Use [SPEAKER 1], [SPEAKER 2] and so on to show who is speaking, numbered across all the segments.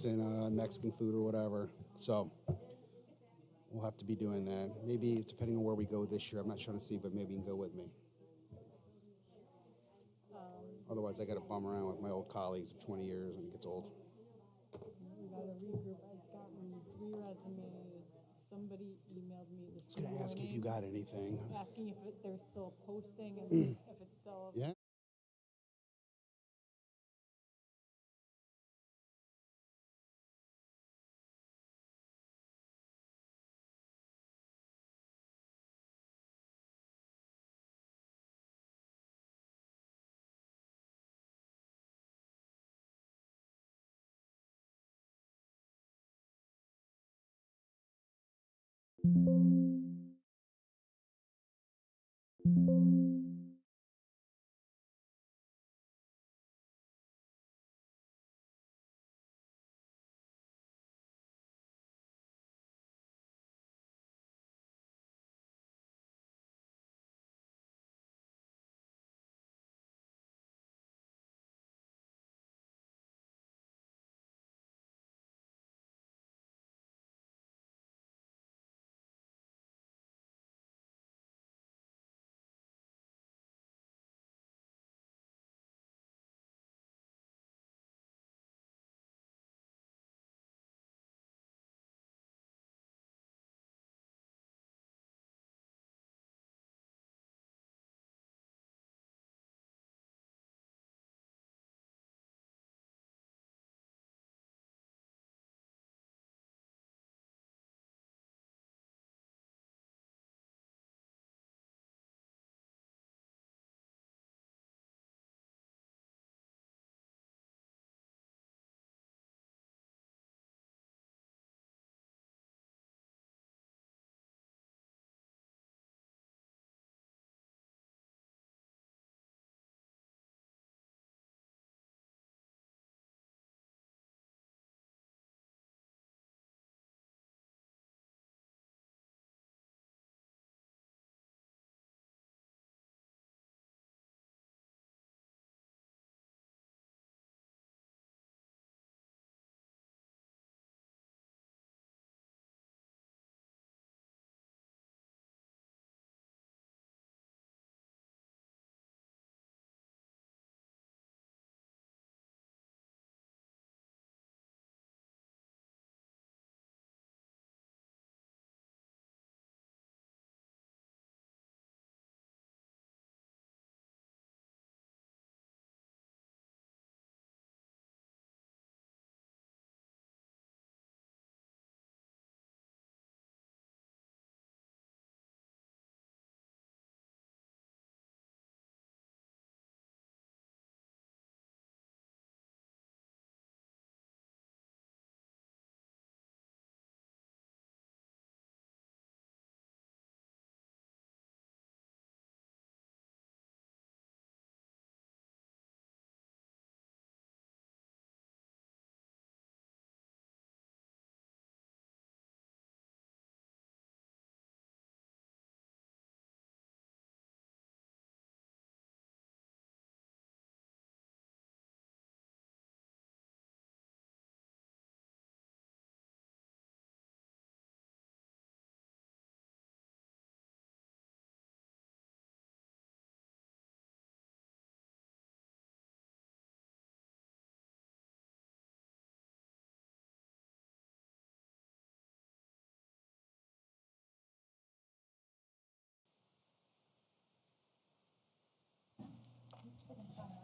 [SPEAKER 1] and Mexican food or whatever. So we'll have to be doing that. Maybe depending on where we go this year. I'm not trying to see, but maybe you can go with me. Otherwise, I got to bum around with my old colleagues of 20 years when it gets old.
[SPEAKER 2] We got to regroup. I've gotten 3 resumes. Somebody emailed me this
[SPEAKER 1] I was going to ask you if you got anything.
[SPEAKER 2] asking if they're still posting and if it's still.
[SPEAKER 1] Yeah.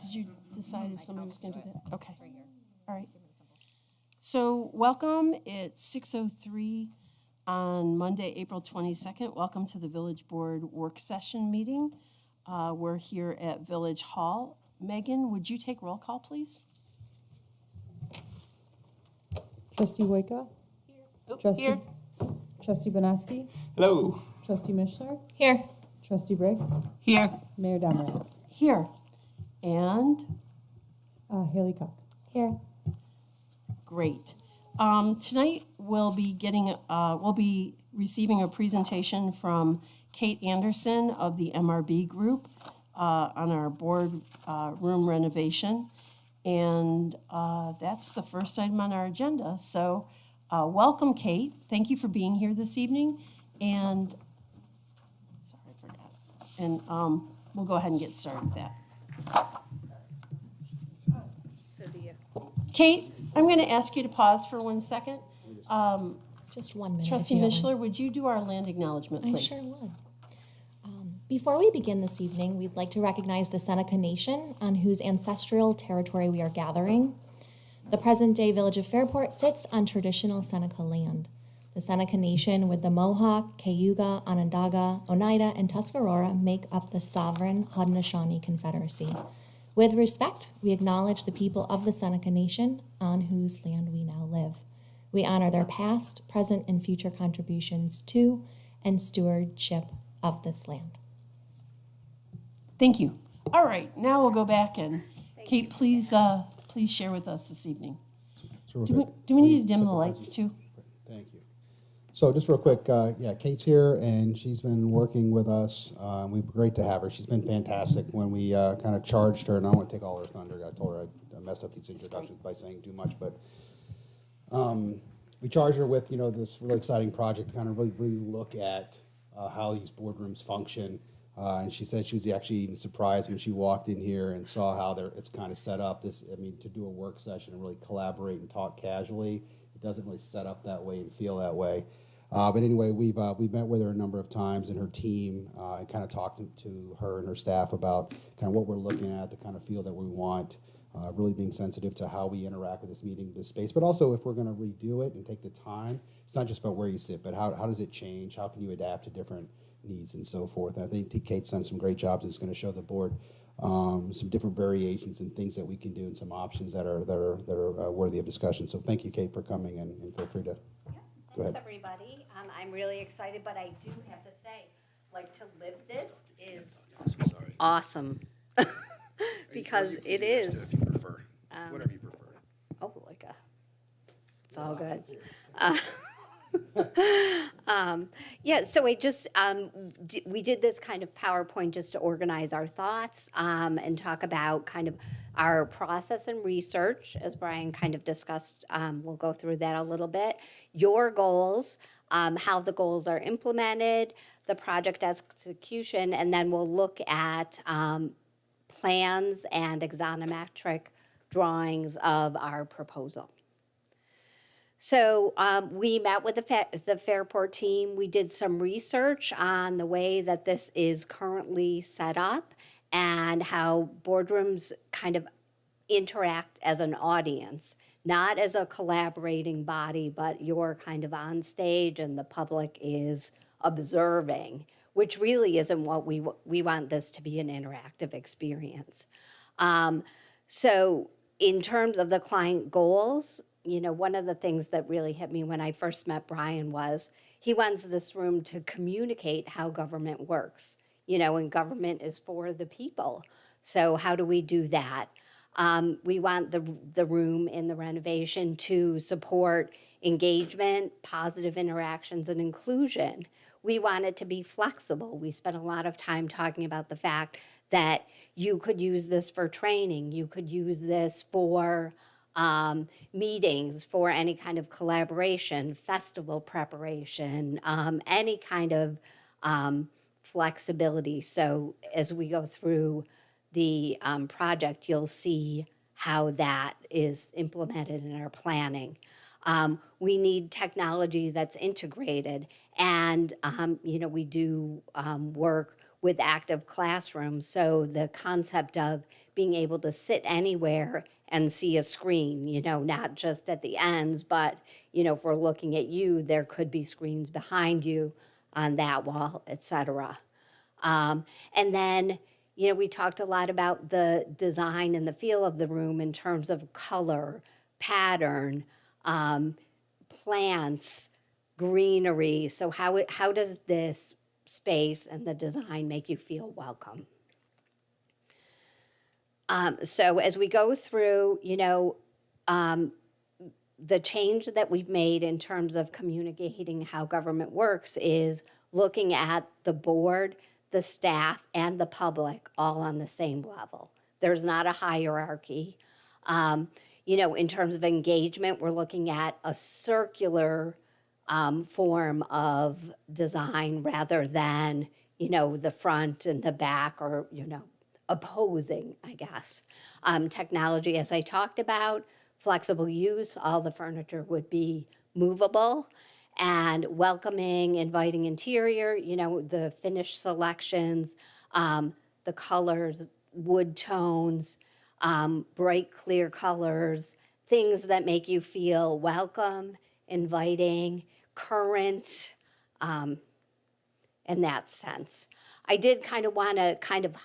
[SPEAKER 3] Did you decide if somebody was going to do that? Okay. All right. So welcome. It's 6:03 on Monday, April 22nd. Welcome to the Village Board Work Session Meeting. We're here at Village Hall. Megan, would you take roll call, please?
[SPEAKER 4] Trustee Wojka?
[SPEAKER 3] Here.
[SPEAKER 4] Trustee Bonaski?
[SPEAKER 5] Hello.
[SPEAKER 4] Trustee Mishler?
[SPEAKER 3] Here.
[SPEAKER 4] Trustee Briggs?
[SPEAKER 3] Here.
[SPEAKER 4] Mayor Demeritz?
[SPEAKER 3] Here. And
[SPEAKER 4] Haley Cock?
[SPEAKER 6] Here.
[SPEAKER 3] great. Tonight we'll be receiving a presentation from Kate Anderson of the MRB Group on our board room renovation. And that's the first item on our agenda. So welcome, Kate. Thank you for being here this evening. And, sorry, I forgot. And we'll go ahead and get started with that.
[SPEAKER 5] So do you.
[SPEAKER 3] Kate, I'm going to ask you to pause for 1 second.
[SPEAKER 5] Just 1 minute.
[SPEAKER 3] Trustee
[SPEAKER 5] if you don't
[SPEAKER 3] Mishler,
[SPEAKER 5] mind.
[SPEAKER 3] would you do our land acknowledgement,
[SPEAKER 5] I
[SPEAKER 3] please?
[SPEAKER 5] sure would. Before we begin this evening, we'd like to recognize the Seneca Nation, on whose ancestral territory we are gathering. The present-day village of Fairport sits on traditional Seneca land. The Seneca Nation, with the Mohawk, Cayuga, Onondaga, Oneida, and Tuscarora, make up the sovereign Haudenosaunee Confederacy. With respect, we acknowledge the people of the Seneca Nation, on whose land we now live. We honor their past, present, and future contributions to and stewardship of this land.
[SPEAKER 3] Thank you. All right, now we'll go back and, Kate, please share with us this evening.
[SPEAKER 1] So real
[SPEAKER 3] Do we,
[SPEAKER 1] quick,
[SPEAKER 3] do we need to
[SPEAKER 1] put
[SPEAKER 3] dim the
[SPEAKER 1] the
[SPEAKER 3] lights
[SPEAKER 1] present-
[SPEAKER 3] too?
[SPEAKER 1] Thank you. So just real quick, yeah, Kate's here, and she's been working with us. We've been great to have her. She's been fantastic when we kind of charged her, and I don't want to take all her thunder. I told her I messed up these introductions by saying too much, but we charged her with, this really exciting project to kind of really look at how these boardrooms function. And she said she was actually even surprised when she walked in here and saw how it's kind of set up. To do a work session and really collaborate and talk casually, it doesn't really set up that way and feel that way. But anyway, we've met with her a number of times and her team, and kind of talked to her and her staff about kind of what we're looking at, the kind of feel that we want. Really being sensitive to how we interact with this space, but also if we're going to redo it and take the time, it's not just about where you sit, but how does it change? How can you adapt to different needs and so forth? And I think Kate's done some great jobs and is going to show the board some different variations and things that we can do and some options that are worthy of discussion. So thank you, Kate, for coming and feel free to go ahead.
[SPEAKER 6] Thanks, everybody. I'm really excited, but I do have to say, to live this is awesome. Because it is.
[SPEAKER 1] If you prefer, whatever you prefer.
[SPEAKER 6] It's all good. Yeah, so we did this kind of PowerPoint just to organize our thoughts and talk about kind of our process and research, as Brian kind of discussed. We'll go through that a little bit. Your goals, how the goals are implemented, the project execution, and then we'll look at plans and axonometric drawings of our proposal. So we met with the Fairport team. We did some research on the way that this is currently set up and how boardrooms kind of interact as an audience, not as a collaborating body, but you're kind of on stage and the public is observing, which really isn't what we want this to be, an interactive experience. So in terms of the client goals, one of the things that really hit me when I first met Brian was he wants this room to communicate how government works, and government is for the people. So how do we do that? We want the room in the renovation to support engagement, positive interactions, and inclusion. We want it to be flexible. We spent a lot of time talking about the fact that you could use this for training, you could use this for meetings, for any kind of collaboration, festival preparation, any kind of flexibility. So as we go through the project, you'll see how that is implemented in our planning. We need technology that's integrated, and we do work with active classrooms, so the concept of being able to sit anywhere and see a screen, not just at the ends, but if we're looking at you, there could be screens behind you on that wall, et cetera. And then we talked a lot about the design and the feel of the room in terms of color, pattern, plants, greenery. So how does this space and the design make you feel welcome? So as we go through, the change that we've made in terms of communicating how government works is looking at the board, the staff, and the public all on the same level. There's not a hierarchy. In terms of engagement, we're looking at a circular form of design rather than, the front and the back or, opposing, I guess. Technology, as I talked about, flexible use, all the furniture would be movable and welcoming, inviting interior, the finish selections, the colors, wood tones, bright, clear colors, things that make you feel welcome, inviting, current, in that sense. I did kind of want to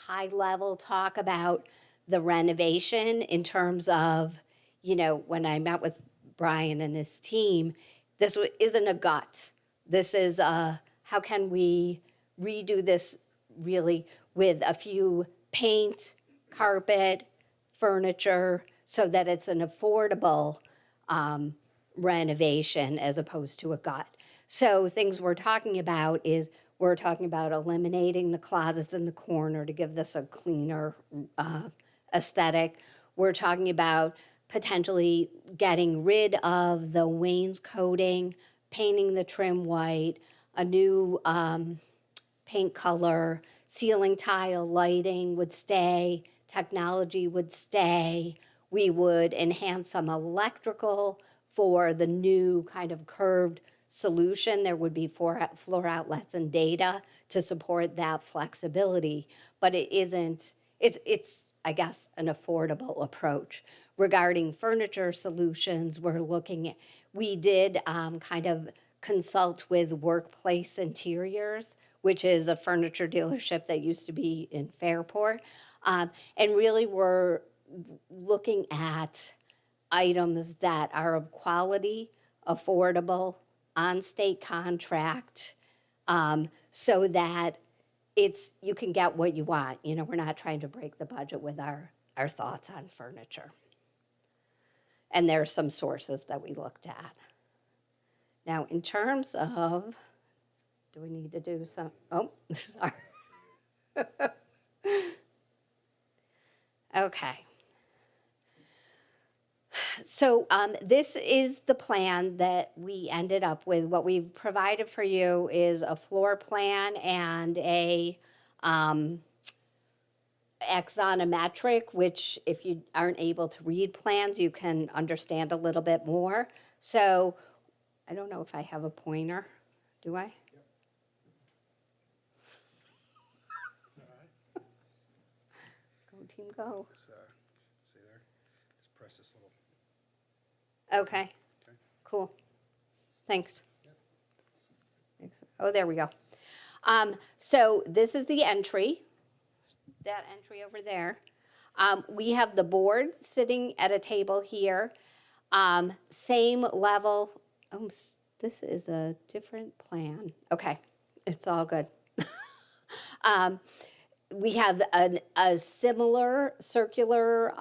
[SPEAKER 6] high level talk about the renovation in terms of, when I met with Brian and his team, this isn't a gut. This is how can we redo this really with a few paint, carpet, furniture, so that it's an affordable renovation as opposed to a gut. So things we're talking about is we're talking about eliminating the closets in the corner to give this a cleaner aesthetic. We're talking about potentially getting rid of the wainscoting, painting the trim white, a new paint color, ceiling tile lighting would stay, technology would stay. We would enhance some electrical for the new kind of curved solution. There would be floor outlets and data to support that flexibility, but it's I guess, an affordable approach. Regarding furniture solutions, we did kind of consult with Workplace Interiors, which is a furniture dealership that used to be in Fairport. And really we're looking at items that are of quality, affordable, on-state contract, so that you can get what you want. We're not trying to break the budget with our thoughts on furniture. And there are some sources that we looked at. Now, in terms of, do we need to do some, sorry. Okay. So this is the plan that we ended up with. What we've provided for you is a floor plan and a axonometric, which if you aren't able to read plans, you can understand a little bit more. So I don't know if I have a pointer. Do I? Go team go.
[SPEAKER 1] See there? Just press this little.
[SPEAKER 6] Okay, cool. Thanks. Oh, there we go. So this is the entry, that entry over there. We have the board sitting at a table here. Same level. This is a different plan. Okay, it's all good. We have a similar circular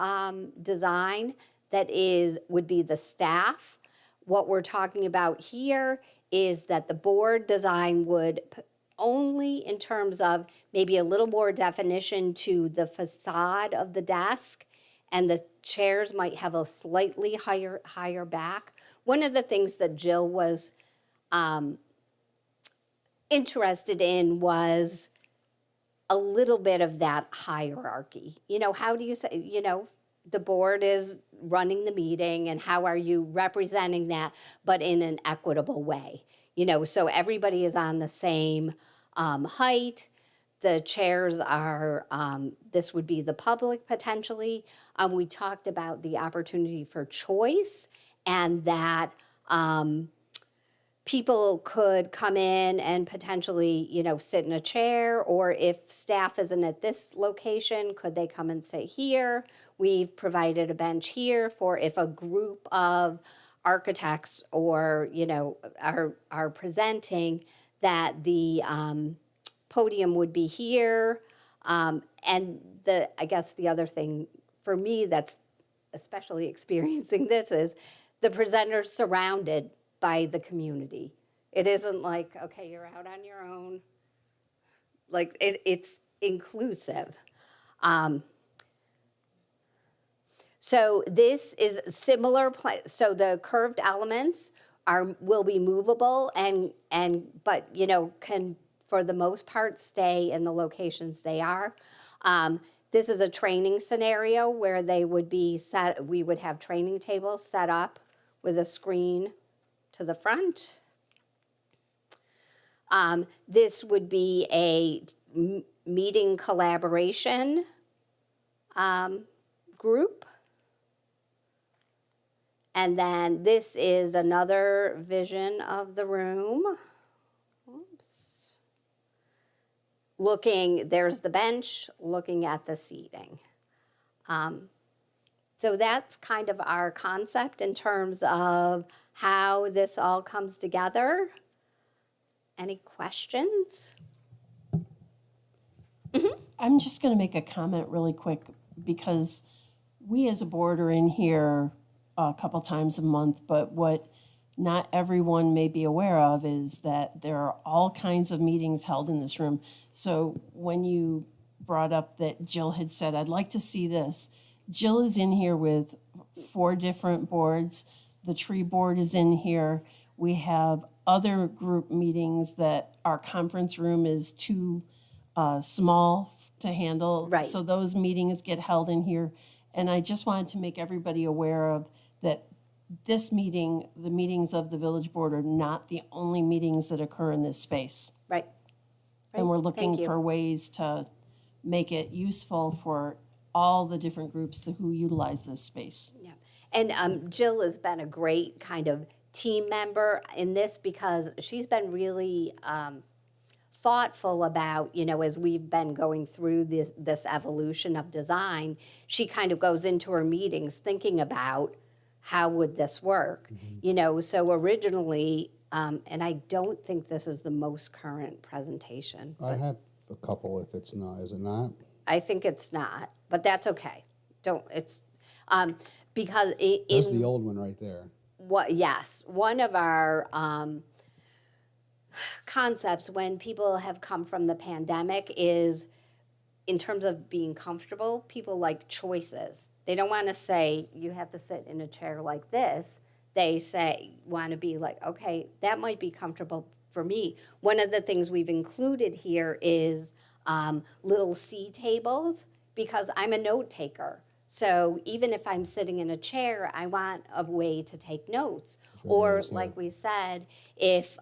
[SPEAKER 6] design that would be the staff. What we're talking about here is that the board design would only in terms of maybe a little more definition to the facade of the desk, and the chairs might have a slightly higher back. One of the things that Jill was interested in was a little bit of that hierarchy. How do you say, the board is running the meeting, and how are you representing that, but in an equitable way? So everybody is on the same height. The chairs are, this would be the public potentially. We talked about the opportunity for choice, and that people could come in and potentially, sit in a chair, or if staff isn't at this location, could they come and sit here? We've provided a bench here for if a group of architects or, are presenting, that the podium would be here. And I guess the other thing for me that's especially experiencing this is the presenters surrounded by the community. It isn't like, okay, you're out on your own. Like it's inclusive. So this is similar, so the curved elements will be movable but, can, for the most part, stay in the locations they are. This is a training scenario where we would have training tables set up with a screen to the front. This would be a meeting collaboration group. And then this is another vision of the room. Oops. There's the bench, looking at the seating. So that's kind of our concept in terms of how this all comes together. Any questions?
[SPEAKER 3] I'm just going to make a comment really quick because we as a board are in here a couple times a month, but what not everyone may be aware of is that there are all kinds of meetings held in this room. So when you brought up that Jill had said, I'd like to see this, Jill is in here with 4 different boards. The tree board is in here. We have other group meetings that our conference room is too small to handle.
[SPEAKER 6] Right.
[SPEAKER 3] So those meetings get held in here. And I just wanted to make everybody aware of that this meeting, the meetings of the village board are not the only meetings that occur in this space.
[SPEAKER 6] Right.
[SPEAKER 3] And we're
[SPEAKER 6] Thank
[SPEAKER 3] looking
[SPEAKER 6] you.
[SPEAKER 3] for ways to make it useful for all the different groups who utilize this space.
[SPEAKER 6] Yeah. And Jill has been a great kind of team member in this because she's been really thoughtful about, as we've been going through this evolution of design, she kind of goes into her meetings thinking about how would this work, so originally, and I don't think this is the most current presentation.
[SPEAKER 1] I have a couple if it's not, is it not?
[SPEAKER 6] I think it's not, but that's okay. Because
[SPEAKER 1] There's the old one right there.
[SPEAKER 6] yes, one of our concepts when people have come from the pandemic is, in terms of being comfortable, people like choices. They don't want to say, you have to sit in a chair like this. They want to be like, okay, that might be comfortable for me. One of the things we've included here is little C tables, because I'm a note taker. So even if I'm sitting in a chair, I want a way to take notes. Or like we said, if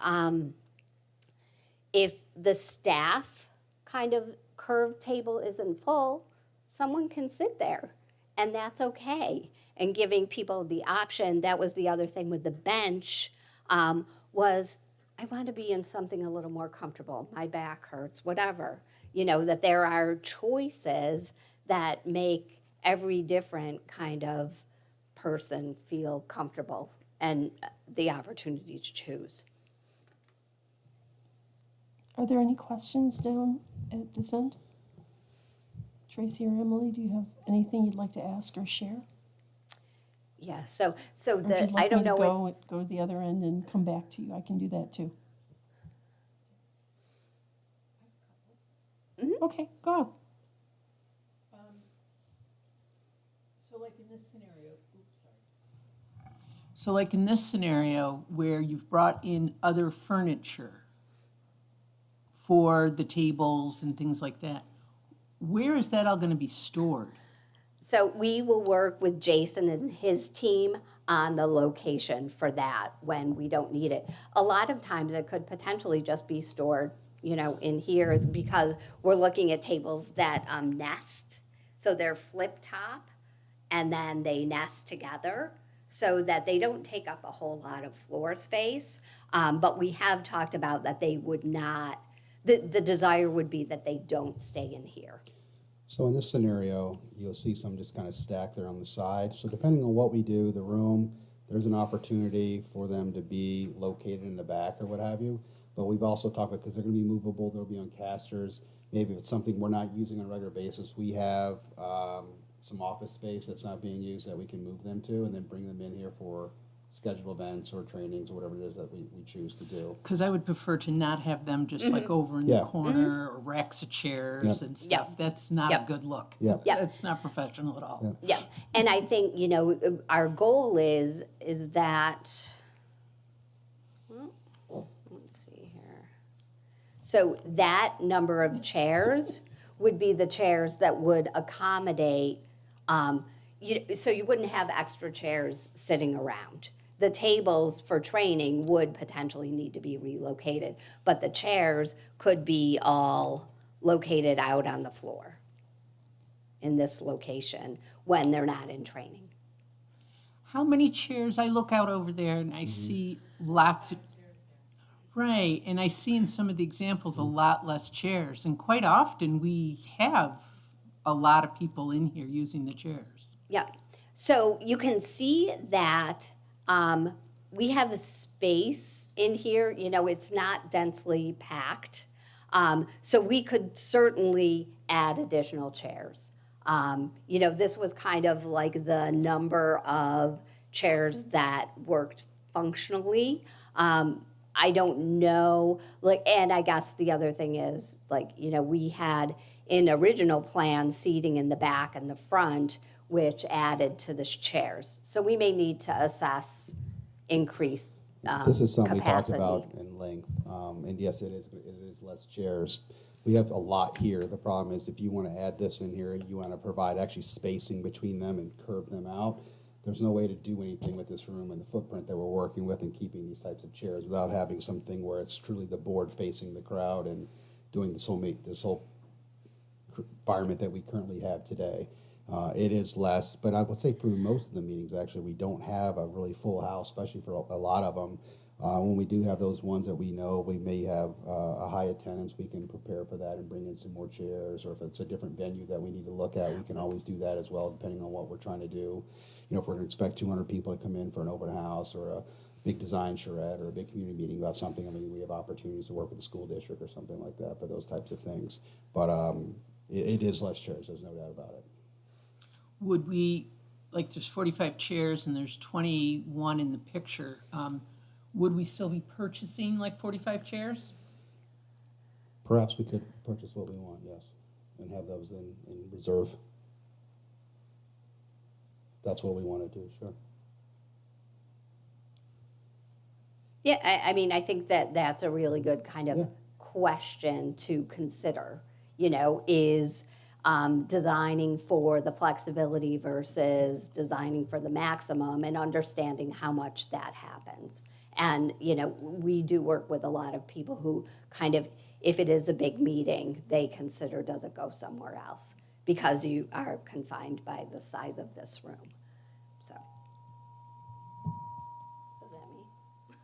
[SPEAKER 6] the staff kind of curved table isn't full, someone can sit there, and that's okay. And giving people the option, that was the other thing with the bench, was I want to be in something a little more comfortable. My back hurts, whatever. That there are choices that make every different kind of person feel comfortable and the opportunity to choose.
[SPEAKER 3] Are there any questions down at this end? Tracy or Emily, do you have anything you'd like to ask or share?
[SPEAKER 6] Yeah, so
[SPEAKER 3] Or if you'd
[SPEAKER 6] I
[SPEAKER 3] like me
[SPEAKER 6] don't
[SPEAKER 3] to
[SPEAKER 6] know
[SPEAKER 3] go to the other end and come back to you, I can do that too. Okay, go.
[SPEAKER 7] So like in this scenario where you've brought in other furniture for the tables and things like that, where is that all going to be stored?
[SPEAKER 6] So we will work with Jason and his team on the location for that when we don't need it. A lot of times it could potentially just be stored, in here, because we're looking at tables that nest. So they're flip top and then they nest together so that they don't take up a whole lot of floor space. But we have talked about that they would not, the desire would be that they don't stay in here.
[SPEAKER 1] So in this scenario, you'll see some just kind of stacked there on the side. So depending on what we do, the room, there's an opportunity for them to be located in the back or what have you. But we've also talked about, because they're going to be movable, they'll be on casters. Maybe if it's something we're not using on a regular basis, we have some office space that's not being used that we can move them to and then bring them in here for schedule events or trainings or whatever it is that we choose to do.
[SPEAKER 7] Because I would prefer to not have them just like over in the
[SPEAKER 1] Yeah.
[SPEAKER 7] corner or racks of chairs
[SPEAKER 1] Yep.
[SPEAKER 7] and stuff.
[SPEAKER 6] Yep.
[SPEAKER 7] That's not a
[SPEAKER 6] Yep.
[SPEAKER 7] good look.
[SPEAKER 1] Yep.
[SPEAKER 6] Yep.
[SPEAKER 7] That's not professional at all.
[SPEAKER 6] Yeah, and I think, you know, our goal is that, let's see here. So that number of chairs would be the chairs that would accommodate, so you wouldn't have extra chairs sitting around. The tables for training would potentially need to be relocated, but the chairs could be all located out on the floor in this location when they're not in training.
[SPEAKER 7] How many chairs? I look out over there and I see lots of, right, and I see in some of the examples a lot less chairs. And quite often we have a lot of people in here using the chairs.
[SPEAKER 6] Yeah, so you can see that we have a space in here, you know, it's not densely packed. So we could certainly add additional chairs. You know, this was kind of like the number of chairs that worked functionally. I don't know, like, and I guess the other thing is, like, you know, we had in original plan seating in the back and the front, which added to the chairs. So we may need to assess increased
[SPEAKER 1] This is something we talked
[SPEAKER 6] capacity.
[SPEAKER 1] about in length, and yes, it is less chairs. We have a lot here. The problem is if you want to add this in here, you want to provide actually spacing between them and curve them out. There's no way to do anything with this room and the footprint that we're working with and keeping these types of chairs without having something where it's truly the board facing the crowd and doing this whole environment that we currently have today. It is less, but I would say for most of the meetings, actually, we don't have a really full house, especially for a lot of them. When we do have those ones that we know we may have a high attendance, we can prepare for that and bring in some more chairs, or if it's a different venue that we need to look at, we can always do that as well, depending on what we're trying to do. You know, if we're going to expect 200 people to come in for an open house or a big design charrette or a big community meeting about something, I mean, we have opportunities to work with the school district or something like that for those types of things. But it is less chairs, there's no doubt about it.
[SPEAKER 7] Would we, like there's 45 chairs and there's 21 in the picture, would we still be purchasing like 45 chairs?
[SPEAKER 1] Perhaps we could purchase what we want, yes, and have those in reserve. That's what we want to do, sure.
[SPEAKER 6] Yeah, I mean, I think that that's a really good kind of
[SPEAKER 1] Yeah.
[SPEAKER 6] question to consider, you know, is designing for the flexibility versus designing for the maximum and understanding how much that happens. And, you know, we do work with a lot of people who kind of, if it is a big meeting, they consider, does it go somewhere else? Because you are confined by the size of this room, so.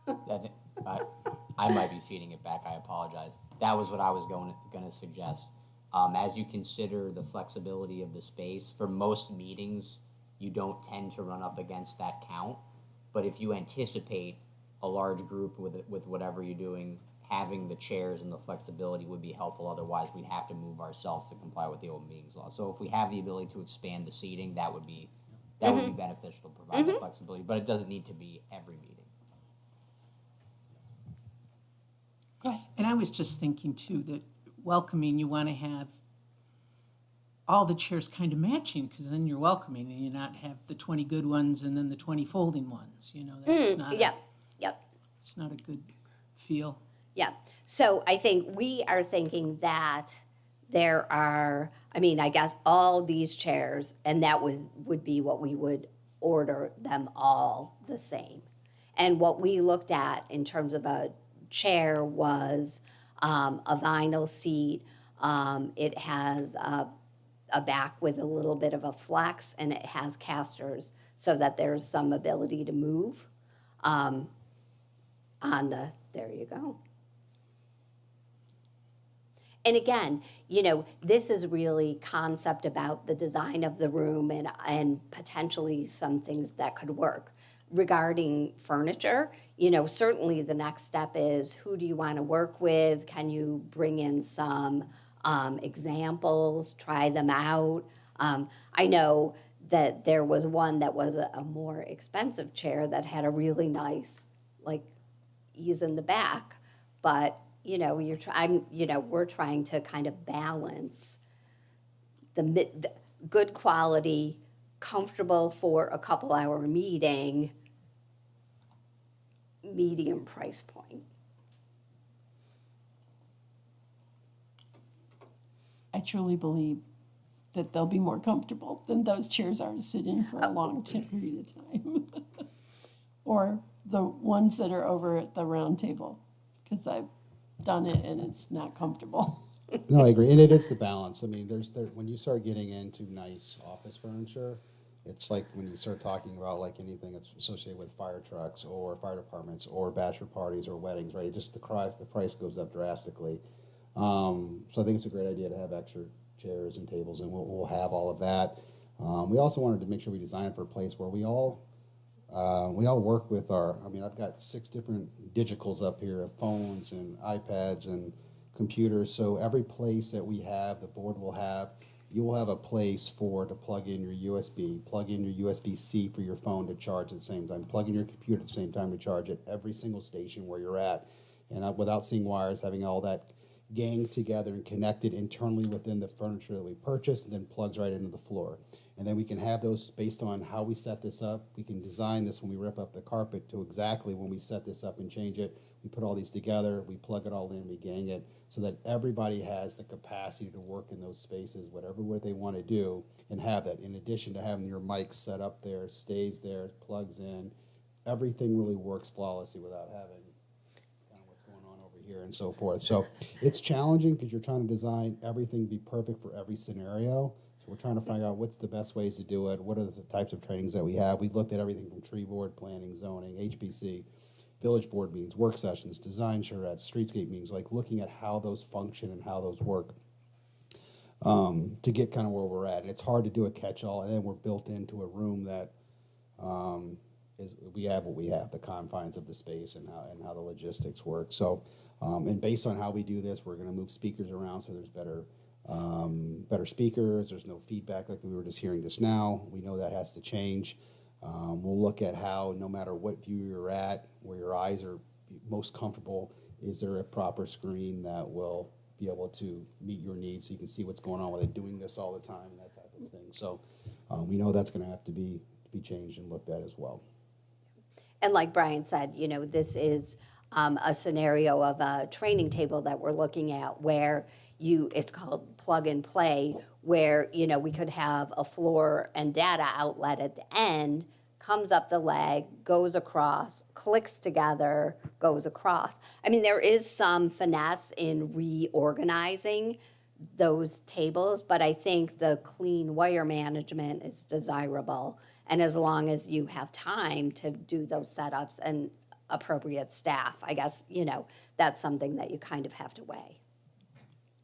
[SPEAKER 6] What does that mean?
[SPEAKER 8] I might be feeding it back. I apologize. That was what I was going to suggest. As you consider the flexibility of the space, for most meetings, you don't tend to run up against that count. But if you anticipate a large group with whatever you're doing, having the chairs and the flexibility would be helpful. Otherwise, we'd have to move ourselves to comply with the open meetings law. So if we have the ability to expand the seating, that would be beneficial to provide the flexibility. But it doesn't need to be every meeting.
[SPEAKER 7] And I was just thinking too that welcoming, you want to have all the chairs kind of matching, because then you're welcoming and you not have the 20 good ones and then the 20 folding ones. You know, that's not
[SPEAKER 6] Yep, yep.
[SPEAKER 7] it's not a good feel.
[SPEAKER 6] Yeah, so I think we are thinking that there are, I mean, I guess all these chairs, and that would be what we would order them all the same. And what we looked at in terms of a chair was a vinyl seat. It has a back with a little bit of a flex, and it has casters so that there's some ability to move on the, there you go. And again, you know, this is really concept about the design of the room and potentially some things that could work. Regarding furniture, you know, certainly the next step is who do you want to work with? Can you bring in some examples, try them out? I know that there was one that was a more expensive chair that had a really nice, like, ease in the back. But, we're trying to kind of balance the good quality, comfortable for a couple hour meeting, medium price point.
[SPEAKER 3] I truly believe that they'll be more comfortable than those chairs are to sit in for a long period of time. Or the ones that are over at the round table, because I've done it and it's not comfortable.
[SPEAKER 1] No, I agree, and it is the balance. I mean, when you start getting into nice office furniture, it's like when you start talking about like anything that's associated with fire trucks or fire departments or bachelor parties or weddings, right? Just the price goes up drastically. So I think it's a great idea to have extra chairs and tables, and we'll have all of that. We also wanted to make sure we design it for a place where we all work with I've got 6 different digicals up here of phones and iPads and computers. So every place that we have, the board will have, you will have a place to plug in your USB, plug in your USB-C for your phone to charge at the same time, plug in your computer at the same time to charge at every single station where you're at. And without seeing wires, having all that gang together and connected internally within the furniture that we purchased, and then plugs right into the floor. And then we can have those based on how we set this up. We can design this when we rip up the carpet to exactly when we set this up and change it. We put all these together, we plug it all in, we gang it, so that everybody has the capacity to work in those spaces, whatever way they want to do, and have that. In addition to having your mic set up there, stays there, plugs in, everything really works flawlessly without having here and so forth. So it's challenging because you're trying to design everything be perfect for every scenario. So we're trying to find out what's the best ways to do it. What are the types of trainings that we have? We looked at everything from tree board, planning, zoning, HPC, village board meetings, work sessions, design charrettes, streetscape meetings, like looking at how those function and how those work to get kind of where we're at. And it's hard to do a catch-all, and then we're built into a room that we have what we have, the confines of the space and how the logistics work. So, and based on how we do this, we're going to move speakers around so there's better speakers. There's no feedback like we were just hearing just now. We know that has to change. We'll look at how, no matter what view you're at, where your eyes are most comfortable, is there a proper screen that will be able to meet your needs so you can see what's going on? Are they doing this all the time? That type of thing. So we know that's going to have to be changed and looked at as well.
[SPEAKER 6] And like Brian said, this is a scenario of a training table that we're looking at where it's called plug and play, where, we could have a floor and data outlet at the end, comes up the leg, goes across, clicks together, goes across. I mean, there is some finesse in reorganizing those tables, but I think the clean wire management is desirable. And as long as you have time to do those setups and appropriate staff, I guess, that's something that you kind of have to weigh.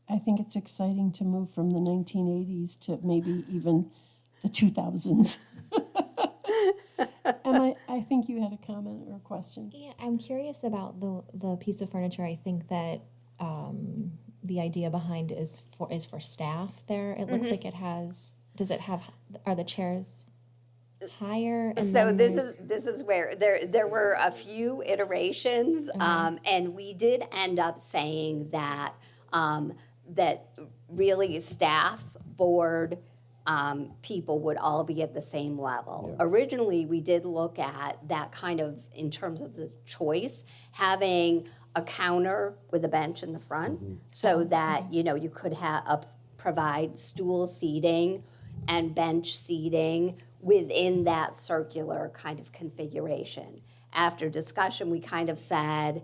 [SPEAKER 3] I think it's exciting to move from the 1980s to maybe even the 2000s. Emma, I think you had a comment or a question.
[SPEAKER 5] Yeah, I'm curious about the piece of furniture. I think that the idea behind is for staff there. It looks like it has, are the chairs higher? And
[SPEAKER 6] So
[SPEAKER 5] then
[SPEAKER 6] this is where there were a few iterations, and we did end up saying that that really staff, board, people would all be at the same level.
[SPEAKER 1] Yeah.
[SPEAKER 6] Originally, we did look at that kind of, in terms of the choice, having a counter with a bench in the front, so that you could provide stool seating and bench seating within that circular kind of configuration. After discussion, we kind of said,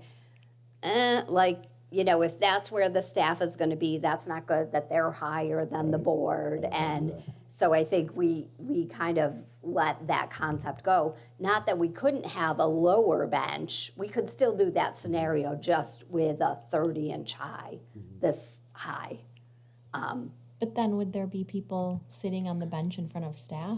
[SPEAKER 6] if that's where the staff is going to be, that's not good that they're higher than the board. And so I think we kind of let that concept go. Not that we couldn't have a lower bench. We could still do that scenario just with a 30-inch high, this high.
[SPEAKER 5] But then would there be people sitting on the bench in front of staff?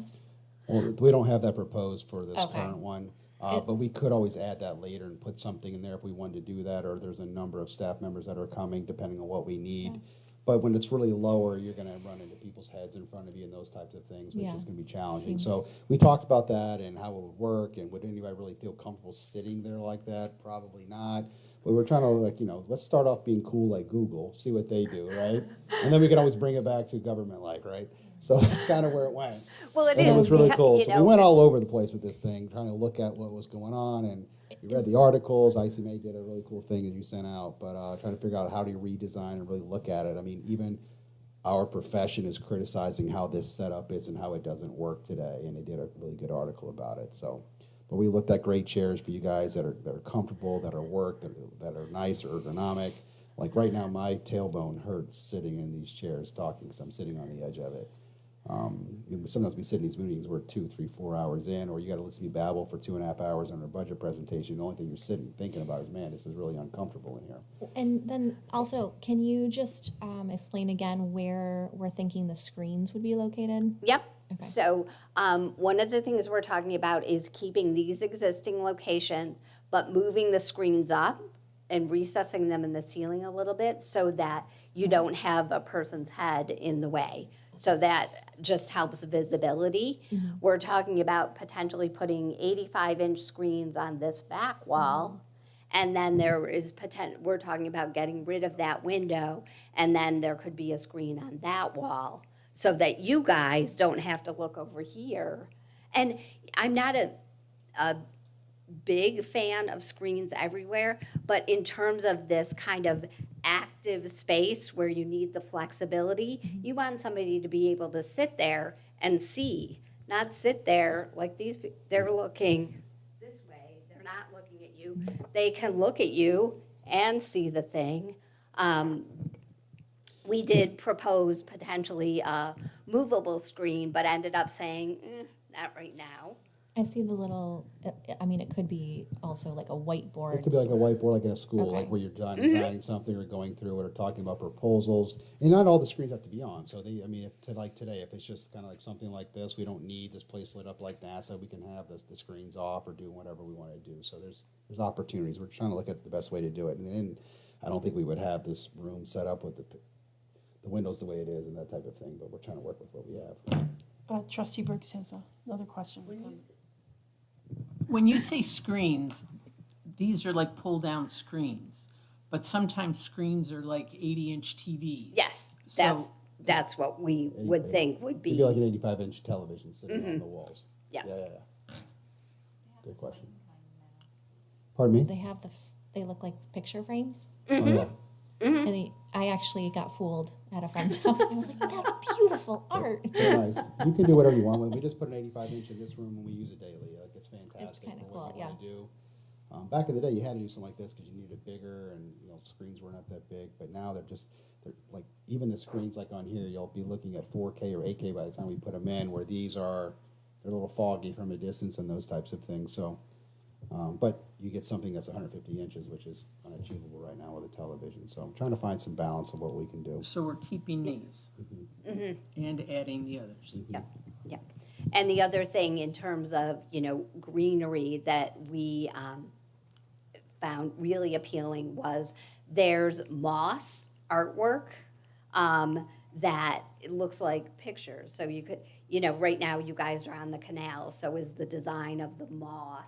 [SPEAKER 1] Well, we don't have that proposed for this
[SPEAKER 5] Okay.
[SPEAKER 1] current one, but we could always add that later and put something in there if we wanted to do that, or there's a number of staff members that are coming, depending on what we need. But when it's really lower, you're going to run into people people's heads in front of you and those types of things, which
[SPEAKER 5] Yeah.
[SPEAKER 1] is going to be challenging.
[SPEAKER 5] Seems-
[SPEAKER 1] So we talked about that and how it would work, and would anybody really feel comfortable sitting there like that? Probably not. But we're trying to, like, let's start off being cool like Google, see what they do, right? And then we can always bring it back to government-like, right? So that's kind of where it went.
[SPEAKER 6] Well, it
[SPEAKER 1] And it
[SPEAKER 6] is,
[SPEAKER 1] was really cool.
[SPEAKER 6] you
[SPEAKER 1] So
[SPEAKER 6] know,
[SPEAKER 1] we went all over the place with this thing, trying to look at what was going on, and we read the articles. ICMA did a really cool thing that you sent out, but trying to figure out how do you redesign and really look at it. I mean, even our profession is criticizing how this setup is and how it doesn't work today, and they did a really good article about it. So, but we looked at great chairs for you guys that are comfortable, that are that are nice or ergonomic. Like right now, my tailbone hurts sitting in these chairs talking because I'm sitting on the edge of it. Sometimes we sit in these meetings, we're 2, 3, 4 hours in, or you got to listen to me babble for 2.5 hours on a budget presentation. The only thing you're sitting thinking about is, man, this is really uncomfortable in here.
[SPEAKER 5] And then also, can you just explain again where we're thinking the screens would be located?
[SPEAKER 6] Yep.
[SPEAKER 5] Okay.
[SPEAKER 6] So one of the things we're talking about is keeping these existing locations, but moving the screens up and recessing them in the ceiling a little bit so that you don't have a person's head in the way. So that just helps visibility. We're talking about potentially putting 85-inch screens on this back wall. And then there is we're talking about getting rid of that window, and then there could be a screen on that wall so that you guys don't have to look over here. And I'm not a big fan of screens everywhere, but in terms of this kind of active space where you need the flexibility, you want somebody to be able to sit there and see, not sit there like they're looking this way, they're not looking at you. They can look at you and see the thing. We did propose potentially a movable screen, but ended up saying, not right now.
[SPEAKER 5] I see the little, I mean, it could be also like a whiteboard.
[SPEAKER 1] It could be like a whiteboard, like in a school,
[SPEAKER 5] Okay.
[SPEAKER 1] like where you're designing something or going through it or talking about proposals. And not all the screens have to be on. So like today, if it's just kind of like something like this, we don't need this place lit up like NASA. We can have the screens off or do whatever we want to do. So there's opportunities. We're trying to look at the best way to do it. And then I don't think we would have this room set up with the windows the way it is and that type of thing. But we're trying to work with what we have.
[SPEAKER 3] Trustee Briggs has another question.
[SPEAKER 7] When you say screens, these are like pull-down screens, but sometimes screens are like 80-inch TVs.
[SPEAKER 6] Yes,
[SPEAKER 7] So
[SPEAKER 6] that's what we would think would
[SPEAKER 1] It'd
[SPEAKER 6] be.
[SPEAKER 1] be like an 85-inch television sitting on the walls.
[SPEAKER 6] Yeah.
[SPEAKER 1] Yeah. Good question. Pardon me?
[SPEAKER 5] They have they look like picture frames.
[SPEAKER 1] Oh, yeah.
[SPEAKER 5] And I actually got fooled at a friend's house. I was like, that's beautiful art.
[SPEAKER 1] Very nice. You can do whatever you want. We just put an 85-inch in this room and we use it daily. Like, it's fantastic
[SPEAKER 5] kinda
[SPEAKER 1] for what
[SPEAKER 5] cool,
[SPEAKER 1] you want to do. Back in the day, you had to do something like this because you needed it bigger and screens were not that big. But now they're like, even the screens like on here, you'll be looking at 4K or 8K by the time we put them in, where they're a little foggy from a distance and those types of things. So, but you get something that's 150 inches, which is unachievable right now with a television. So I'm trying to find some balance of what we can do.
[SPEAKER 7] So we're keeping these and adding the others.
[SPEAKER 6] Yep, yep. And the other thing in terms of, greenery that we found really appealing was there's moss artwork that it looks like pictures. So you could, right now you guys are on the canal, so is the design of the moss.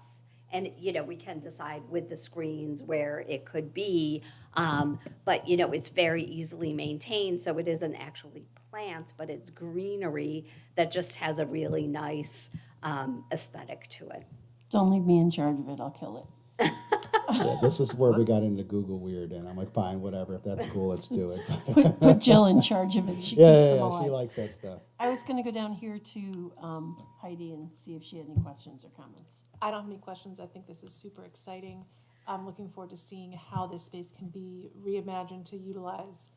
[SPEAKER 6] And, we can decide with the screens where it could be, but, it's very easily maintained, so it isn't actually plants, but it's greenery that just has a really nice aesthetic to it.
[SPEAKER 3] Don't leave me in charge of it, I'll kill it.
[SPEAKER 1] Yeah, this is where we got into Google weird, and I'm like, fine, whatever. If that's cool, let's do it.
[SPEAKER 3] Put Jill in charge of it, she keeps
[SPEAKER 1] Yeah,
[SPEAKER 3] them
[SPEAKER 1] she
[SPEAKER 3] alive.
[SPEAKER 1] likes that stuff.
[SPEAKER 3] I was gonna go down here to Heidi and see if she had any questions or comments.
[SPEAKER 9] I don't have any questions. I think this is super exciting. I'm looking forward to seeing how this space can be reimagined to utilize,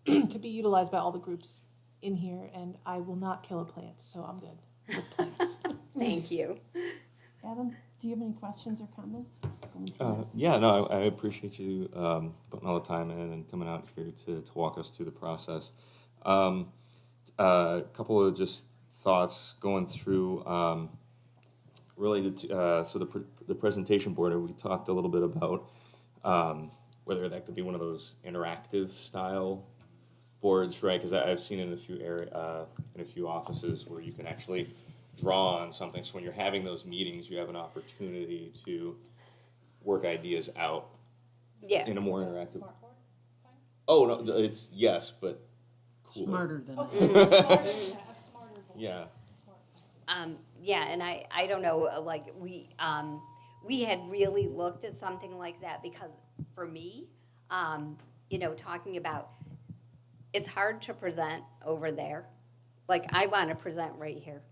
[SPEAKER 9] to be utilized by all the groups in here. And I will not kill a plant, so I'm good with plants.
[SPEAKER 6] Thank you.
[SPEAKER 3] Adam, do you have any questions or comments?
[SPEAKER 10] Yeah, no, I appreciate you putting all the time in and coming out here to walk us through the process. A couple of just thoughts going through related to so the presentation board. And we talked a little bit about whether that could be one of those interactive style boards, right? Because I've seen in a few in a few offices where you can actually draw on something. So when you're having those meetings, you have an opportunity to work ideas out
[SPEAKER 6] Yeah.
[SPEAKER 10] in a more interactive. Oh no, it's yes, but cooler.
[SPEAKER 7] Smarter than that.
[SPEAKER 10] Yeah.
[SPEAKER 6] Yeah, and I don't know, like, we had really looked at something like that because for me, you know, talking about, it's hard to present over there. Like, I want to present right here.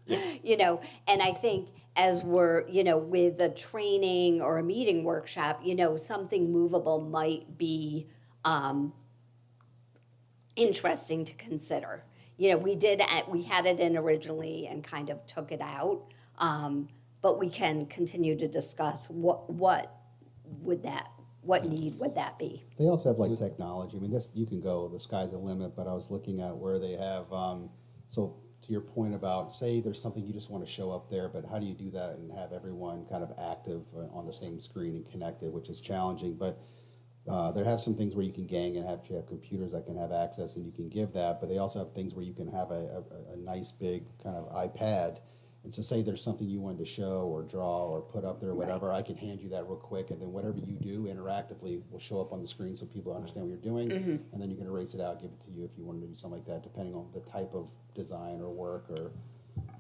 [SPEAKER 6] You know, and I think as we're, you know, with a training or a meeting workshop, you know, something movable might be interesting to consider. You know, we had it in originally and kind of took it out, but we can continue to discuss what need would that be?
[SPEAKER 1] They also have like technology. I mean, you can go, the sky's the limit, but I was looking at where they have, so to your point about, say there's something you just want to show up there, but how do you do that and have everyone kind of active on the same screen and connected, which is challenging. But they have some things where you can gang and you have computers that can have access and you can give that, but they also have things where you can have a nice big kind of iPad. And so say there's something you wanted to show or draw or put up there or whatever, I can hand you that real quick, and then whatever you do interactively will show up on the screen so people understand what you're doing, and then you can erase it out, give it to you if you wanted to do something like that, depending on the type of design or work or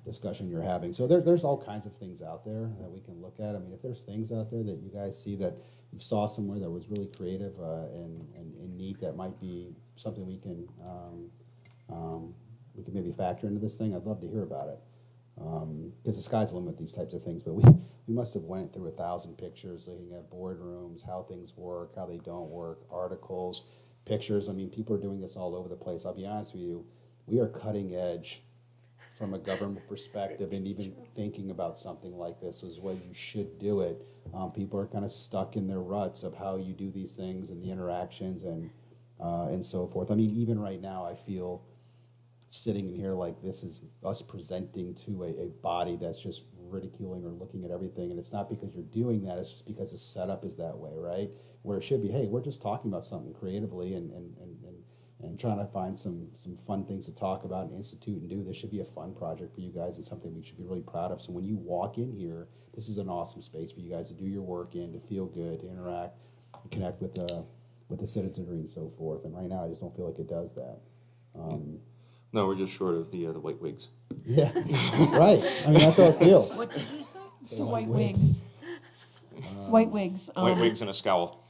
[SPEAKER 1] discussion you're having. So there's all kinds of things out there that we can look at. I mean, if there's things out there that you guys see that you saw somewhere that was really creative and neat, that might be something we can maybe factor into this thing, I'd love to hear about it. Because the sky's the limit with these types of things, but we must have went through 1,000 pictures looking at boardrooms, how things work, how they don't work, articles, pictures. I mean, people are doing this all over the place. I'll be honest with you, we are cutting edge from a government perspective, and even thinking about something like this is what you should do it. People are kind of stuck in their ruts of how you do these things and the interactions and so forth. I mean, even right now, I feel sitting in here like this is us presenting to a body that's just ridiculing or looking at everything, and it's not because you're doing that, it's just because the setup is that way, right? Where it should be, hey, we're just talking about something creatively and trying to find some fun things to talk about and institute and do. This should be a fun project for you guys and something we should be really proud of. So when you walk in here, this is an awesome space for you guys to do your work in, to feel good, to interact, connect with the citizenry and so forth. And right now, I just don't feel like it does that.
[SPEAKER 10] No, we're just short of the white wigs.
[SPEAKER 1] Yeah, right. I mean, that's how it feels.
[SPEAKER 7] What did you say?
[SPEAKER 3] The white wigs. White wigs.
[SPEAKER 10] White wigs and a scowl.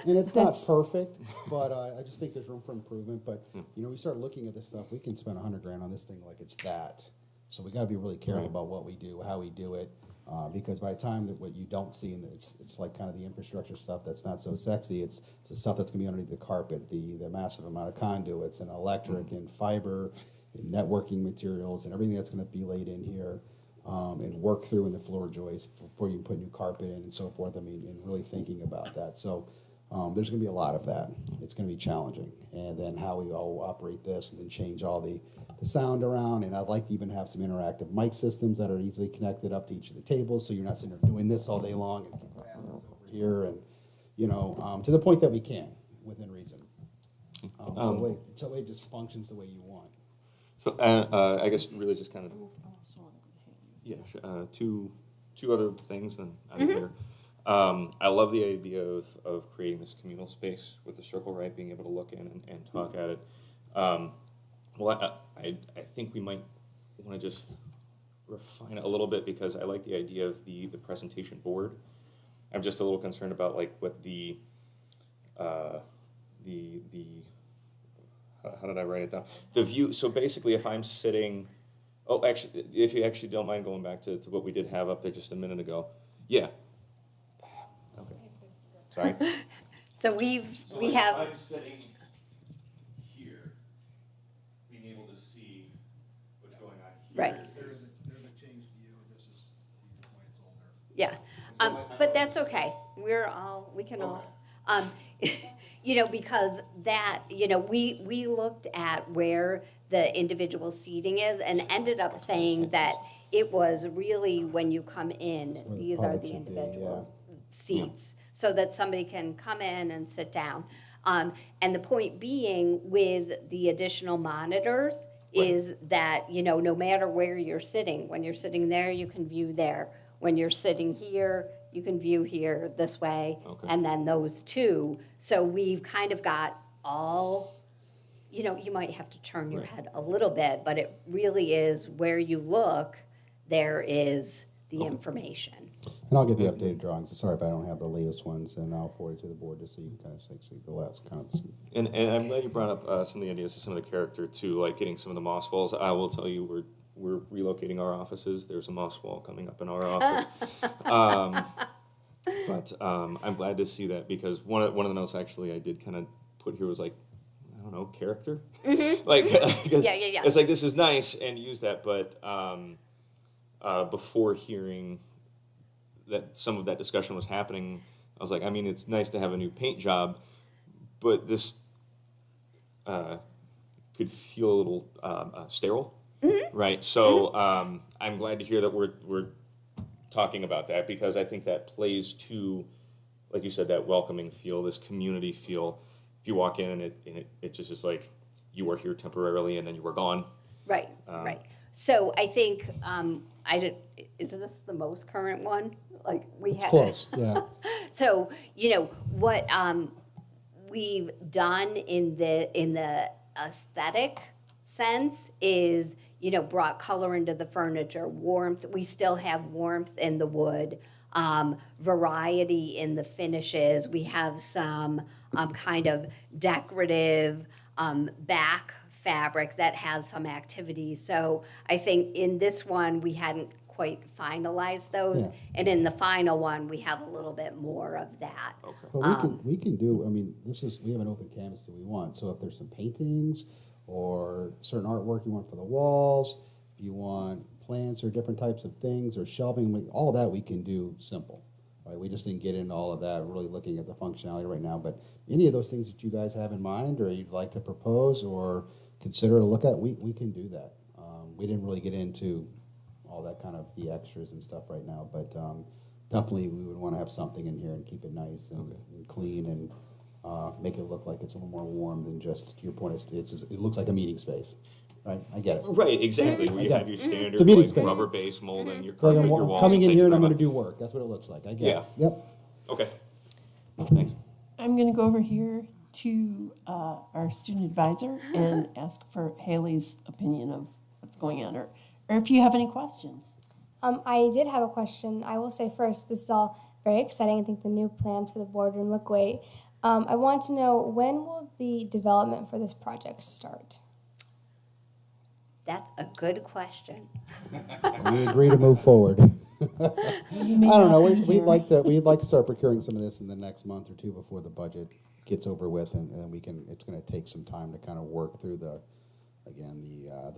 [SPEAKER 1] And it's not
[SPEAKER 3] That's-
[SPEAKER 1] perfect, but I just think there's room for improvement. But you know, we start looking at this stuff. We can spend $100,000 on this thing like it's that. So we got to be really careful about what we do, how we do it, because by the time that what you don't see, and it's like kind of the infrastructure stuff that's not so sexy. It's the stuff that's going to be underneath the carpet, the massive amount of conduits and electric and fiber and networking materials and everything that's going to be laid in here. And work through in the floor joists before you put new carpet in and so forth. I mean, and really thinking about that. So there's going to be a lot of that. It's going to be challenging. And then how we all operate this and then change all the sound around. And I'd like to even have some interactive mic systems that are easily connected up to each of the tables, so you're not sitting there doing this all day long and grass is over here. And, you know, to the point that we can, within reason. So it just functions the way you want.
[SPEAKER 10] So I guess really just kind of two other things then out of here. I love the idea of creating this communal space with the circle, right? Being able to look in and talk at it. Well, I think we might want to just refine it a little bit, because I like the idea of the presentation board. I'm just a little concerned about like what the how did I write it down? The view. So basically, if I'm sitting, actually, if you actually don't mind going back to what we did have up there just a minute ago. Yeah. Okay. Sorry.
[SPEAKER 6] So we have.
[SPEAKER 10] I'm sitting here, being able to see what's going on here.
[SPEAKER 6] Right.
[SPEAKER 1] There's a changed view. This is the point, it's older.
[SPEAKER 6] Yeah, but that's okay. We can all, you know, because that, you know, we looked at where the individual seating is and ended up saying that it was really when you come in,
[SPEAKER 1] Where the
[SPEAKER 6] these are
[SPEAKER 1] public
[SPEAKER 6] the
[SPEAKER 1] should be,
[SPEAKER 6] individual seats, so that somebody can come in and sit down. And the point being with the additional monitors is that, you know, no matter where you're sitting, when you're sitting there, you can view there. When you're sitting here, you can view here this way,
[SPEAKER 10] Okay.
[SPEAKER 6] and then those two. So we've kind of got all, you know, you might have to turn your head a little bit, but it really is where you look, there is the information.
[SPEAKER 1] And I'll get the updated drawings. Sorry if I don't have the latest ones, and I'll forward it to the board just so you can kind of see the last kind of.
[SPEAKER 10] And I'm glad you brought up some of the ideas of some of the character too, like getting some of the moss walls. I will tell you, we're relocating our offices. There's a moss wall coming up in our office. But I'm glad to see that, because one of the notes actually I did kind of put here was like, I don't know, character. Like, because
[SPEAKER 6] Yeah.
[SPEAKER 10] it's like, this is nice and use that, but before hearing that some of that discussion was happening, I was like, I mean, it's nice to have a new paint job, but this could feel a little sterile, right? So I'm glad to hear that we're talking about that, because I think that plays to, like you said, that welcoming feel, this community feel. If you walk in and it just is like, you are here temporarily and then you are gone.
[SPEAKER 6] Right, right. So I think, is this the most current one? Like, we have.
[SPEAKER 1] Close, yeah.
[SPEAKER 6] So, you know, what we've done in the aesthetic sense is, you know, brought color into the furniture, warmth. We still have warmth in the wood, variety in the finishes. We have some kind of decorative back fabric that has some activity. So I think in this one, we hadn't quite finalized those.
[SPEAKER 1] Yeah.
[SPEAKER 6] And in the final one, we have a little bit more of that.
[SPEAKER 1] But we can do, I mean, we have an open canvas that we want. So if there's some paintings or certain artwork you want for the walls, if you want plants or different types of things or shelving, all that we can do simple. Right? We just didn't get into all of that, really looking at the functionality right now. But any of those things that you guys have in mind or you'd like to propose or consider to look at, we can do that. We didn't really get into all that kind of the extras and stuff right now, but definitely we would want to have something in here and keep it nice and clean and make it look like it's a little more warm than just, to your point, it looks like a meeting space, right? I get it.
[SPEAKER 10] Right, exactly. Where you
[SPEAKER 1] get
[SPEAKER 10] have
[SPEAKER 1] it.
[SPEAKER 10] your standard
[SPEAKER 1] It's a meeting
[SPEAKER 10] like,
[SPEAKER 1] space.
[SPEAKER 10] rubber-based molding, your
[SPEAKER 1] Like
[SPEAKER 10] carpet,
[SPEAKER 1] I'm
[SPEAKER 10] your walls.
[SPEAKER 1] coming in
[SPEAKER 10] thank
[SPEAKER 1] here
[SPEAKER 10] you
[SPEAKER 1] and I'm
[SPEAKER 10] very
[SPEAKER 1] going to
[SPEAKER 10] much.
[SPEAKER 1] do work. That's what it looks like. I get
[SPEAKER 10] Yeah.
[SPEAKER 1] it. Yep.
[SPEAKER 10] Okay. Thanks.
[SPEAKER 3] I'm going to go over here to our student advisor and ask for Haley's opinion of what's going on, or if you have any questions.
[SPEAKER 11] I did have a question. I will say first, this is all very exciting. I think the new plans for the boardroom look great. I want to know, when will the development for this project start?
[SPEAKER 6] That's a good question.
[SPEAKER 1] We agree to move forward. I don't know. We'd like to start procuring some of this in the next month or two before the budget gets over with, and we can. It's going to take some time to kind of work through the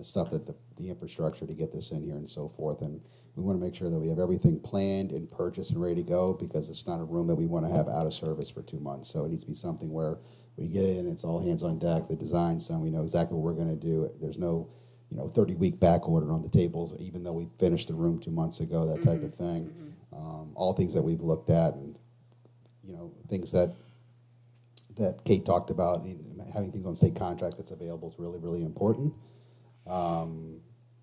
[SPEAKER 1] stuff that the infrastructure to get this in here and so forth. And we want to make sure that we have everything planned and purchased and ready to go, because it's not a room that we want to have out of service for 2 months. So it needs to be something where we get in, it's all hands on deck. The design's done. We know exactly what we're going to do. There's no 30-week back order on the tables, even though we finished the room 2 months ago, that type of thing. All things that we've looked at, and things that Kate talked about, having things on state contract that's available is really, really important.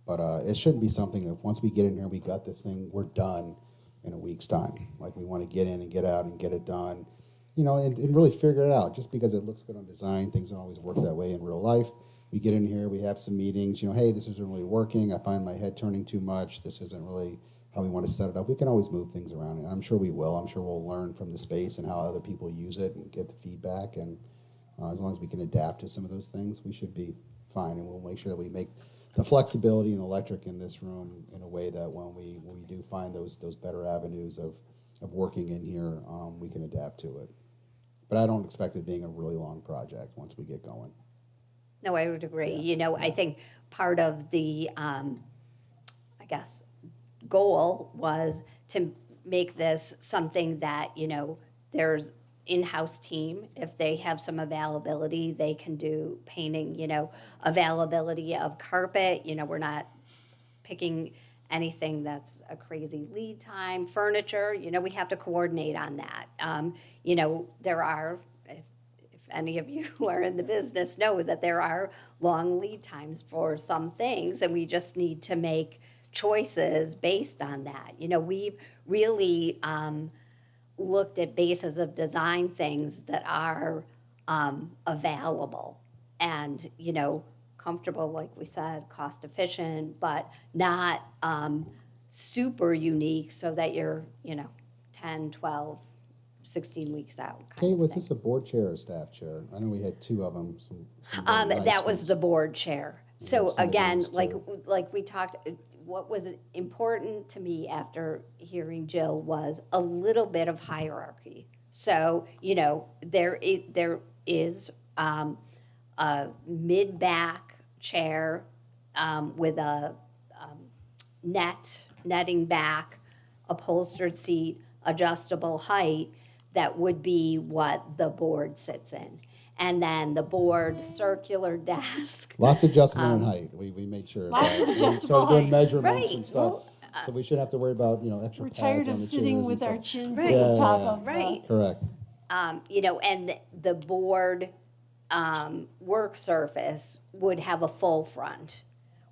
[SPEAKER 1] But it shouldn't be something that once we get in here and we got this thing, we're done in a week's time. Like, we want to get in and get out and get it done, and really figure it out. Just because it looks good on design, things don't always work that way in real life. We get in here, we have some meetings, hey, this isn't really working. I find my head turning too much. This isn't really how we want to set it up. We can always move things around, and I'm sure we will. I'm sure we'll learn from the space and how other people use it and get the feedback. And as long as we can adapt to some of those things, we should be fine. And we'll make sure that we make the flexibility and electric in this room in a way that when we do find those better avenues of working in here, we can adapt to it. But I don't expect it being a really long project once we get going.
[SPEAKER 6] No, I would agree. I think part of the, goal was to make this something that, there's in-house team. If they have some availability, they can do painting, availability of carpet. We're not picking anything that's a crazy lead time. Furniture, we have to coordinate on that. There are, if any of you who are in the business know that there are long lead times for some things, and we just need to make choices based on that. You know, we've really looked at bases of design things that are available and, you know, comfortable, like we said, cost efficient, but not super unique so that you're, you know, 10, 12, 16 weeks out. kind
[SPEAKER 1] Kate,
[SPEAKER 6] of
[SPEAKER 1] was
[SPEAKER 6] thing.
[SPEAKER 1] this a board chair or staff chair? I know we had two of them. Some very nice
[SPEAKER 6] That was
[SPEAKER 1] ones.
[SPEAKER 6] the board chair. So
[SPEAKER 1] some of
[SPEAKER 6] again,
[SPEAKER 1] these too.
[SPEAKER 6] like we talked, what was important to me after hearing Jill was a little bit of hierarchy. So, you know, there is a mid-back chair with a netting back, upholstered seat, adjustable height, that would be what the board sits in. And then the board circular desk.
[SPEAKER 1] Lots of adjustment in height. We made sure. of
[SPEAKER 3] Lots
[SPEAKER 1] that.
[SPEAKER 3] of
[SPEAKER 1] We
[SPEAKER 3] adjustable
[SPEAKER 1] started doing
[SPEAKER 3] height.
[SPEAKER 1] measurements
[SPEAKER 6] Right,
[SPEAKER 1] and stuff.
[SPEAKER 6] well,
[SPEAKER 1] So we shouldn't have to worry about, you know, extra
[SPEAKER 3] We're
[SPEAKER 1] pads
[SPEAKER 3] tired
[SPEAKER 1] on
[SPEAKER 3] of
[SPEAKER 1] the
[SPEAKER 3] sitting
[SPEAKER 1] chairs
[SPEAKER 3] with
[SPEAKER 1] and
[SPEAKER 3] our
[SPEAKER 1] stuff.
[SPEAKER 3] chins
[SPEAKER 6] Right.
[SPEAKER 3] at the
[SPEAKER 1] Yeah,
[SPEAKER 3] top
[SPEAKER 1] yeah,
[SPEAKER 3] of
[SPEAKER 6] Right.
[SPEAKER 1] Correct.
[SPEAKER 6] You know, and the board work surface would have a full front,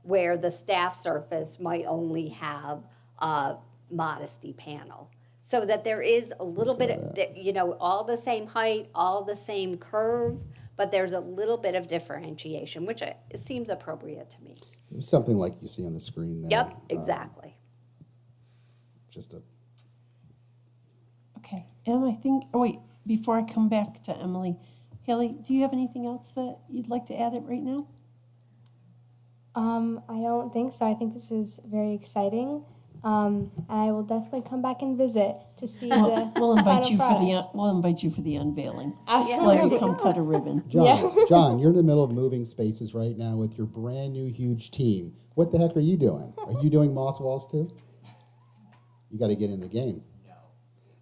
[SPEAKER 6] where the staff surface might only have a modesty panel. So that there is a little bit, you know, all the same height, all the same curve, but there's a little bit of differentiation, which it seems appropriate to me.
[SPEAKER 1] It was something like you see on the screen there.
[SPEAKER 6] Yep, exactly.
[SPEAKER 1] Just a,
[SPEAKER 3] Okay, and I think, oh wait, before I come back to Emily, Haley, do you have anything else that you'd like to add it right now?
[SPEAKER 11] I don't think so. I think this is very exciting. And I will definitely come back and visit to see the
[SPEAKER 3] We'll invite
[SPEAKER 11] final
[SPEAKER 3] you for the,
[SPEAKER 11] product.
[SPEAKER 3] we'll invite you for the unveiling.
[SPEAKER 11] Absolutely.
[SPEAKER 3] Let you come cut a ribbon.
[SPEAKER 1] John, John, you're in the middle of moving spaces right now with your brand new huge team. What the heck are you doing? Are you doing moss walls too? You got to get in the game.
[SPEAKER 8] No,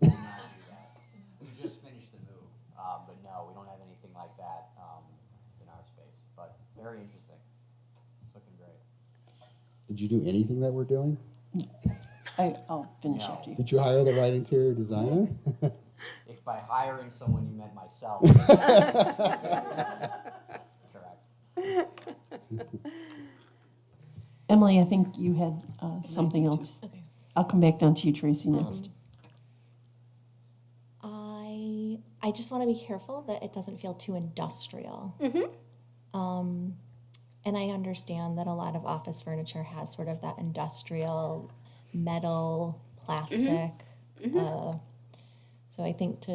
[SPEAKER 8] we do not do that. We just finished the move, but no, we don't have anything like that in our space. But very interesting. It's looking great.
[SPEAKER 1] Did you do anything that we're doing?
[SPEAKER 3] I'll finish
[SPEAKER 8] No.
[SPEAKER 3] after you.
[SPEAKER 1] Did you hire the right interior designer?
[SPEAKER 8] If by hiring someone you meant myself. Correct.
[SPEAKER 3] Emily, I think you had something else.
[SPEAKER 5] Okay.
[SPEAKER 3] I'll come back down to you, Tracy, next.
[SPEAKER 5] I just want to be careful that it doesn't feel too industrial. And I understand that a lot of office furniture has sort of that industrial metal, plastic. So I think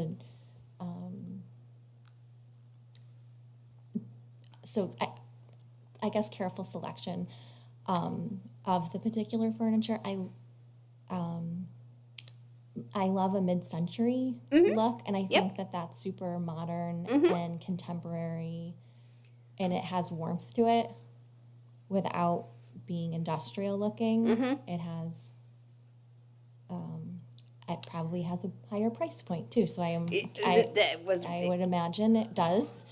[SPEAKER 5] I guess careful selection of the particular furniture. I love a mid-century look, and I think that that's super modern and contemporary, and it has warmth to it without being industrial looking. It has, it probably has a higher price point too. So I would imagine it does,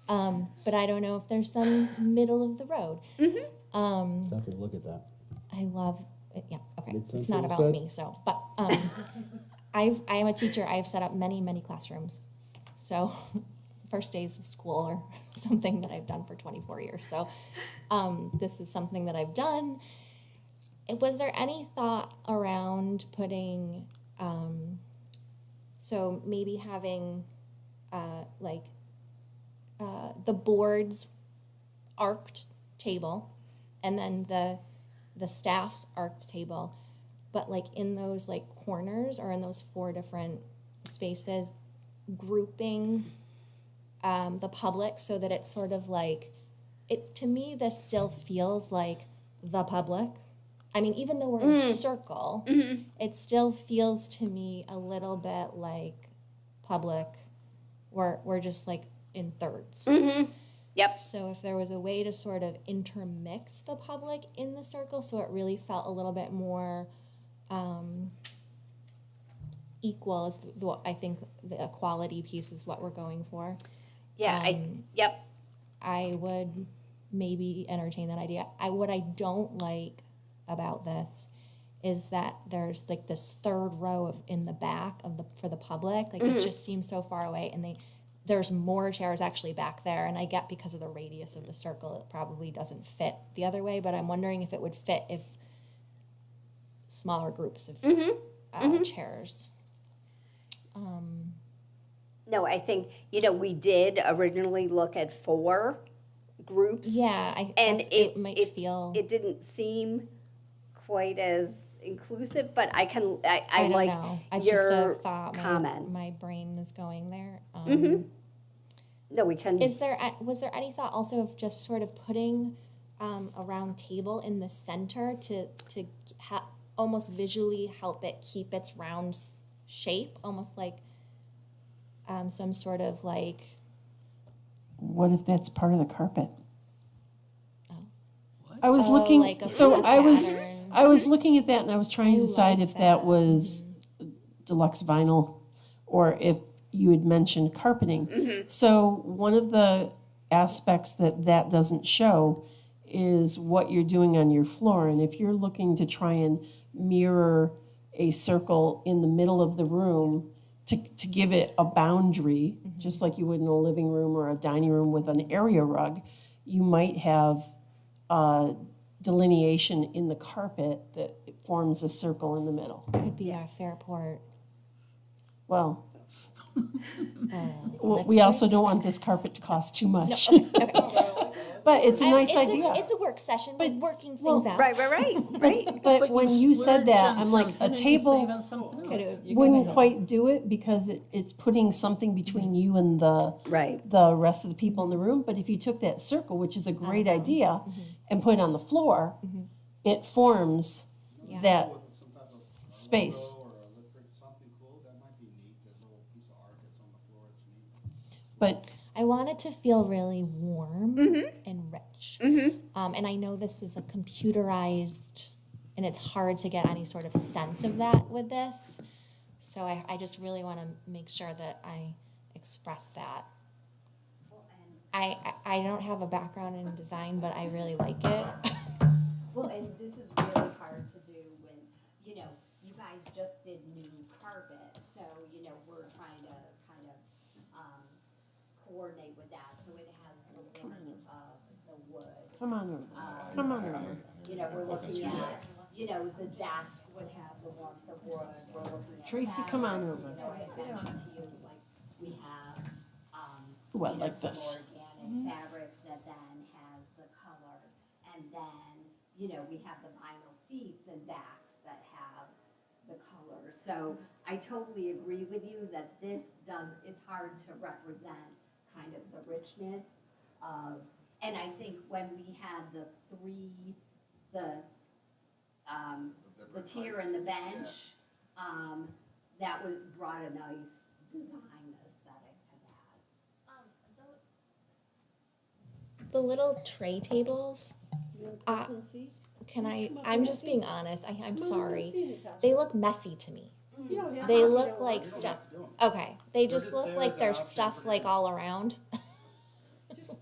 [SPEAKER 5] but I don't know if there's some middle of the road.
[SPEAKER 1] Definitely look at that.
[SPEAKER 5] I love it. Yeah, okay. It's
[SPEAKER 1] Mid-century,
[SPEAKER 5] not
[SPEAKER 1] you
[SPEAKER 5] about
[SPEAKER 1] said?
[SPEAKER 5] me, so, but I am a teacher. I've set up many, many classrooms. So first days of school or something that I've done for 24 years. So this is something that I've done. Was there any thought around putting, so maybe having the board's arced table and then the staff's arced table, but like in those like corners or in those 4 different spaces, grouping the public so that it's sort of like, to me, this still feels like the public. I mean, even though we're in a circle, it still feels to me a little bit like public. We're just like in thirds.
[SPEAKER 6] Yep.
[SPEAKER 5] So if there was a way to sort of intermix the public in the circle so it really felt a little bit more equal, is I think the equality piece is what we're going for.
[SPEAKER 6] Yeah, yep.
[SPEAKER 5] I would maybe entertain that idea. What I don't like about this is that there's like this third row in the back for the public. Like it just seems so far away, and there's more chairs actually back there, and I get because of the radius of the circle, it probably doesn't fit the other way, but I'm wondering if it would fit if smaller groups of chairs.
[SPEAKER 6] No, I think, we did originally look at 4 groups.
[SPEAKER 5] Yeah,
[SPEAKER 6] And
[SPEAKER 5] it might feel.
[SPEAKER 6] It didn't seem quite as inclusive, but I
[SPEAKER 5] I don't
[SPEAKER 6] like
[SPEAKER 5] know. I just
[SPEAKER 6] your
[SPEAKER 5] thought
[SPEAKER 6] comment.
[SPEAKER 5] my brain is going there.
[SPEAKER 6] No, we can.
[SPEAKER 5] Was there any thought also of just sort of putting a round table in the center to almost visually help it keep its round shape, almost like some sort of like.
[SPEAKER 3] What if that's part of the carpet?
[SPEAKER 5] Oh.
[SPEAKER 3] I was
[SPEAKER 5] Oh,
[SPEAKER 3] looking,
[SPEAKER 5] like a
[SPEAKER 3] so
[SPEAKER 5] pattern.
[SPEAKER 3] I was looking at that and I was trying to
[SPEAKER 5] I
[SPEAKER 3] decide
[SPEAKER 5] like
[SPEAKER 3] if that
[SPEAKER 5] that.
[SPEAKER 3] was deluxe vinyl or if you had mentioned carpeting. So one of the aspects that doesn't show is what you're doing on your floor. And if you're looking to try and mirror a circle in the middle of the room to give it a boundary, just like you would in a living room or a dining room with an area rug, you might have delineation in the carpet that forms a circle in the middle.
[SPEAKER 5] Could be our Fairport.
[SPEAKER 3] Well, we also don't want this carpet to cost too much. But it's a nice idea.
[SPEAKER 5] It's a work session. We're working things out.
[SPEAKER 6] Right.
[SPEAKER 3] But when you said
[SPEAKER 7] splurged
[SPEAKER 3] that,
[SPEAKER 7] on
[SPEAKER 3] I'm like, a
[SPEAKER 7] something and you
[SPEAKER 3] table
[SPEAKER 7] save on something else.
[SPEAKER 3] wouldn't quite do it because it's putting something between you and
[SPEAKER 6] Right.
[SPEAKER 3] the rest of the people in the room. But if you took that circle, which is a great idea, and put it on the floor, it forms
[SPEAKER 5] Yeah.
[SPEAKER 3] that
[SPEAKER 1] With some type of
[SPEAKER 3] space.
[SPEAKER 1] logo or a electric, something cool, that might be neat, that little piece of art that's on the floor, it's neat.
[SPEAKER 3] But
[SPEAKER 5] I want it to feel really warm and rich. And I know this is a computerized, and it's hard to get any sort of sense of that with this. So I just really want to make sure that I express that. I don't have a background in design, but I really like it.
[SPEAKER 6] Well, and this is really hard to do when, you guys just did new carpet, so, we're trying to kind of, coordinate with that, so it has the look of the wood.
[SPEAKER 3] come on over. Come on over.
[SPEAKER 6] We're looking at, the desk would have the warmth of wood, we're looking at.
[SPEAKER 3] Tracy, come on
[SPEAKER 6] fabrics.
[SPEAKER 3] over.
[SPEAKER 6] I mentioned to you, like, we have,
[SPEAKER 3] Ooh, I like
[SPEAKER 6] some
[SPEAKER 3] this.
[SPEAKER 6] organic fabric that then has the color, and then, we have the vinyl seats and backs that have the color. So I totally agree with you that it's hard to represent kind of the richness of, and I think when we had the tier and the bench, that brought a nice design aesthetic to that.
[SPEAKER 5] The little tray tables, I'm just being honest, I'm sorry. They look messy to me. They look like stuff, okay, they just look like there's stuff like all around.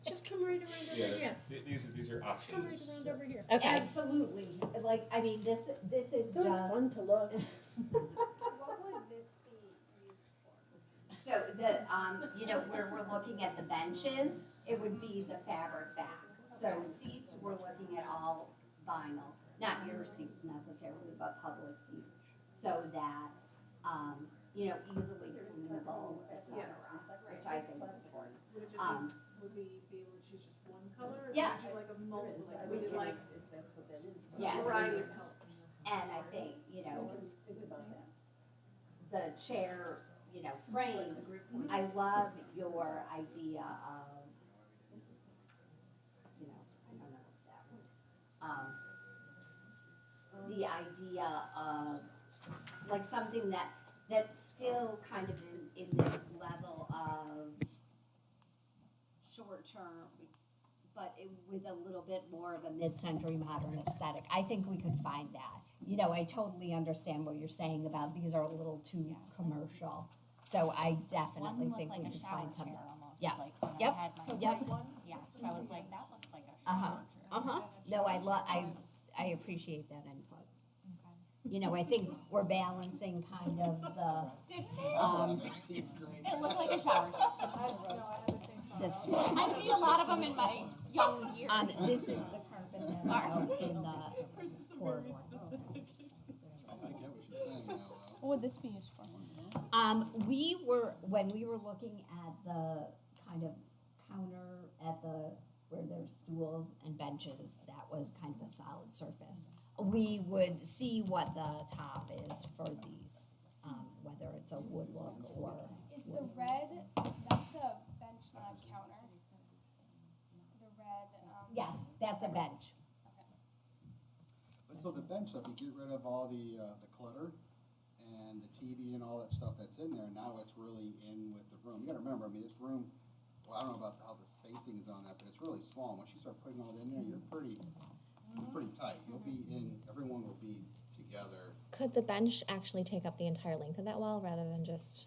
[SPEAKER 2] Just come right around over here.
[SPEAKER 10] These are options.
[SPEAKER 2] Come right around over here.
[SPEAKER 5] Okay,
[SPEAKER 6] Absolutely, this is
[SPEAKER 2] So it's fun to look.
[SPEAKER 6] What would this be used for? So where we're looking at the benches, it would be the fabric back. So seats, we're looking at all vinyl, not your seats necessarily, but public seats, so that, easily cleanable, et cetera, which I think is important.
[SPEAKER 9] Would we be able to choose just one color? Or
[SPEAKER 6] Yeah.
[SPEAKER 9] would you like a multiple, like,
[SPEAKER 6] We
[SPEAKER 9] would you
[SPEAKER 6] can-
[SPEAKER 9] like
[SPEAKER 6] Yeah.
[SPEAKER 9] a variety of colors?
[SPEAKER 6] And I think, the chair, frame, I love your idea of, I don't know what's that word. The idea of, like, something that's still kind of in this level of short term, but with a little bit more of a mid-century modern aesthetic. I think we could find that. I totally understand what you're saying about these are a little too commercial. So I definitely think we could find something. Yeah. Yep. Yep.
[SPEAKER 12] Yes, I was like, that looks like a
[SPEAKER 6] Uh-huh.
[SPEAKER 12] shower chair.
[SPEAKER 6] No, I appreciate that input. you know, I think we're balancing kind of the,
[SPEAKER 12] It looked like a shower.
[SPEAKER 6] this,
[SPEAKER 12] I've seen a lot of them in my young years.
[SPEAKER 6] this is the carpet that's out in the corridor.
[SPEAKER 11] What would this be used for?
[SPEAKER 6] When we were looking at the kind of counter at where there's stools and benches, that was kind of a solid surface. We would see what the top is for these, whether it's a wood look or.
[SPEAKER 11] Is the red, that's a bench, not a counter? The red,
[SPEAKER 6] Yes, that's a bench.
[SPEAKER 1] So the bench, if you get rid of all the clutter and the TV and all that stuff that's in there, now it's really in with the room. You gotta remember, I mean, this room, well, I don't know about how the spacing is on that, but it's really small. Once you start putting all in there, you're pretty tight. You'll be in, everyone will be together.
[SPEAKER 5] Could the bench actually take up the entire length of that wall rather than just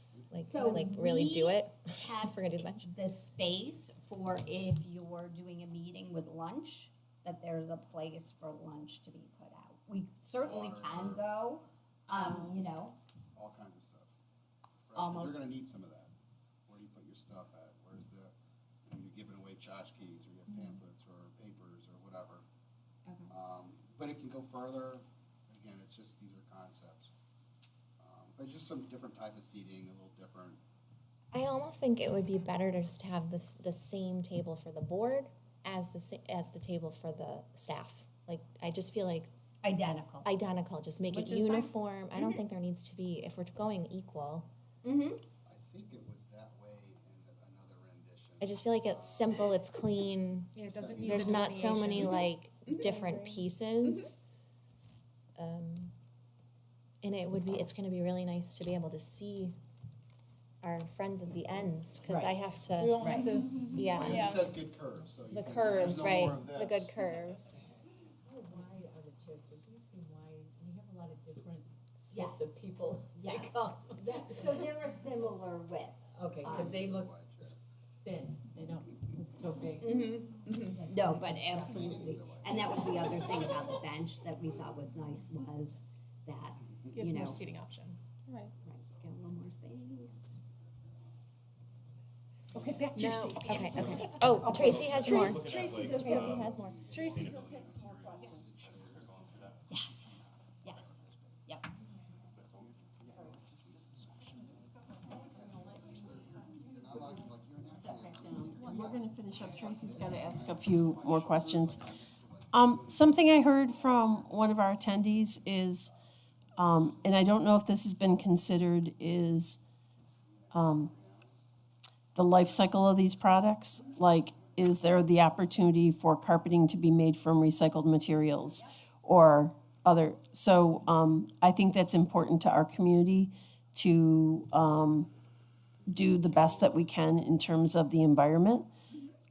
[SPEAKER 6] So
[SPEAKER 5] really do it?
[SPEAKER 6] Have
[SPEAKER 5] If we're gonna do the bench.
[SPEAKER 6] the space for if you're doing a meeting with lunch, that there's a place for lunch to be put out. We certainly can go, you know,
[SPEAKER 1] All kinds of stuff.
[SPEAKER 6] Almost.
[SPEAKER 1] You're gonna need some of that. Where do you put your stuff at? Where's you're giving away tchotchkes, or you have pamphlets, or papers, or whatever. But it can go further. Again, it's just, these are concepts. But just some different type of seating, a little different.
[SPEAKER 5] I almost think it would be better to just have the same table for the board as the table for the staff. Like, I just feel like
[SPEAKER 6] identical.
[SPEAKER 5] just make it
[SPEAKER 6] Which is fine.
[SPEAKER 5] uniform. I don't think there needs to be, if we're going equal,
[SPEAKER 1] I think it was that way in another rendition.
[SPEAKER 5] I just feel like it's simple, it's clean.
[SPEAKER 9] Yeah, it doesn't need
[SPEAKER 5] There's
[SPEAKER 9] the
[SPEAKER 5] not so many
[SPEAKER 9] delineation.
[SPEAKER 5] different pieces. And it's gonna be really nice to be able to see our friends at the ends, because I have to.
[SPEAKER 9] We won't have to.
[SPEAKER 5] Yeah,
[SPEAKER 1] It says good curves, so.
[SPEAKER 5] the
[SPEAKER 1] there's
[SPEAKER 5] curves,
[SPEAKER 1] no
[SPEAKER 5] right,
[SPEAKER 1] more of
[SPEAKER 5] the good
[SPEAKER 1] this.
[SPEAKER 5] curves.
[SPEAKER 13] How wide are the chairs? Because these seem wide, and you have a lot of different
[SPEAKER 6] Yeah.
[SPEAKER 13] sets of people
[SPEAKER 6] Yeah.
[SPEAKER 13] that come.
[SPEAKER 6] So they're a similar width.
[SPEAKER 13] Okay, because they look thin, they don't look so big.
[SPEAKER 6] No, but absolutely. And that was the other thing about the bench that we thought was nice was that,
[SPEAKER 9] Gives
[SPEAKER 6] you know.
[SPEAKER 9] more seating option.
[SPEAKER 2] Right.
[SPEAKER 6] Right, get a little more space.
[SPEAKER 7] Okay, back to your seat.
[SPEAKER 5] Okay, okay. Oh, Tracy has more.
[SPEAKER 2] Tracy does
[SPEAKER 5] Tracy has more.
[SPEAKER 2] Tracy does have some more questions.
[SPEAKER 6] Yes, yep.
[SPEAKER 3] We're gonna finish up. Tracy's gotta ask a few more questions. Something I heard from one of our attendees is, and I don't know if this has been considered, is the life cycle of these products. Like, is there the opportunity for carpeting to be made from recycled materials or other? So I think that's important to our community to do the best that we can in terms of the environment.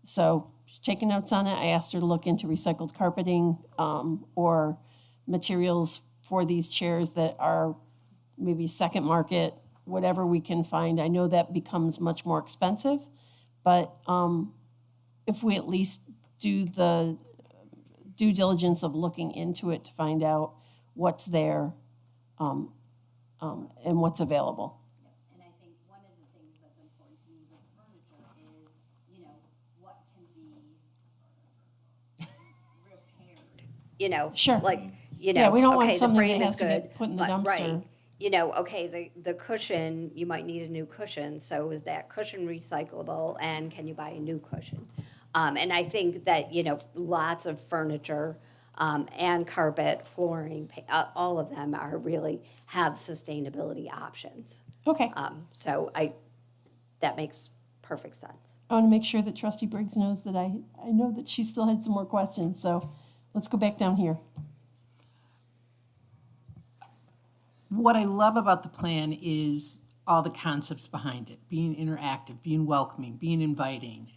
[SPEAKER 3] So she's taking notes on it. I asked her to look into recycled carpeting or materials for these chairs that are maybe second market, whatever we can find. I know that becomes much more expensive, but if we at least do the due diligence of looking into it to find out what's there and what's available.
[SPEAKER 6] And I think one of the things that's important to me with furniture is, you know, what can be repaired. You know,
[SPEAKER 3] Sure.
[SPEAKER 6] like, you know,
[SPEAKER 3] Yeah, we don't want
[SPEAKER 6] okay, the
[SPEAKER 3] something that
[SPEAKER 6] frame
[SPEAKER 3] has
[SPEAKER 6] is
[SPEAKER 3] to get
[SPEAKER 6] good,
[SPEAKER 3] put in the
[SPEAKER 6] but- right.
[SPEAKER 3] dumpster.
[SPEAKER 6] You know, okay, the cushion, you might need a new cushion, so is that cushion recyclable, and can you buy a new cushion? And I think that, you know, lots of furniture and carpet, flooring, all of them are really have sustainability options.
[SPEAKER 3] Okay.
[SPEAKER 6] So that makes perfect sense.
[SPEAKER 3] I want to make sure that Trustee Briggs knows that I know that she still had some more questions, so let's go back down here.
[SPEAKER 7] What I love about the plan is all the concepts behind it, being interactive, being welcoming, being inviting,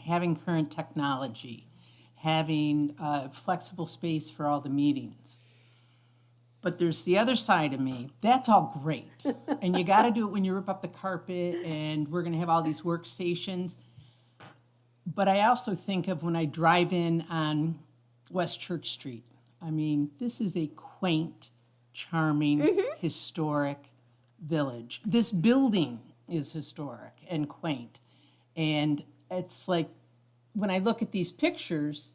[SPEAKER 7] having current technology, having flexible space for all the meetings. But there's the other side of me. That's all great. And you got to do it when you rip up the carpet, and we're going to have all these workstations. But I also think of when I drive in on West Church Street. I mean, this is a quaint charming, historic village. This building is historic and quaint. And it's like, when I look at these pictures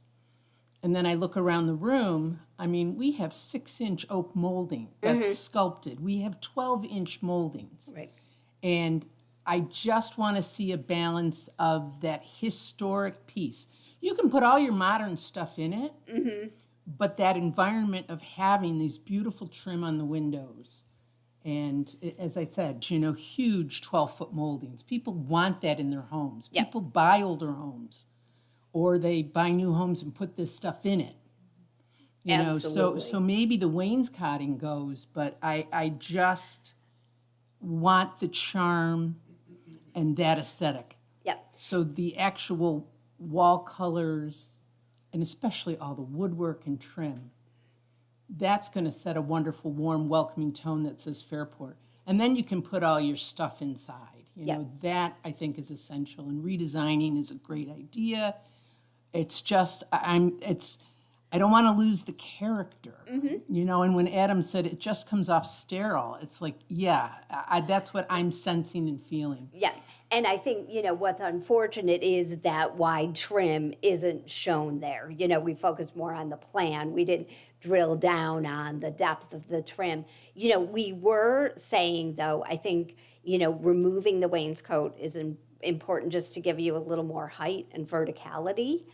[SPEAKER 7] and then I look around the room, I mean, we have 6-inch oak molding that's sculpted. We have 12-inch moldings.
[SPEAKER 6] Right.
[SPEAKER 7] And I just want to see a balance of that historic piece. You can put all your modern stuff in it, but that environment of having these beautiful trim on the windows, and as I said, huge 12-foot moldings. People want that in their homes.
[SPEAKER 6] Yep.
[SPEAKER 7] People buy older homes, or they buy new homes and put this stuff in it.
[SPEAKER 6] Absolutely.
[SPEAKER 7] So maybe the wainscoting goes, but I just want the charm and that aesthetic.
[SPEAKER 6] Yep.
[SPEAKER 7] So the actual wall colors, and especially all the woodwork and trim, that's going to set a wonderful, warm, welcoming tone that says Fairport. And then you can put all your stuff inside. That I think is essential. And redesigning is a great idea. It's just, I don't want to lose the character, and when Adam said it just comes off sterile, it's like, yeah, that's what I'm sensing and feeling.
[SPEAKER 6] Yeah, and I think, what's unfortunate is that wide trim isn't shown there. We focused more on the plan. We didn't drill down on the depth of the trim. We were saying, though, I think, removing the wainscot is important just to give you a little more height and verticality.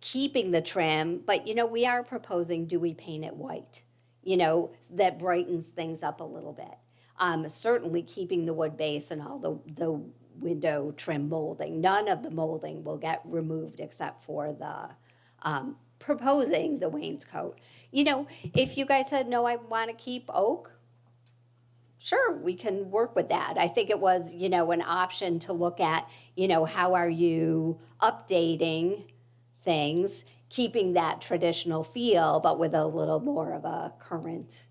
[SPEAKER 6] Keeping the trim, but we are proposing, do we paint it white? That brightens things up a little bit. Certainly keeping the wood base and all the window trim molding. None of the molding will get removed except for the proposing the wainscot. If you guys said, no, I want to keep oak, sure, we can work with that. I think it was, an option to look at, how are you updating things, keeping that traditional feel, but with a little more of a current.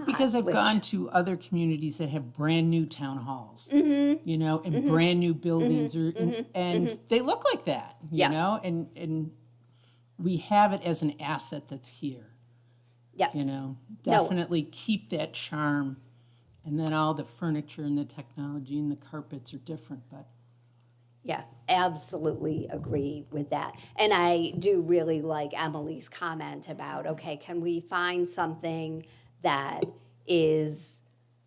[SPEAKER 7] Because I've gone to other communities that have brand new town halls, and brand new buildings, and they look like that, and we have it as an asset that's here.
[SPEAKER 6] Yeah.
[SPEAKER 7] Definitely keep that charm, and then all the furniture and the technology and the carpets are different, but.
[SPEAKER 6] Yeah, absolutely agree with that. And I do really like Emily's comment about, okay, can we find something that is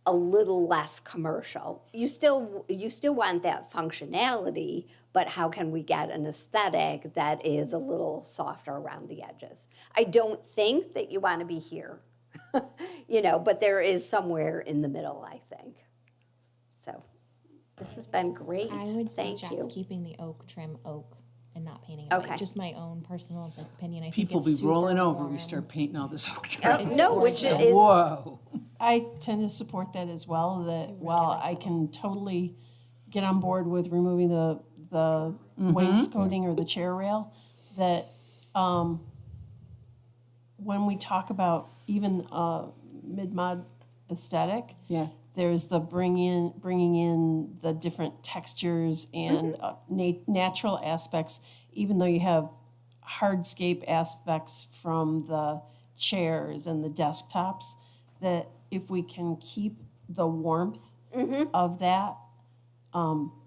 [SPEAKER 6] a little less commercial? You still want that functionality, but how can we get an aesthetic that is a little softer around the edges? I don't think that you want to be here, but there is somewhere in the middle, I think. So. This has been great.
[SPEAKER 5] I would
[SPEAKER 6] Thank
[SPEAKER 5] suggest
[SPEAKER 6] you.
[SPEAKER 5] keeping the oak trim oak and not painting it
[SPEAKER 6] Okay.
[SPEAKER 5] white. Just my own personal opinion. I
[SPEAKER 7] People
[SPEAKER 5] think it's
[SPEAKER 7] be rolling
[SPEAKER 5] super
[SPEAKER 7] over.
[SPEAKER 5] warm.
[SPEAKER 7] We start painting all this oak.
[SPEAKER 6] No, which is
[SPEAKER 7] Whoa.
[SPEAKER 3] I tend to support that as well, that while I can totally get on board with removing the wainscoting or the chair rail, that when we talk about even mid-mod aesthetic,
[SPEAKER 7] Yeah.
[SPEAKER 3] there's the bringing in the different textures and natural aspects, even though you have hardscape aspects from the chairs and the desktops, that if we can keep the warmth of that,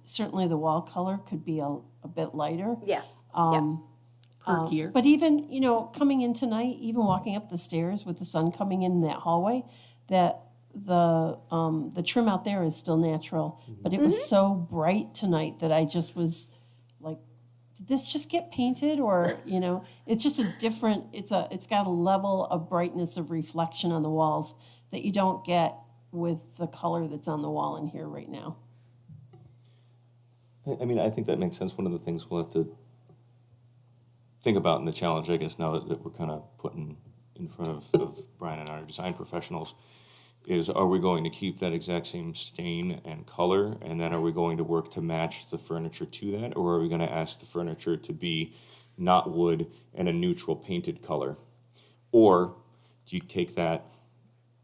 [SPEAKER 3] certainly the wall color could be a bit lighter.
[SPEAKER 6] Yeah.
[SPEAKER 7] Perkier.
[SPEAKER 3] But even, coming in tonight, even walking up the stairs with the sun coming in that hallway, that the trim out there is still natural, but it was so bright tonight that I just was like, did this just get painted? Or, it's just a different, it's got a level of brightness of reflection on the walls that you don't get with the color that's on the wall in here right now.
[SPEAKER 10] I mean, I think that makes sense. One of the things we'll have to think about in the challenge, I guess, now that we're kind of putting in front of Brian and our design professionals, is are we going to keep that exact same stain and color, and then are we going to work to match the furniture to that, or are we going to ask the furniture to be not wood and a neutral painted color? Or do you take that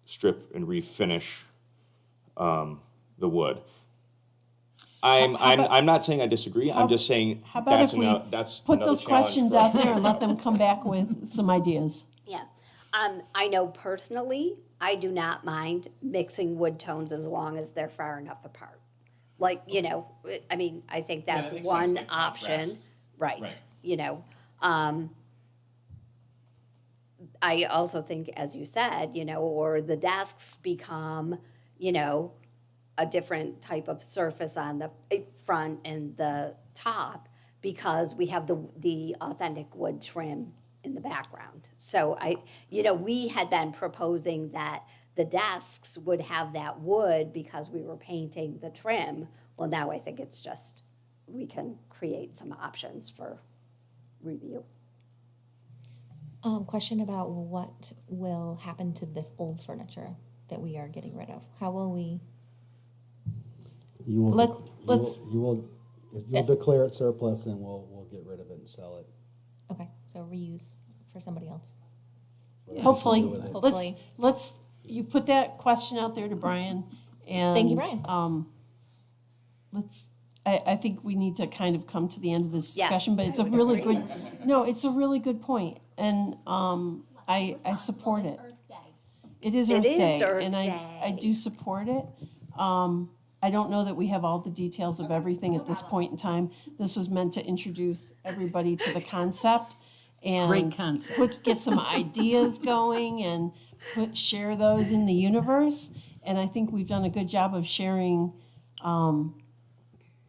[SPEAKER 10] strip and refinish the wood? I'm not saying I disagree. I'm just saying
[SPEAKER 3] How about
[SPEAKER 10] that's
[SPEAKER 3] if we
[SPEAKER 10] that's
[SPEAKER 3] put
[SPEAKER 10] another
[SPEAKER 3] those
[SPEAKER 10] challenge
[SPEAKER 3] questions
[SPEAKER 10] for-
[SPEAKER 3] out there and let them come back with some ideas?
[SPEAKER 6] Yeah. I know personally, I do not mind mixing wood tones as long as they're far enough apart. Like, I mean, I think
[SPEAKER 14] Yeah,
[SPEAKER 6] that's
[SPEAKER 14] that makes sense,
[SPEAKER 6] one
[SPEAKER 14] like
[SPEAKER 6] option,
[SPEAKER 14] contrast.
[SPEAKER 6] right,
[SPEAKER 14] Right.
[SPEAKER 6] I also think, as you said, or the desks become, a different type of surface on the front and the top because we have the authentic wood trim in the background. So we had been proposing that the desks would have that wood because we were painting the trim. Well, now I think it's just, we can create some options for review.
[SPEAKER 5] Question about what will happen to this old furniture that we are getting rid of. How will we?
[SPEAKER 1] You will,
[SPEAKER 3] Let-
[SPEAKER 1] dec-
[SPEAKER 3] let's-
[SPEAKER 1] you'll declare it surplus and we'll get rid of it and sell it.
[SPEAKER 5] Okay, so reuse for somebody else.
[SPEAKER 3] Hopefully,
[SPEAKER 1] Deal with it.
[SPEAKER 3] let's, you put that question out there to Brian, and.
[SPEAKER 5] Thank you, Brian.
[SPEAKER 3] I think we need to kind of come to the end of this
[SPEAKER 6] Yes.
[SPEAKER 3] discussion, but it's a really good, no, it's a really good point, and, I support it.
[SPEAKER 12] Earth Day.
[SPEAKER 3] It is
[SPEAKER 6] It
[SPEAKER 3] Earth
[SPEAKER 6] is
[SPEAKER 3] Day,
[SPEAKER 6] Earth
[SPEAKER 3] and I
[SPEAKER 6] Day.
[SPEAKER 3] do support it. I don't know that we have all the details of everything at this point in time. This was meant to introduce everybody to the concept and
[SPEAKER 7] Great concept.
[SPEAKER 3] get some ideas going and share those in the universe. And I think we've done a good job of sharing,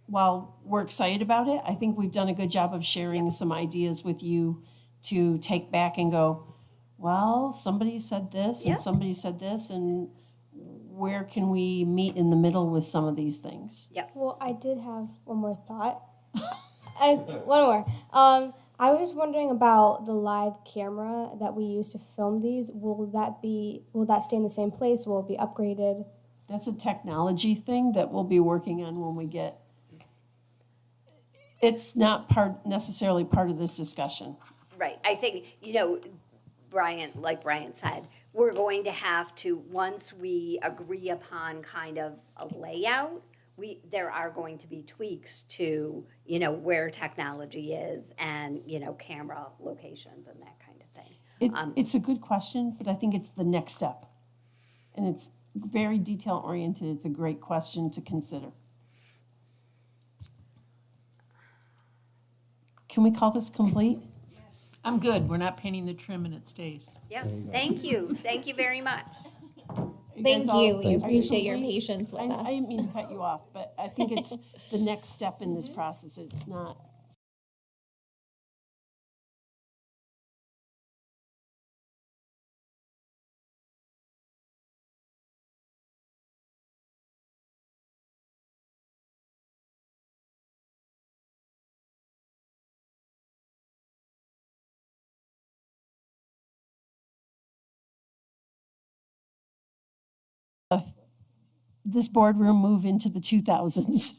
[SPEAKER 3] while we're excited about it, I think we've done a good job of sharing some ideas with you to take back and go, well, somebody said this and
[SPEAKER 6] Yep.
[SPEAKER 3] somebody said this, and where can we meet in the middle with some of these things?
[SPEAKER 11] Well, I did have one more thought. One more. I was just wondering about the live camera that we use to film these. Will that stay in the same place? Will it be upgraded?
[SPEAKER 3] That's a technology thing that we'll be working on when we get. It's not necessarily part of this discussion.
[SPEAKER 6] Right, I think, Brian, like Brian said, we're going to have to, once we agree upon kind of a layout, there are going to be tweaks to, where technology is and, camera locations and that kind of thing.
[SPEAKER 3] It's a good question, but I think it's the next step. And it's very detail oriented. It's a great question to consider. Can we call this complete?
[SPEAKER 7] I'm good. We're not painting the trim and it stays.
[SPEAKER 6] Yep, thank you very much.
[SPEAKER 5] Thank you. We
[SPEAKER 3] Are you
[SPEAKER 5] appreciate your
[SPEAKER 3] complete?
[SPEAKER 5] patience with us.
[SPEAKER 3] I didn't mean to cut you off, but I think it's the next step in this process. It's not. This boardroom move into the 2000s.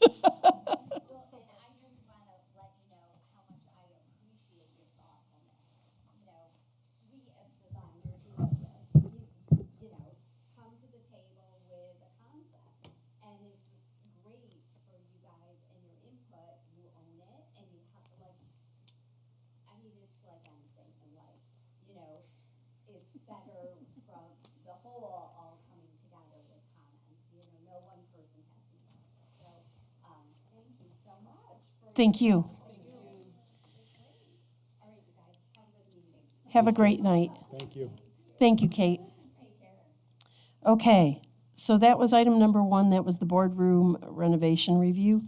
[SPEAKER 3] Thank you. Have a great night.
[SPEAKER 1] Thank you.
[SPEAKER 3] Thank you, Kate. Okay, so that was item number 1. That was the boardroom renovation review.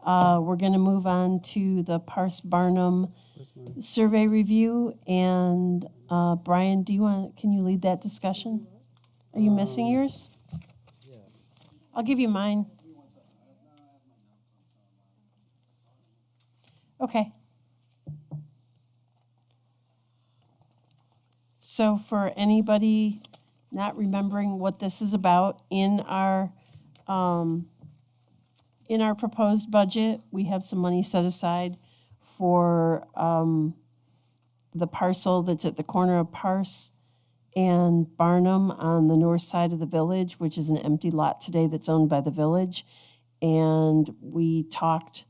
[SPEAKER 3] We're going to move on to the Parse Barnum survey review. And Brian, can you lead that discussion? Are you missing yours? I'll give you mine. Okay. So for anybody not remembering what this is about, in our proposed budget, we have some money set aside for the parcel that's at the corner of Parse and Barnum on the north side of the village, which is an empty lot today that's owned by the village. And we talked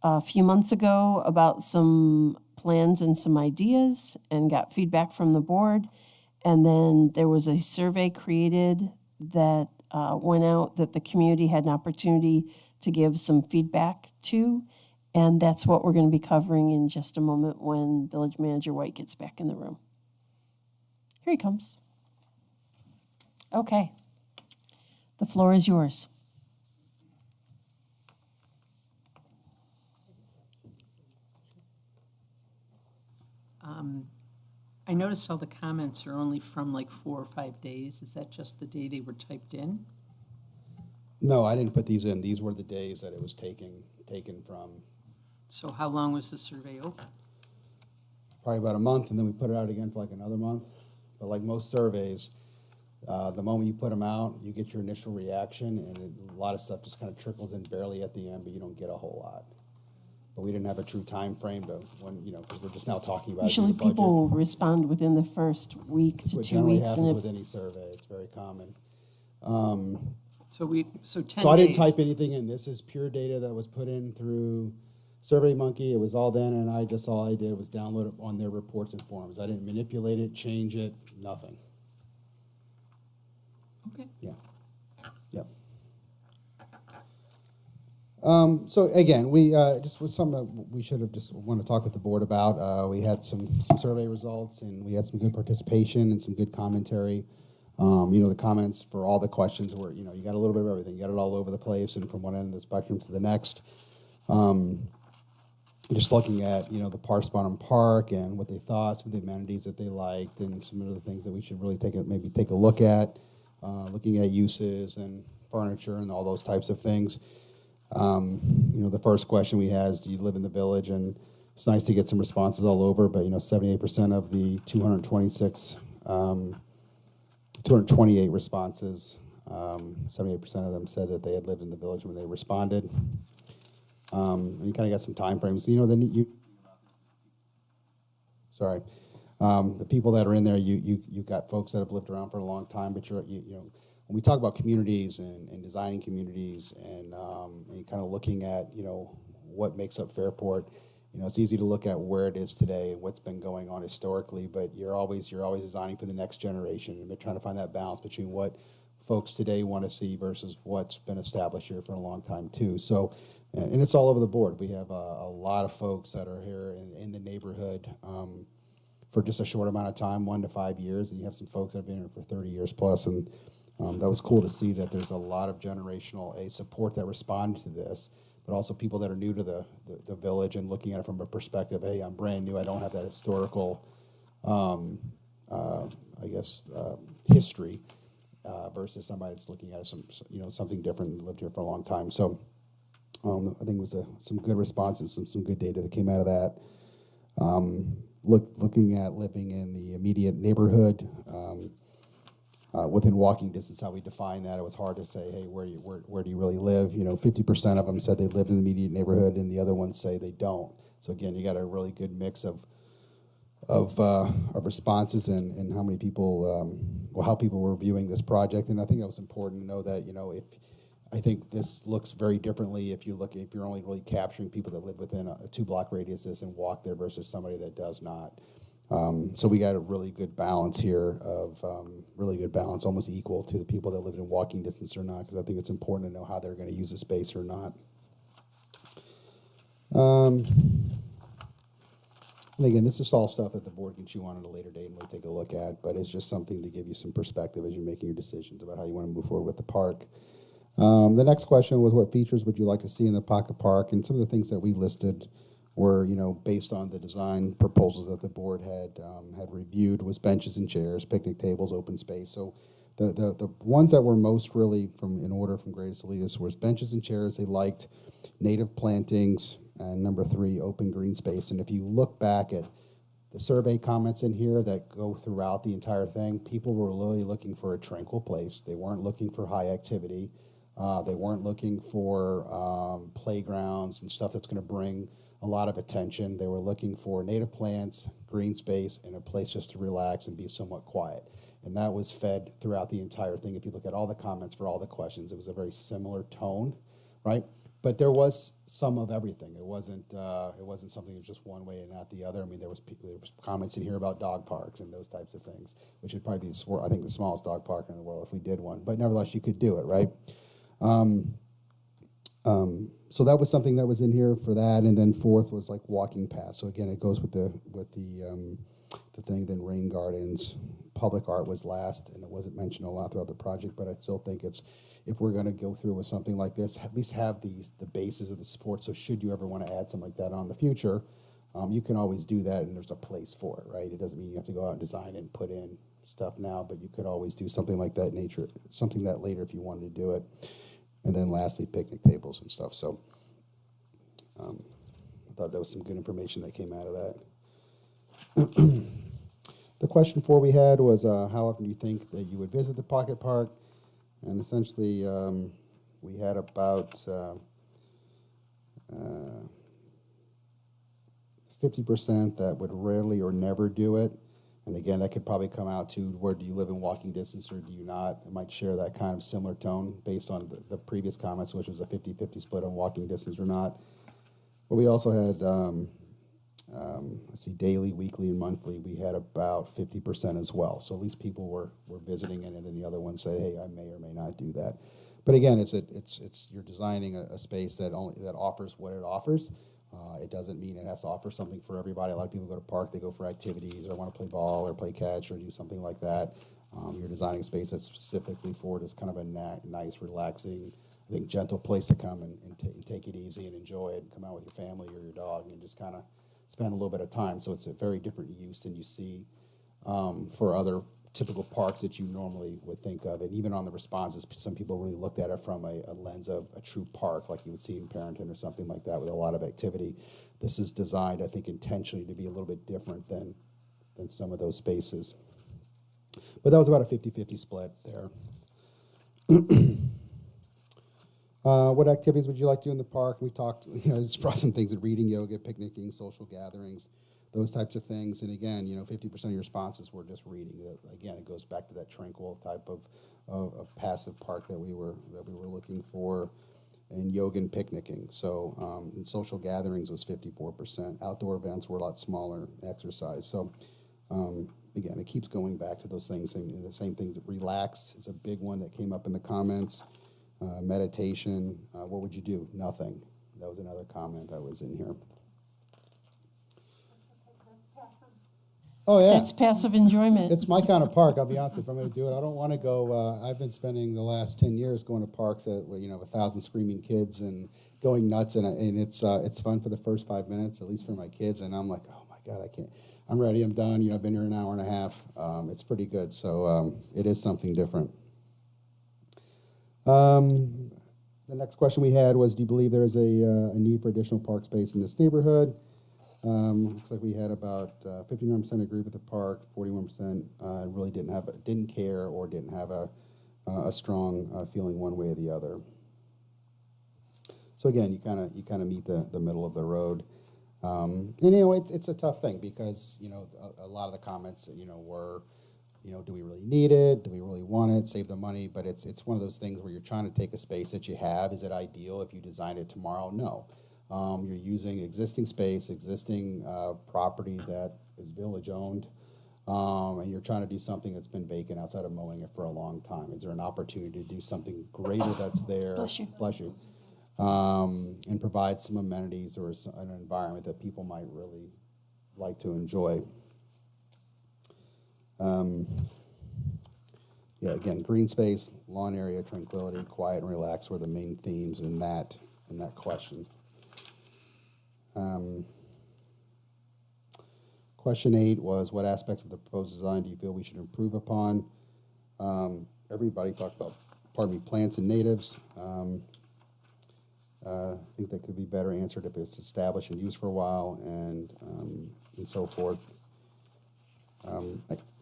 [SPEAKER 3] a few months ago about some plans and some ideas and got feedback from the board. And then there was a survey created that went out that the community had an opportunity to give some feedback to. And that's what we're going to be covering in just a moment when Village Manager White gets back in the room. Here he comes. Okay. The floor is yours.
[SPEAKER 7] I noticed all the comments are only from like 4 or 5 days. Is that just the day they were typed in?
[SPEAKER 1] No, I didn't put these in. These were the days that it was taken from,
[SPEAKER 7] So how long was the survey open?
[SPEAKER 1] probably about a month, and then we put it out again for like another month. But like most surveys, the moment you put them out, you get your initial reaction, and a lot of stuff just kind of trickles in barely at the end, but you don't get a whole lot. But we didn't have a true time frame to when, because we're just now talking about it in
[SPEAKER 3] Usually
[SPEAKER 1] the budget.
[SPEAKER 3] people will respond within the first week to
[SPEAKER 1] Which
[SPEAKER 3] 2
[SPEAKER 1] generally
[SPEAKER 3] weeks.
[SPEAKER 1] happens
[SPEAKER 3] And
[SPEAKER 1] with
[SPEAKER 3] if,
[SPEAKER 1] any survey. It's very common.
[SPEAKER 7] So 10
[SPEAKER 1] So I didn't
[SPEAKER 7] days.
[SPEAKER 1] type anything in. This is pure data that was put in through SurveyMonkey. It was all done, and all I did was download it on their reports and forms. I didn't manipulate it, change it, nothing.
[SPEAKER 7] Okay.
[SPEAKER 1] Yeah. Yep. So again, we just was something that we should have just want to talk with the board about. We had some survey results, and we had some good participation and some good commentary. The comments for all the questions were, you got a little bit of everything. You got it all over the place, and from one end of the spectrum to the next. Just looking at, the Parsbottom Park and what they thought, some of the amenities that they liked, and some of the things that we should really take a look at. Looking at uses and furniture and all those types of things. The first question we had is, do you live in the village? And it's nice to get some responses all over, but 78% of the 228 responses, 78% of them said that they had lived in the village when they responded. And you kind of got some time frames. The people that are in there, you've got folks that have lived around for a long time, but when we talk about communities and designing communities and kind of looking at, what makes up Fairport, it's easy to look at where it is today and what's been going on historically, but you're always designing for the next generation, and we're trying to find that balance between what folks today want to see versus what's been established here for a long time too. So, and it's all over the board. We have a lot of folks that are here in the neighborhood for just a short amount of time, 1 to 5 years, and you have some folks that have been here for 30 years plus, and that was cool to see that there's a lot of generational support that responded to this, but also people that are new to the village and looking at it from a perspective, hey, I'm brand new, I don't have that historical, history, versus somebody that's looking at it something different and lived here for a long time. So I think it was some good responses, some good data that came out of that. Looking at living in the immediate neighborhood, within walking distance, how we define that, it was hard to say, hey, where do you really live? 50% of them said they lived in the immediate neighborhood, and the other ones say they don't. So again, you got a really good mix of responses and how many people, how people were viewing this project. And I think that was important to know that, I think this looks very differently if you're only really capturing people that live within a 2-block radius and walk there versus somebody that does not. So we got a really good balance here almost equal to the people that live in walking distance or not, because I think it's important to know how they're going to use the space or not. And again, this is all stuff that the board can chew on at a later date and really take a look at, but it's just something to give you some perspective as you're making your decisions about how you want to move forward with the park. The next question was, what features would you like to see in the Pocket Park? And some of the things that we listed were, based on the design proposals that the board had reviewed, was benches and chairs, picnic tables, open space. So the ones that were most really in order from greatest to least was benches and chairs. They liked native plantings, and number 3, open green space. And if you look back at the survey comments in here that go throughout the entire thing, people were really looking for a tranquil place. They weren't looking for high activity. They weren't looking for playgrounds and stuff that's going to bring a lot of attention. They were looking for native plants, green space, and a place just to relax and be somewhat quiet. And that was fed throughout the entire thing. If you look at all the comments for all the questions, it was a very similar tone, right? But there was some of everything. It wasn't something that was just one way and not the other. I mean, there was comments in here about dog parks and those types of things, which would probably be, I think, the smallest dog park in the world if we did one. But nevertheless, you could do it, right? So that was something that was in here for that. And then fourth was like walking paths. So again, it goes with the thing. Then rain gardens, public art was last, and it wasn't mentioned a lot throughout the project. But I still think it's, if we're going to go through with something like this, at least have the basis of the support. So should you ever want to add something like that on in the future, you can always do that, and there's a place for it, right? It doesn't mean you have to go out and design and put in stuff now, but you could always do something like that nature, something that later if you wanted to do it. And then lastly, picnic tables and stuff. So I thought that was some good information that came out of that. The question 4 we had was, how often do you think that you would visit the pocket park? And essentially, we had about 50% that would rarely or never do it. And again, that could probably come out to where do you live in walking distance or do you not? It might share that kind of similar tone based on the previous comments, which was a 50-50 split on walking distance or not. But we also had, let's see, daily, weekly, and monthly. We had about 50% as well. So at least people were visiting it, and then the other ones say, hey, I may or may not do that. But again, it's you're designing a space that offers what it offers. It doesn't mean it has to offer something for everybody. A lot of people go to park, they go for activities or want to play ball or play catch or do something like that. You're designing a space that's specifically for it as kind of a nice, relaxing, I think, gentle place to come and take it easy and enjoy it and come out with your family or your dog and just kind of spend a little bit of time. So it's a very different use than you see for other typical parks that you normally would think of. And even on the responses, some people really looked at it from a lens of a true park, like you would see in Parenton or something like that with a lot of activity. This is designed, I think, intentionally to be a little bit different than some of those spaces. But that was about a 50-50 split there. What activities would you like to do in the park? We talked, just brought some things, reading, yoga, picnicking, social gatherings, those types of things. And again, 50% of your responses were just reading. Again, it goes back to that tranquil type of passive park that we were looking for, and yoga and picnicking. So and social gatherings was 54%. Outdoor events were a lot smaller, exercise. So again, it keeps going back to those things. The same things. Relax is a big one that came up in the comments. Meditation. What would you do? Nothing. That was another comment that was in here. Oh, yeah.
[SPEAKER 3] That's passive enjoyment.
[SPEAKER 1] It's my kind of park, I'll be honest, if I'm going to do it. I don't want to go, I've been spending the last 10 years going to parks at, 1,000 screaming kids and going nuts, and it's fun for the first 5 minutes, at least for my kids, and I'm like, oh my God, I can't. I'm ready, I'm done, I've been here an hour and a half. It's pretty good, so it is something different. The next question we had was, do you believe there is a need for additional park space in this neighborhood? Looks like we had about 59% agree with the park, 41% really didn't care or didn't have a strong feeling one way or the other. So again, you kind of meet the middle of the road, and it's a tough thing because a lot of the comments were, do we really need it? Do we really want it? Save the money, but it's one of those things where you're trying to take a space that you have. Is it ideal if you design it tomorrow? No. You're using existing space, existing property that is village-owned, and you're trying to do something that's been vacant outside of mowing it for a long time. Is there an opportunity to do something greater that's there?
[SPEAKER 3] Bless you.
[SPEAKER 1] Bless you. And provide some amenities or an environment that people might really like to enjoy. Again, green space, lawn area, tranquility, quiet and relax were the main themes in that question. Question 8 was, what aspects of the proposed design do you feel we should improve upon? Everybody talked about, plants and natives. I think that could be better answered if it's established and used for a while and so forth.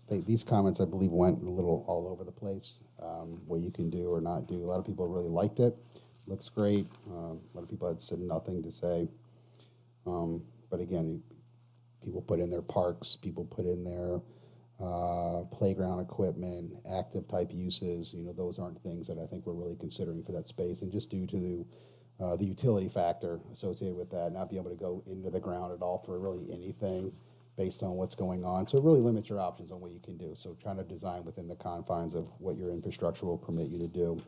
[SPEAKER 1] These comments, I believe, went a little all over the place, what you can do or not do. A lot of people really liked it. Looks great. A lot of people had said nothing to say. But again, people put in their parks, people put in their playground equipment, active type uses. Those aren't things that I think we're really considering for that space. And just due to the utility factor associated with that, not be able to go into the ground at all for really anything based on what's going on. So it really limits your options on what you can do. So trying to design within the confines of what your infrastructure will permit you to do.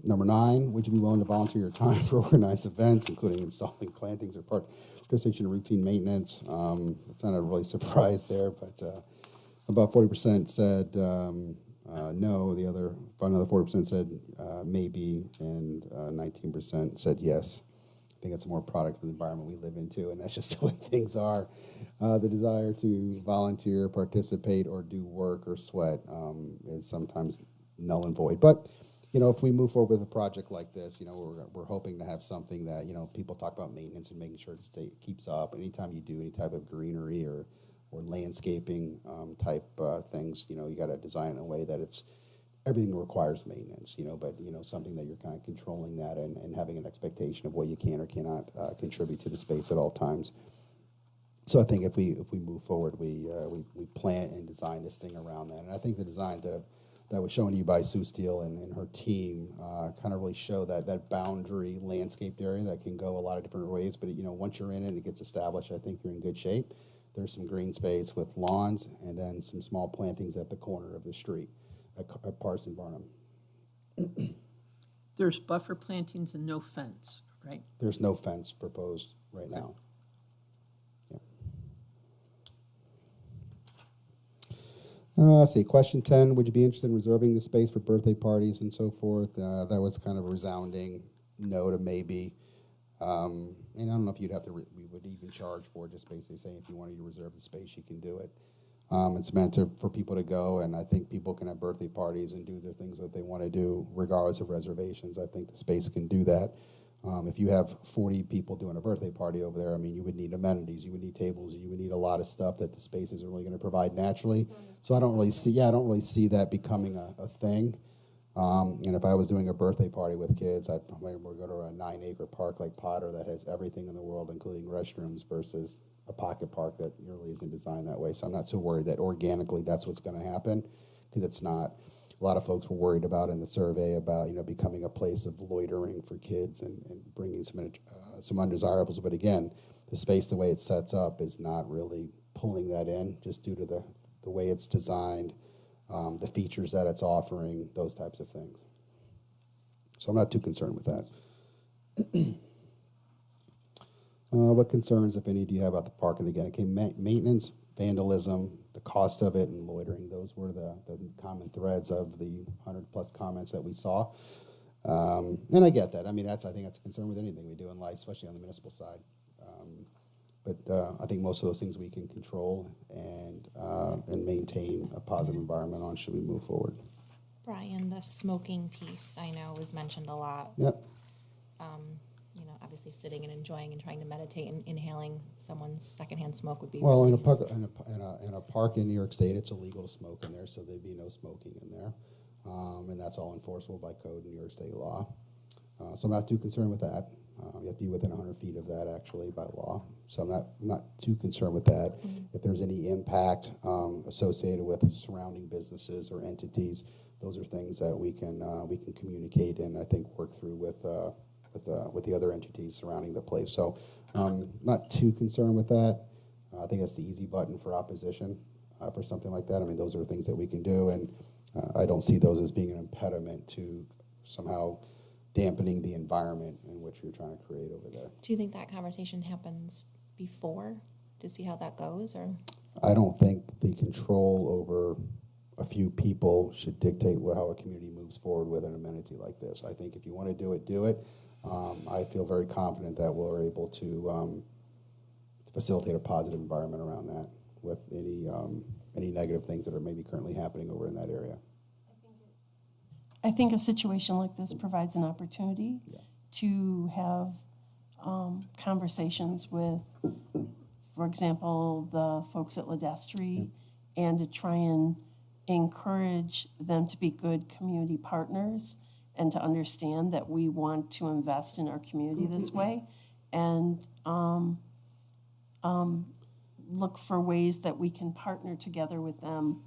[SPEAKER 1] Number 9, would you be willing to volunteer your time for organized events, including installing plantings or participation in routine maintenance? It's not a really surprise there, but about 40% said no. Another 40% said maybe, and 19% said yes. I think it's more product of the environment we live into, and that's just the way things are. The desire to volunteer, participate, or do work or sweat is sometimes null and void. But if we move forward with a project like this, we're hoping to have something that, people talk about maintenance and making sure it keeps up. Anytime you do any type of greenery or landscaping type things, you got to design it in a way that everything requires maintenance, but, something that you're kind of controlling that and having an expectation of what you can or cannot contribute to the space at all times. So I think if we move forward, we plan and design this thing around that. And I think the designs that was shown to you by Sue Steele and her team kind of really show that boundary landscaped area that can go a lot of different ways. But, once you're in it and it gets established, I think you're in good shape. There's some green space with lawns and then some small plantings at the corner of the street at Parson Barnum.
[SPEAKER 7] There's buffer plantings and no fence, right?
[SPEAKER 1] There's no fence proposed right now. Let's see, question 10, would you be interested in reserving the space for birthday parties and so forth? That was kind of a resounding no to maybe. And I don't know if we would even charge for it, just basically saying if you wanted to reserve the space, you can do it. It's meant for people to go, and I think people can have birthday parties and do the things that they want to do regardless of reservations. I think the space can do that. If you have 40 people doing a birthday party over there, you would need amenities, you would need tables, you would need a lot of stuff that the space isn't really going to provide naturally. So I don't really see that becoming a thing. And if I was doing a birthday party with kids, I'd probably go to a 9-acre park like Potter that has everything in the world, including restrooms, versus a pocket park that really isn't designed that way. So I'm not so worried that organically that's what's going to happen, because it's not. A lot of folks were worried about in the survey about becoming a place of loitering for kids and bringing some undesirables. But again, the space, the way it sets up, is not really pulling that in, just due to the way it's designed, the features that it's offering, those types of things. So I'm not too concerned with that. What concerns, if any, do you have about the park? And again, maintenance, vandalism, the cost of it, and loitering. Those were the common threads of the 100+ comments that we saw. And I get that. I think that's a concern with anything we do in life, especially on the municipal side. But I think most of those things we can control and maintain a positive environment on should we move forward.
[SPEAKER 5] Brian, the smoking piece I know was mentioned a lot.
[SPEAKER 1] Yep.
[SPEAKER 5] Obviously sitting and enjoying and trying to meditate and inhaling someone's secondhand smoke would be
[SPEAKER 1] Well,
[SPEAKER 5] really
[SPEAKER 1] in a park in New York State, it's illegal to smoke in there, so there'd be no smoking in there. And that's all enforceable by code in New York State law. So I'm not too concerned with that. You have to be within 100 feet of that, actually, by law. So I'm not too concerned with that. Mm-hmm. If there's any impact associated with surrounding businesses or entities, those are things that we can communicate and I think work through with the other entities surrounding the place. So not too concerned with that. I think that's the easy button for opposition for something like that. Those are things that we can do, and I don't see those as being an impediment to somehow dampening the environment in which you're trying to create over there.
[SPEAKER 5] Do you think that conversation happens before to see how that goes, or?
[SPEAKER 1] I don't think the control over a few people should dictate how a community moves forward with an amenity like this. I think if you want to do it, do it. I feel very confident that we're able to facilitate a positive environment around that with any negative things that are maybe currently happening over in that area.
[SPEAKER 3] I think a situation like this provides an opportunity to have conversations with, for example, the folks at Ledestri, and to try and encourage them to be good community partners and to understand that we want to invest in our community this way, and look for ways that we can partner together with them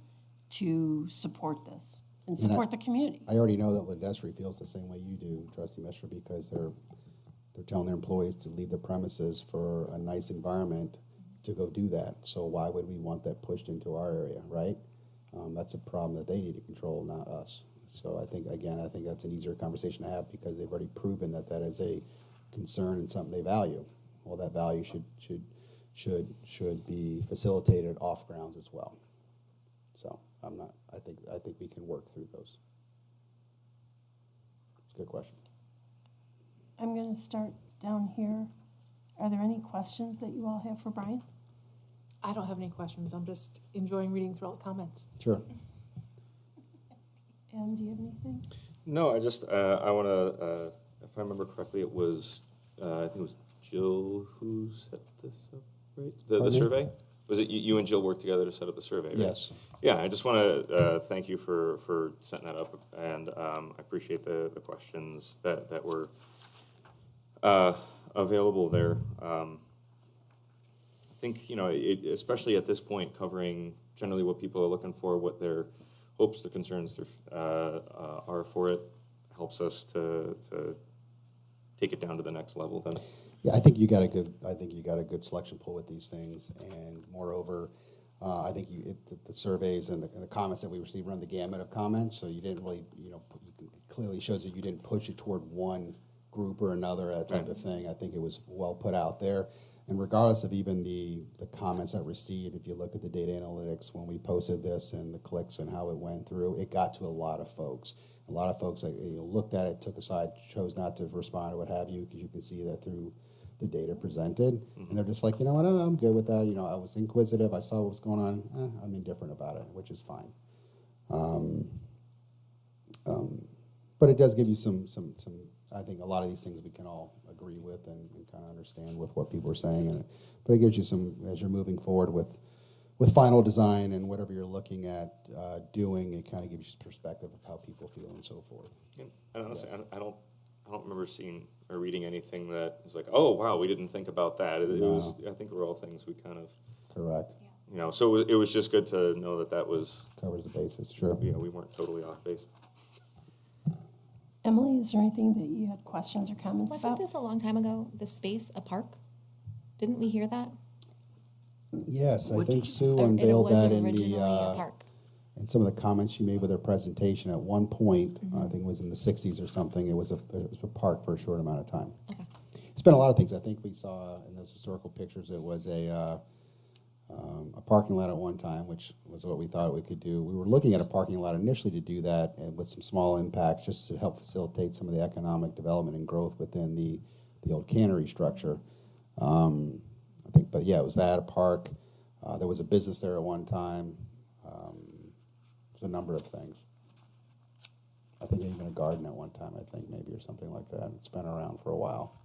[SPEAKER 3] to support this. and support the community.
[SPEAKER 1] I already know that Lindestri feels the same way you do, Trustee Mishra, because they're telling their employees to leave the premises for a nice environment to go do that. So why would we want that pushed into our area, right? That's a problem that they need to control, not us. So I think that's an easier conversation to have because they've already proven that that is a concern and something they value. Well, that value should be facilitated off grounds as well. So I think we can work through those. It's a good question.
[SPEAKER 3] I'm going to start down here. Are there any questions that you all have for Brian?
[SPEAKER 9] I don't have any questions. I'm just enjoying reading through all the comments.
[SPEAKER 1] Sure.
[SPEAKER 3] Adam, do you have anything?
[SPEAKER 10] No, I just, I want to, if I remember correctly, it was, I think it was Jill who set this up, right? The
[SPEAKER 1] Pardon me?
[SPEAKER 10] survey? Was it you and Jill worked together to set up the survey, right?
[SPEAKER 1] Yes.
[SPEAKER 10] Yeah, I just want to thank you for setting that up, and I appreciate the questions that were available there. I think, especially at this point, covering generally what people are looking for, what their hopes, their concerns are for it, helps us to take it down to the next level then.
[SPEAKER 1] Yeah, I think you got a good selection pool with these things, and moreover, I think the surveys and the comments that we received run the gamut of comments. So you didn't really, it clearly shows that you didn't push it toward one group or another, that type of thing. I think it was well put out there, and regardless of even the comments that received, if you look at the data analytics when we posted this and the clicks and how it went through, it got to a lot of folks. A lot of folks that looked at it, took aside, chose not to respond or what have you, because you can see that through the data presented, and they're just like, you know what, I'm good with that. I was inquisitive, I saw what was going on, I'm indifferent about it, which is fine. But it does give you some. I think a lot of these things we can all agree with and kind of understand with what people are saying, but it gives you some, as you're moving forward with final design and whatever you're looking at doing, it kind of gives you perspective of how people feel and so forth.
[SPEAKER 10] And honestly, I don't remember seeing or reading anything that was like, oh wow, we didn't think about that. It was, I think, were all things we kind of
[SPEAKER 1] correct.
[SPEAKER 10] So it was just good to know that was
[SPEAKER 1] covers the basis. Sure.
[SPEAKER 10] We weren't totally off base.
[SPEAKER 3] Emily, is there anything that you had questions or comments
[SPEAKER 5] Wasn't
[SPEAKER 3] about?
[SPEAKER 5] this a long time ago, the space a park? Didn't we hear that?
[SPEAKER 1] Yes, I think Sue
[SPEAKER 5] Or it
[SPEAKER 1] unveiled
[SPEAKER 5] was
[SPEAKER 1] that in
[SPEAKER 5] originally
[SPEAKER 1] the
[SPEAKER 5] a park.
[SPEAKER 1] in some of the comments she made with her presentation. At one point, I think it was in the 60s or something, it was a park for a short amount of time.
[SPEAKER 5] Okay.
[SPEAKER 1] It's been a lot of things. I think we saw in those historical pictures it was a parking lot at one time, which was what we thought we could do. We were looking at a parking lot initially to do that, and with some small impacts just to help facilitate some of the economic development and growth within the old cannery structure. I think, but yeah, it was that, a park. There was a business there at one time. There's a number of things. I think even a garden at one time, I think maybe, or something like that. It's been around for a while.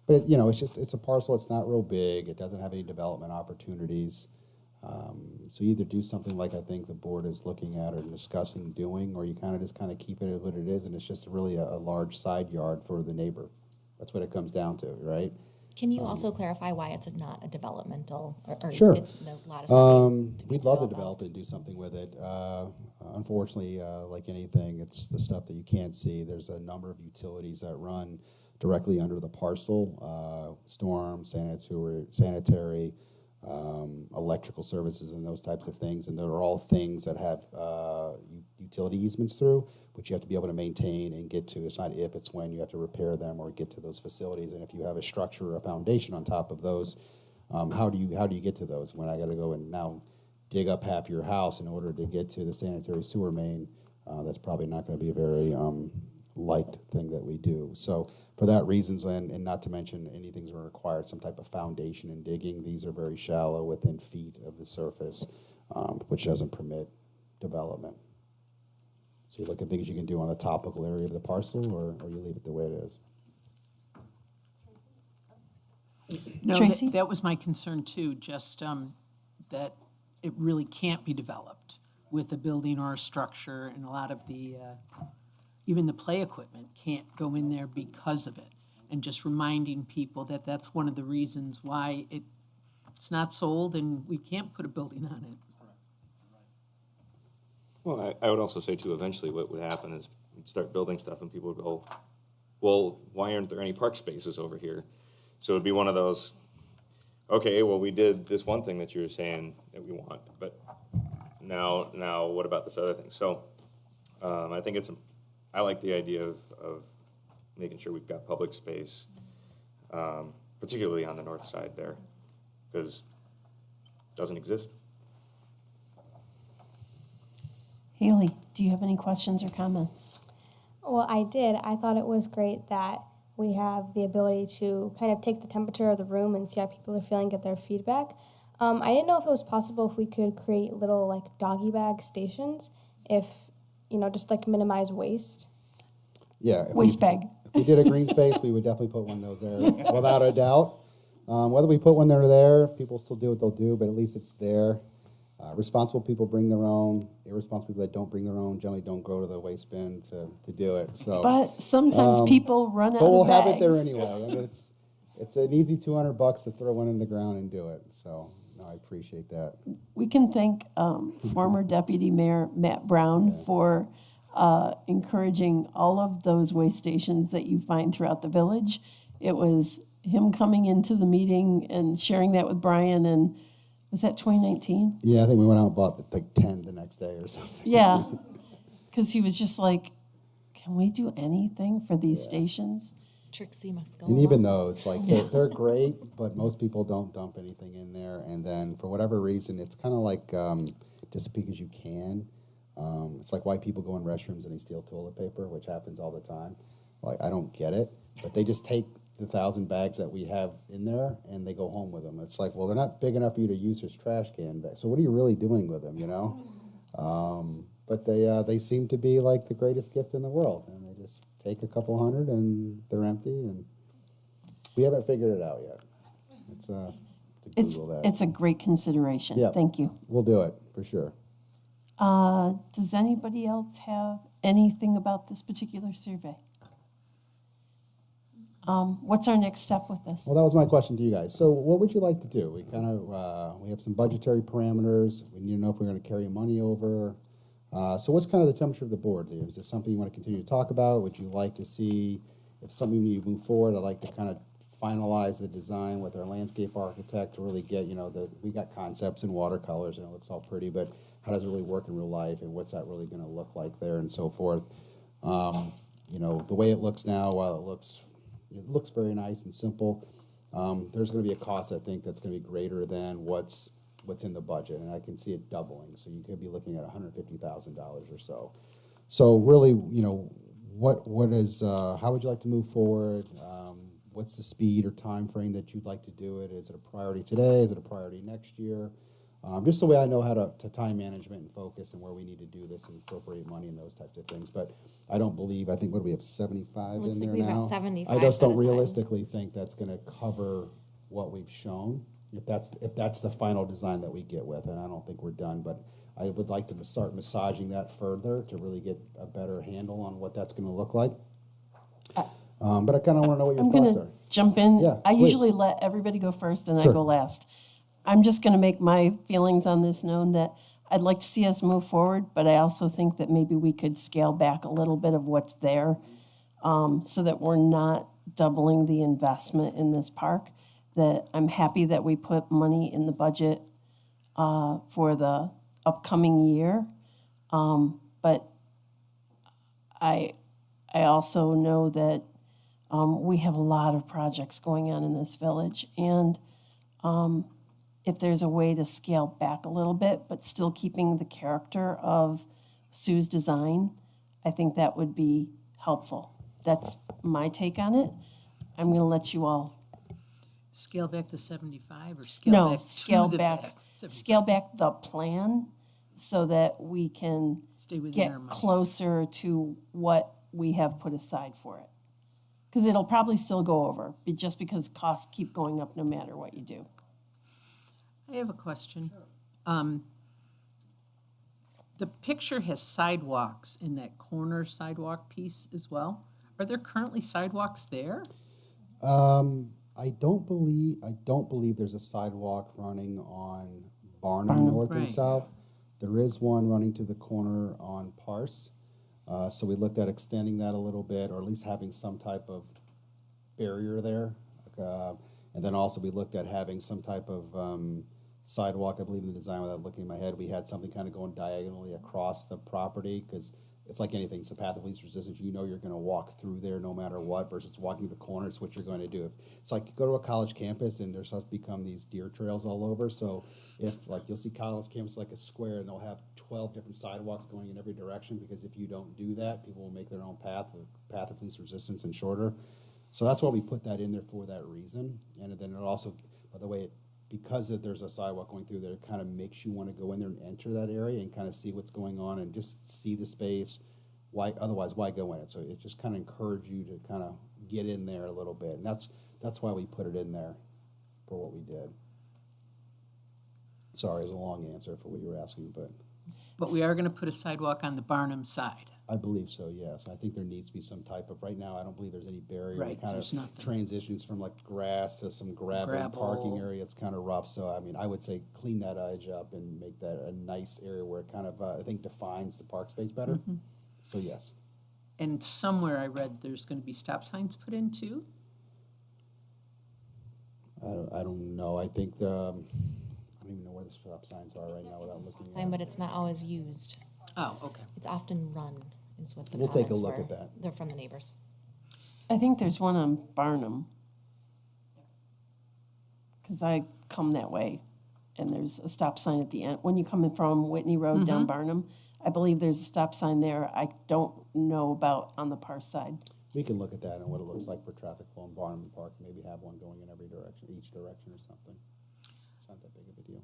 [SPEAKER 1] But, it's a parcel. It's not real big. It doesn't have any development opportunities. So you either do something like I think the board is looking at or discussing doing, or you kind of keep it as what it is, and it's just really a large side yard for the neighbor. That's what it comes down to, right?
[SPEAKER 5] Can you also clarify why it's not a developmental, or
[SPEAKER 1] Sure.
[SPEAKER 5] it's the lot is not being to be
[SPEAKER 1] We'd love to
[SPEAKER 5] developed
[SPEAKER 1] develop it and do something with it. Unfortunately, like anything, it's the stuff that you can't see. There's a number of utilities that run directly under the parcel, storm, sanitary, electrical services and those types of things. And they're all things that have utility easements through, which you have to be able to maintain and get to. It's not if, it's when you have to repair them or get to those facilities. And if you have a structure or a foundation on top of those, how do you get to those? When I got to go and now dig up half your house in order to get to the sanitary sewer main, that's probably not going to be a very liked thing that we do. So for that reasons, and not to mention anything that required some type of foundation and digging, these are very shallow, within feet of the surface, which doesn't permit development. So you look at things you can do on the topical area of the parcel, or you leave it the way it is.
[SPEAKER 7] No,
[SPEAKER 3] Tracy?
[SPEAKER 7] that was my concern too, just that it really can't be developed with a building or a structure, and a lot of the, even the play equipment can't go in there because of it. And just reminding people that that's one of the reasons why it's not sold and we can't put a building on it.
[SPEAKER 10] Well, I would also say too, eventually what would happen is we'd start building stuff and people would go, well, why aren't there any park spaces over here? So it'd be one of those, okay, well, we did this one thing that you were saying that we want, but now what about this other thing? So I think I like the idea of making sure we've got public space, particularly on the north side there, because it doesn't exist.
[SPEAKER 3] Haley, do you have any questions or comments?
[SPEAKER 11] Well, I did. I thought it was great that we have the ability to kind of take the temperature of the room and see how people are feeling, get their feedback. I didn't know if it was possible if we could create little like doggy bag stations, if, just like minimize waste.
[SPEAKER 1] Yeah. if
[SPEAKER 3] Waste
[SPEAKER 1] we-
[SPEAKER 3] bag.
[SPEAKER 1] If we did a green space, we would definitely put one of those there, without a doubt. Whether we put one there, people still do what they'll do, but at least it's there. Responsible people bring their own. Irresponsible people that don't bring their own generally don't go to the waste bin to do it. So,
[SPEAKER 3] But sometimes people run out
[SPEAKER 1] but we'll
[SPEAKER 3] of
[SPEAKER 1] have
[SPEAKER 3] bags.
[SPEAKER 1] it there anyway. I mean, it's an easy $200 to throw one in the ground and do it. So, no, I appreciate that.
[SPEAKER 3] We can thank former Deputy Mayor Matt Brown for encouraging all of those waste stations that you find throughout the village. It was him coming into the meeting and sharing that with Brian, and was that 2019?
[SPEAKER 1] Yeah, I think we went out and bought like 10 the next day or something.
[SPEAKER 3] Yeah, because he was just like, can we do anything for these stations?
[SPEAKER 4] Trixie must go
[SPEAKER 1] And even those, like, they're great, but most people don't dump anything in there. And then for whatever reason, it's kind of like just because you can. It's like why people go in restrooms and they steal toilet paper, which happens all the time. Like, I don't get it, but they just take the 1,000 bags that we have in there and they go home with them. It's like, well, they're not big enough for you to use as trash can bags. So what are you really doing with them, But they seem to be like the greatest gift in the world. And they just take a couple hundred and they're empty. And we haven't figured it out yet. It's to Google that.
[SPEAKER 3] It's a great consideration.
[SPEAKER 1] Yeah.
[SPEAKER 3] Thank you.
[SPEAKER 1] We'll do it, for sure.
[SPEAKER 3] Does anybody else have anything about this particular survey? What's our next step with this?
[SPEAKER 1] Well, that was my question to you guys. So what would you like to do? We kind of, we have some budgetary parameters. We need to know if we're going to carry money over. So what's kind of the temperature of the board? Is this something you want to continue to talk about? Would you like to see, if something we need to move forward, I'd like to kind of finalize the design with our landscape architect to really get, we got concepts in watercolors and it looks all pretty, but how does it really work in real life and what's that really going to look like there and so forth? The way it looks now, while it looks very nice and simple, there's going to be a cost, I think, that's going to be greater than what's in the budget, and I can see it doubling. So you could be looking at $150,000 or so. So really, what is, how would you like to move forward? What's the speed or time frame that you'd like to do it? Is it a priority today? Is it a priority next year? Just the way I know how to time management and focus and where we need to do this and appropriate money and those types of things. But I don't believe, I think, what do we have, 75
[SPEAKER 5] Looks
[SPEAKER 15] in
[SPEAKER 5] like
[SPEAKER 10] Mm-hmm.
[SPEAKER 1] there
[SPEAKER 5] we've
[SPEAKER 1] now?
[SPEAKER 5] got 75
[SPEAKER 1] I just don't
[SPEAKER 5] set aside.
[SPEAKER 1] realistically think that's going to cover what we've shown, if that's the final design that we get with. And I don't think we're done, but I would like to start massaging that further to really get a better handle on what that's going to look like. But I kind of want to know what your
[SPEAKER 3] I'm
[SPEAKER 1] thoughts
[SPEAKER 3] going
[SPEAKER 1] are.
[SPEAKER 3] to jump in.
[SPEAKER 1] Yeah,
[SPEAKER 3] I
[SPEAKER 1] please.
[SPEAKER 3] usually let everybody go first and I
[SPEAKER 1] Sure.
[SPEAKER 3] go last. I'm just going to make my feelings on this known that I'd like to see us move forward, but I also think that maybe we could scale back a little bit of what's there so that we're not doubling the investment in this park. That I'm happy that we put money in the budget for the upcoming year. But I also know that we have a lot of projects going on in this village, and if there's a way to scale back a little bit, but still keeping the character of Sue's design, I think that would be helpful. That's my take on it. I'm going to let you all.
[SPEAKER 7] Scale back to 75 or scale
[SPEAKER 3] No,
[SPEAKER 7] back to
[SPEAKER 3] scale
[SPEAKER 7] the
[SPEAKER 3] back,
[SPEAKER 7] 75?
[SPEAKER 3] scale back the plan so that we can
[SPEAKER 7] Stay within
[SPEAKER 3] get
[SPEAKER 7] our money.
[SPEAKER 3] closer to what we have put aside for it. Because it'll probably still go over, just because costs keep going up no matter what you do.
[SPEAKER 7] I have a question. The picture has sidewalks in that corner sidewalk piece as well. Are there currently sidewalks there?
[SPEAKER 1] I don't believe there's a sidewalk running on Barnum North and
[SPEAKER 7] Right.
[SPEAKER 1] South. There is one running to the corner on Parse. So we looked at extending that a little bit, or at least having some type of barrier there. And then also we looked at having some type of sidewalk. I believe in the design, without looking in my head, we had something kind of going diagonally across the property, because it's like anything, it's a path of least resistance. You know you're going to walk through there no matter what, versus walking the corner. It's what you're going to do. It's like you go to a college campus and there's supposed to become these deer trails all over. So if, like, you'll see college campus like a square, and they'll have 12 different sidewalks going in every direction, because if you don't do that, people will make their own path of least resistance and shorter. So that's why we put that in there, for that reason. And then it also, by the way, because there's a sidewalk going through there, it kind of makes you want to go in there and enter that area and kind of see what's going on and just see the space. Why go in it? So it just kind of encourage you to kind of get in there a little bit. And that's why we put it in there for what we did. Sorry, it was a long answer for what you were asking, but.
[SPEAKER 7] But we are going to put a sidewalk on the Barnum side.
[SPEAKER 1] I believe so, yes. I think there needs to be some type of, right now, I don't believe there's any barrier.
[SPEAKER 7] Right,
[SPEAKER 1] It kind
[SPEAKER 7] there's
[SPEAKER 1] of
[SPEAKER 7] nothing.
[SPEAKER 1] transitions from like grass to some gravel and parking area. It's kind of rough. So, I mean, I would say clean that edge up and make that a nice area where it kind of, I think, defines the park space better.
[SPEAKER 7] Mm-hmm.
[SPEAKER 1] So, yes.
[SPEAKER 7] And somewhere I read there's going to be stop signs put in too?
[SPEAKER 1] I don't know. I think I don't even know where the stop signs are right now without looking
[SPEAKER 5] Sign,
[SPEAKER 1] at
[SPEAKER 5] but
[SPEAKER 1] it.
[SPEAKER 5] it's not always used.
[SPEAKER 7] Oh, okay.
[SPEAKER 5] It's often run, is what the
[SPEAKER 1] We'll take a
[SPEAKER 5] comments
[SPEAKER 1] look
[SPEAKER 5] were.
[SPEAKER 1] at that.
[SPEAKER 5] They're from the neighbors.
[SPEAKER 3] I think there's one on Barnum. Because I come that way, and there's a stop sign at the end. When you come in from Whitney Road down Barnum, I believe there's a stop sign there. I don't know about on the Park side.
[SPEAKER 1] We can look at that and what it looks like for traffic flow in Barnum Park, and maybe have one going in every direction, each direction or something. It's not that big of a deal.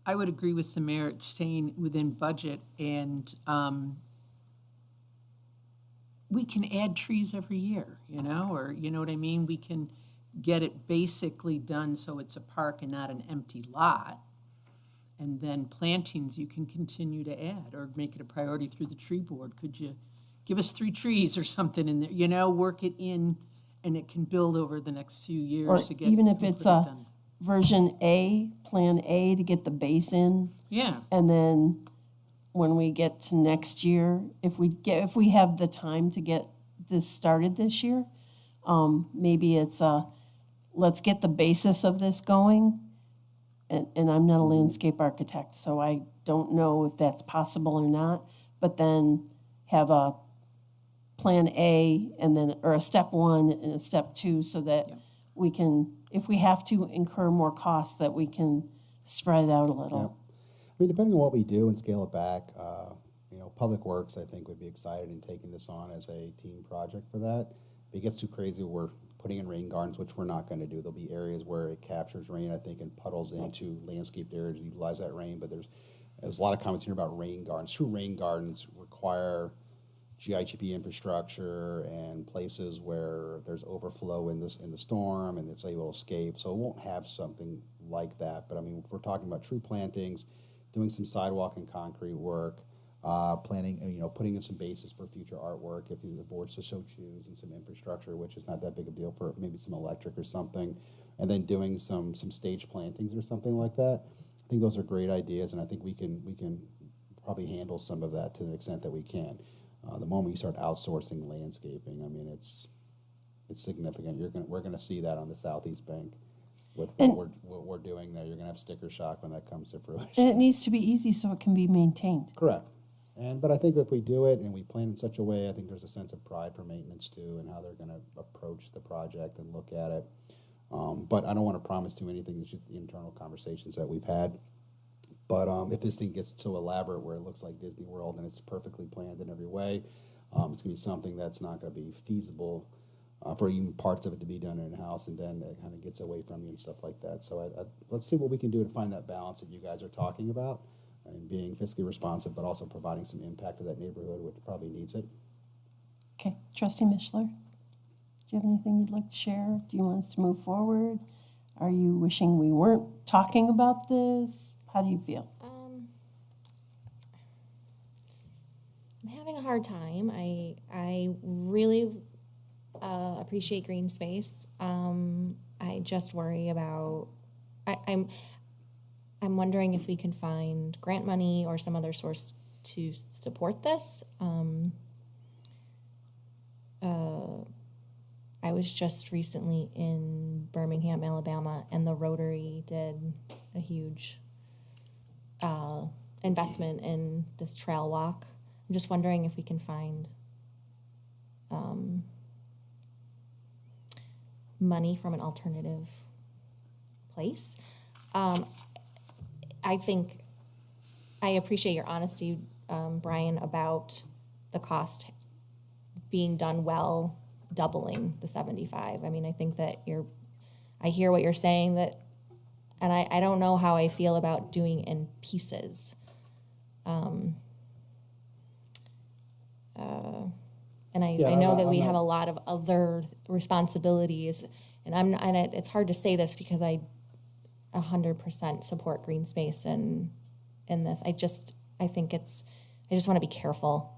[SPEAKER 7] I would agree with the mayor, it's staying within budget, and we can add trees every year, or, you know what I mean? We can get it basically done so it's a park and not an empty lot. And then plantings you can continue to add, or make it a priority through the tree board. Could you give us 3 trees or something in there, work it in, and it can build over the next few years
[SPEAKER 3] Or
[SPEAKER 7] to get.
[SPEAKER 3] even if
[SPEAKER 7] put
[SPEAKER 3] it's
[SPEAKER 7] it
[SPEAKER 3] a
[SPEAKER 7] done.
[SPEAKER 3] version A, plan A, to get the base in.
[SPEAKER 7] Yeah,
[SPEAKER 3] And then when we get to next year, if we have the time to get this started this year, maybe it's let's get the basis of this going. And I'm not a landscape architect, so I don't know if that's possible or not. But then have a plan A or a step 1 and a step 2, so that we can, if we have to incur more costs, that we can spread it out a little.
[SPEAKER 1] I mean, depending on what we do and scale it back, Public Works, I think, would be excited in taking this on as a team project for that. If it gets too crazy, we're putting in rain gardens, which we're not going to do. There'll be areas where it captures rain, I think, and puddles into landscaped areas to utilize that rain. But there's a lot of comments here about rain gardens. True rain gardens require GIGP infrastructure and places where there's overflow in the storm and it's able to escape. So it won't have something like that. But I mean, if we're talking about true plantings, doing some sidewalk and concrete work, planning, putting in some bases for future artwork if the board so choose, and some infrastructure, which is not that big a deal, for maybe some electric or something, and then doing some stage plantings or something like that. I think those are great ideas, and I think we can probably handle some of that to the extent that we can. The moment you start outsourcing landscaping, I mean, it's significant. We're gonna see that on the southeast bank with what we're doing there. You're gonna have sticker shock when that comes to fruition.
[SPEAKER 3] And it needs to be easy so it can be maintained.
[SPEAKER 1] Correct. But I think if we do it and we plan in such a way, I think there's a sense of pride for maintenance too, and how they're going to approach the project and look at it. But I don't want to promise to anything. It's just the internal conversations that we've had. But if this thing gets so elaborate where it looks like Disney World and it's perfectly planned in every way, it's going to be something that's not going to be feasible for even parts of it to be done in-house, and then it kind of gets away from you and stuff like that. So let's see what we can do to find that balance that you guys are talking about, and being fiscally responsive, but also providing some impact to that neighborhood, which probably needs it.
[SPEAKER 3] Okay, Trustee Mishler, do you have anything you'd like to share? Do you want us to move forward? Are you wishing we weren't talking about this? How do you feel?
[SPEAKER 5] I'm having a hard time. I really appreciate green space. I just worry about. I'm I'm wondering if we can find grant money or some other source to support this. I was just recently in Birmingham, Alabama, and the Rotary did a huge investment in this trail walk. I'm just wondering if we can find money from an alternative place. I think I appreciate your honesty, Brian, about the cost being done well, doubling the 75. I mean, I think that I hear what you're saying, that, and I don't know how I feel about doing in pieces. And I know that we have a lot of other responsibilities, and it's hard to say this because I 100% support green space in this. I just want to be careful.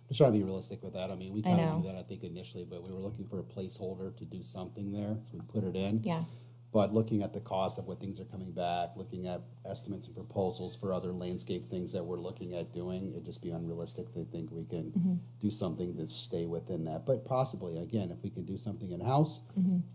[SPEAKER 1] Just trying to be realistic with that. I mean, we kind
[SPEAKER 5] know.
[SPEAKER 1] of knew that, I think, initially, but we were looking for a placeholder to do something there, so we put it in.
[SPEAKER 5] Yeah.
[SPEAKER 1] But looking at the cost of what things are coming back, looking at estimates and proposals for other landscape things that we're looking at doing, it'd just be unrealistic to think we can do something to stay within that. But possibly, again, if we can do something in-house,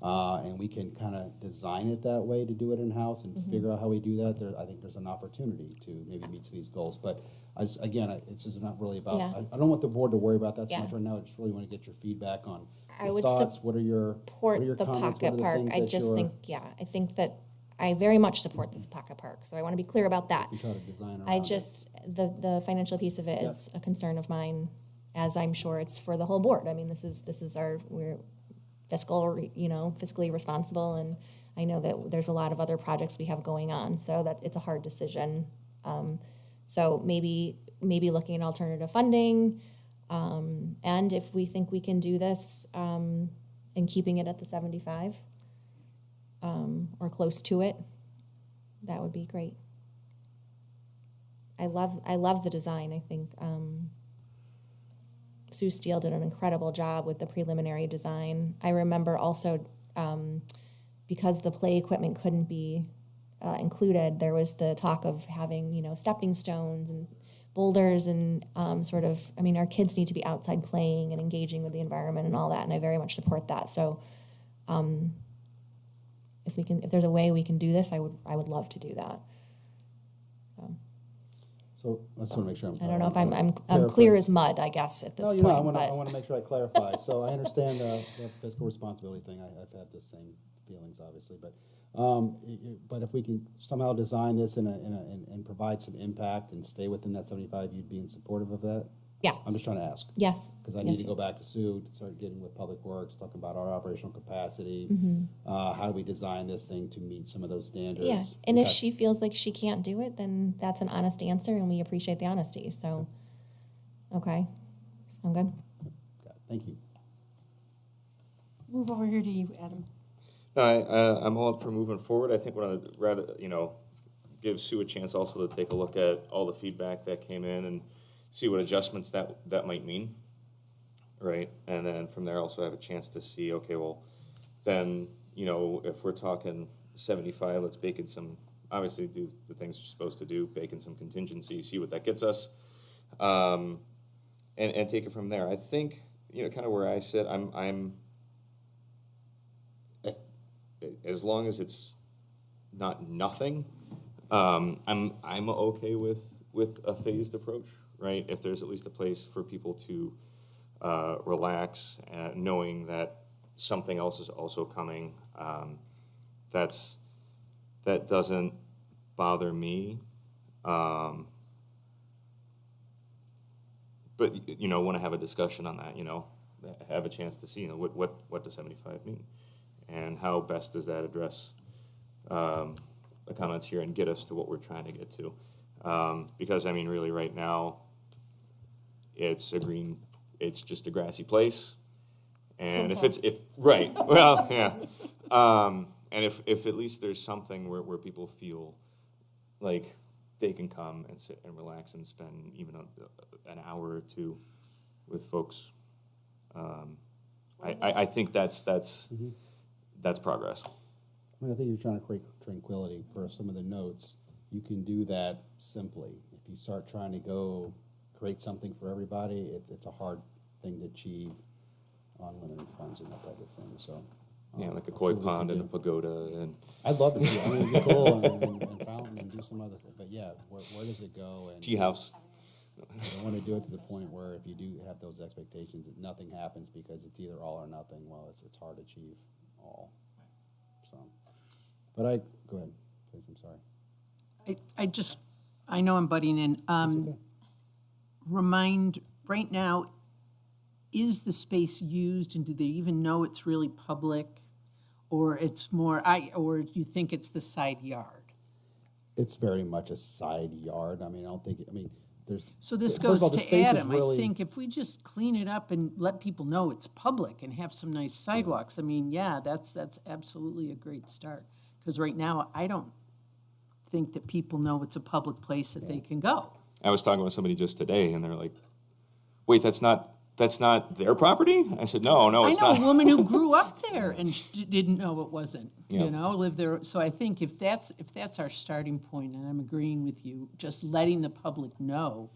[SPEAKER 1] and we can kind of design it that way to do it in-house and figure out how we do that, I think there's an opportunity to maybe meet some of these goals. But it's just not really about,
[SPEAKER 5] Yeah.
[SPEAKER 1] I don't want the board to worry about that so
[SPEAKER 5] Yeah.
[SPEAKER 1] much right now. I just really want to get your feedback on
[SPEAKER 5] I
[SPEAKER 1] your
[SPEAKER 5] would
[SPEAKER 1] thoughts. What are your
[SPEAKER 5] support the
[SPEAKER 1] comments?
[SPEAKER 5] pocket
[SPEAKER 1] What are the
[SPEAKER 5] park.
[SPEAKER 1] things
[SPEAKER 5] I
[SPEAKER 1] that
[SPEAKER 5] just
[SPEAKER 1] you're-
[SPEAKER 5] think, I think that I very much support this pocket park. So I want to be clear about that.
[SPEAKER 1] We try to design around
[SPEAKER 5] I
[SPEAKER 1] it.
[SPEAKER 5] just, the financial piece of it is a concern of mine, as I'm sure it's for the whole board. I mean, this is we're fiscally responsible, and I know that there's a lot of other projects we have going on, so that it's a hard decision. So maybe looking at alternative funding, and if we think we can do this, and keeping it at the 75, or close to it, that would be great. I love the design. I think Sue Steele did an incredible job with the preliminary design. I remember also, because the play equipment couldn't be included, there was the talk of having, stepping stones and boulders and our kids need to be outside playing and engaging with the environment and all that, and I very much support that. So if there's a way we can do this, I would love to do that.
[SPEAKER 1] So I just want to make sure
[SPEAKER 5] I don't know if I'm clear as mud, I guess, at this point.
[SPEAKER 1] I want to make sure I clarify. So I understand the fiscal responsibility thing. I've had the same feelings, obviously, but if we can somehow design this and provide some impact and stay within that 75, you'd be in supportive of that?
[SPEAKER 5] Yes.
[SPEAKER 1] I'm just trying to ask.
[SPEAKER 5] Yes.
[SPEAKER 1] Because I need to go back to Sue, to start getting with Public Works, talking about our operational capacity. How do we design this thing to meet some of those standards?
[SPEAKER 5] Yeah, and if she feels like she can't do it, then that's an honest answer, and we appreciate the honesty. So, okay, sound good?
[SPEAKER 1] Okay, thank you.
[SPEAKER 3] Move over here to you, Adam.
[SPEAKER 10] No, I'm all up for moving forward. I think we'd rather, give Sue a chance also to take a look at all the feedback that came in and see what adjustments that might mean, right? And then from there also have a chance to see, okay, well, then, if we're talking 75, let's bake in some, obviously do the things you're supposed to do, bake in some contingency, see what that gets us, and take it from there. I think, kind of where I sit, I'm as long as it's not nothing, I'm okay with a phased approach, right? If there's at least a place for people to relax, knowing that something else is also coming, that doesn't bother me. But want to have a discussion on that. Have a chance to see what does 75 mean, and how best does that address the comments here and get us to what we're trying to get to. Because really right now, it's just a grassy place. And and if at least there's something where people feel like they can come and sit and relax and spend even an hour or two with folks, I think that's progress.
[SPEAKER 1] I mean, I think you're trying to create tranquility per some of the notes. You can do that simply. If you start trying to go create something for everybody, it's a hard thing to achieve on limited funds and that type of thing, so.
[SPEAKER 10] Yeah, like a
[SPEAKER 1] let's see
[SPEAKER 10] koi
[SPEAKER 1] what we
[SPEAKER 10] pond
[SPEAKER 1] can
[SPEAKER 10] and a
[SPEAKER 1] do.
[SPEAKER 10] pagoda and.
[SPEAKER 1] I'd love to see it. I mean, it'd be cool and fountain and do some other thing, but yeah, where does it go? And
[SPEAKER 10] Tea house.
[SPEAKER 1] I don't want to do it to the point where if you do have those expectations, that nothing happens because it's either all or nothing. Well, it's hard to achieve all, so. But go ahead, please, I'm sorry.
[SPEAKER 7] I know I'm butting in.
[SPEAKER 1] Okay.
[SPEAKER 7] Remind, right now, is the space used and do they even know it's really public? Or it's more, or do you think it's the side yard?
[SPEAKER 1] It's very much a side yard. I mean, there's.
[SPEAKER 7] So this
[SPEAKER 1] first
[SPEAKER 7] goes
[SPEAKER 1] of all, the
[SPEAKER 7] to
[SPEAKER 1] space is
[SPEAKER 7] Adam.
[SPEAKER 1] really-
[SPEAKER 7] I think if we just clean it up and let people know it's public and have some nice sidewalks, I mean, yeah, that's absolutely a great start. Because right now, I don't think that people know it's a public place that they can go.
[SPEAKER 10] I was talking with somebody just today, and they're like, "Wait, that's not their property?" I said, "No, it's
[SPEAKER 7] I know
[SPEAKER 10] not."
[SPEAKER 7] a woman who grew up there and didn't know it wasn't,
[SPEAKER 10] Yeah.
[SPEAKER 7] lived there. So I think if that's our starting point, and I'm agreeing with you, just letting the public know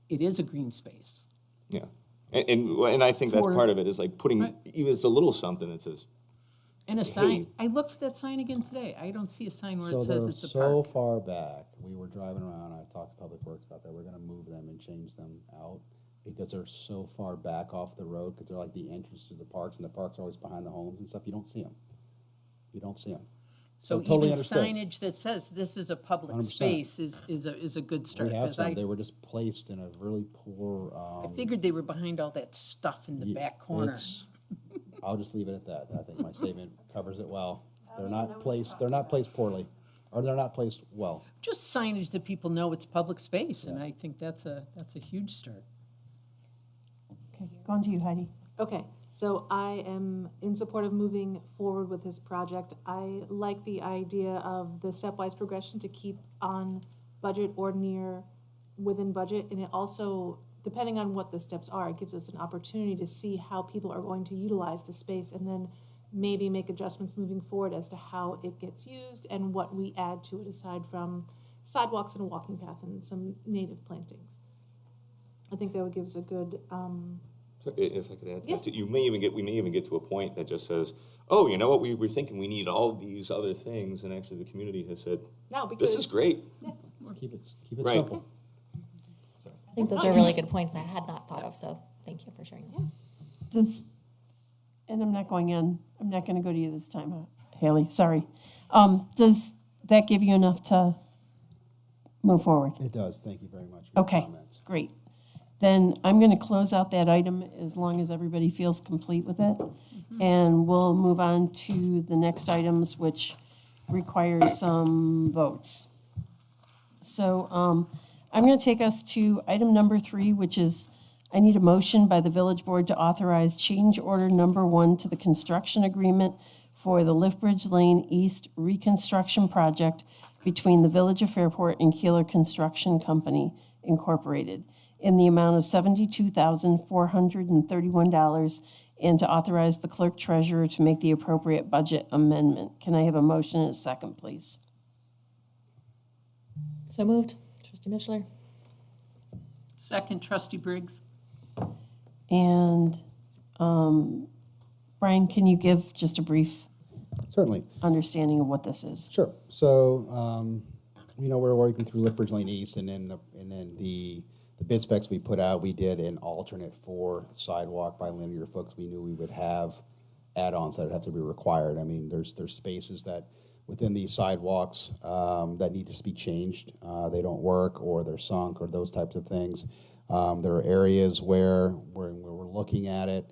[SPEAKER 7] it is a green space.
[SPEAKER 10] Yeah, and I think that's
[SPEAKER 7] For-
[SPEAKER 10] part of it is like putting
[SPEAKER 7] Right.
[SPEAKER 10] even it's a little something that says,
[SPEAKER 7] And a sign, I looked for that sign again today. I don't see a sign where
[SPEAKER 1] So
[SPEAKER 7] it says
[SPEAKER 1] they're
[SPEAKER 7] it's a
[SPEAKER 1] so
[SPEAKER 7] park.
[SPEAKER 1] far back, we were driving around, I talked to Public Works about that, we're gonna move them and change them out because they're so far back off the road, because they're like the entrance to the parks, and the parks are always behind the homes and stuff, you don't see them. You don't see them.
[SPEAKER 7] So
[SPEAKER 1] totally
[SPEAKER 7] even
[SPEAKER 1] understood.
[SPEAKER 7] signage that says this is a public
[SPEAKER 1] 100%.
[SPEAKER 7] space is a good start.
[SPEAKER 1] We have
[SPEAKER 7] 'cause
[SPEAKER 1] some, they were just placed in a really poor,
[SPEAKER 7] I figured they were behind all that stuff in the
[SPEAKER 1] Yeah,
[SPEAKER 7] back corner.
[SPEAKER 1] I'll just leave it at that. I think my statement covers it well. They're not placed poorly, or they're not placed well.
[SPEAKER 7] Just signage that people know it's public space, and I think that's a huge start.
[SPEAKER 3] Okay, going to you, Heidi.
[SPEAKER 9] Okay, so I am in support of moving forward with this project. I like the idea of the stepwise progression to keep on budget or near within budget, and it also, depending on what the steps are, it gives us an opportunity to see how people are going to utilize the space and then maybe make adjustments moving forward as to how it gets used and what we add to it aside from sidewalks and a walking path and some native plantings. I think that would give us a good,
[SPEAKER 10] So if I could add to
[SPEAKER 9] Yeah.
[SPEAKER 10] that, too, we may even get to a point that just says, "Oh, you know what? We were thinking we need all these other things," and actually the community has said,
[SPEAKER 9] now we
[SPEAKER 10] "This
[SPEAKER 9] could-
[SPEAKER 10] is great."
[SPEAKER 1] Keep it
[SPEAKER 10] Right.
[SPEAKER 1] simple.
[SPEAKER 5] I think those are really good points I had not thought of, so thank you for sharing those.
[SPEAKER 3] And I'm not going to go to you this time, Haley, sorry. Does that give you enough to move forward?
[SPEAKER 1] It does. Thank you very much for your
[SPEAKER 3] Okay,
[SPEAKER 1] comments.
[SPEAKER 3] great. Then I'm going to close out that item as long as everybody feels complete with it. And we'll move on to the next items, which requires some votes. So I'm going to take us to item number 3, which is I need a motion by the village board to authorize change order number 1 to the construction agreement for the Liftbridge Lane East reconstruction project between the Village of Fairport and Keeler Construction Company Incorporated in the amount of $72,431, and to authorize the clerk treasurer to make the appropriate budget amendment. Can I have a motion and a second, please?
[SPEAKER 5] So moved. Trustee Mishler.
[SPEAKER 7] Second, Trustee Briggs.
[SPEAKER 3] And Brian, can you give just a brief
[SPEAKER 1] Certainly.
[SPEAKER 3] understanding of what this is?
[SPEAKER 1] Sure. So, we're working through Liftbridge Lane East, and then the bid specs we put out, we did an alternate for sidewalk by linear foot, 'cause we knew we would have add-ons that would have to be required. I mean, there's spaces that within these sidewalks that need to just be changed. They don't work, or they're sunk, or those types of things. There are areas where we're looking at it.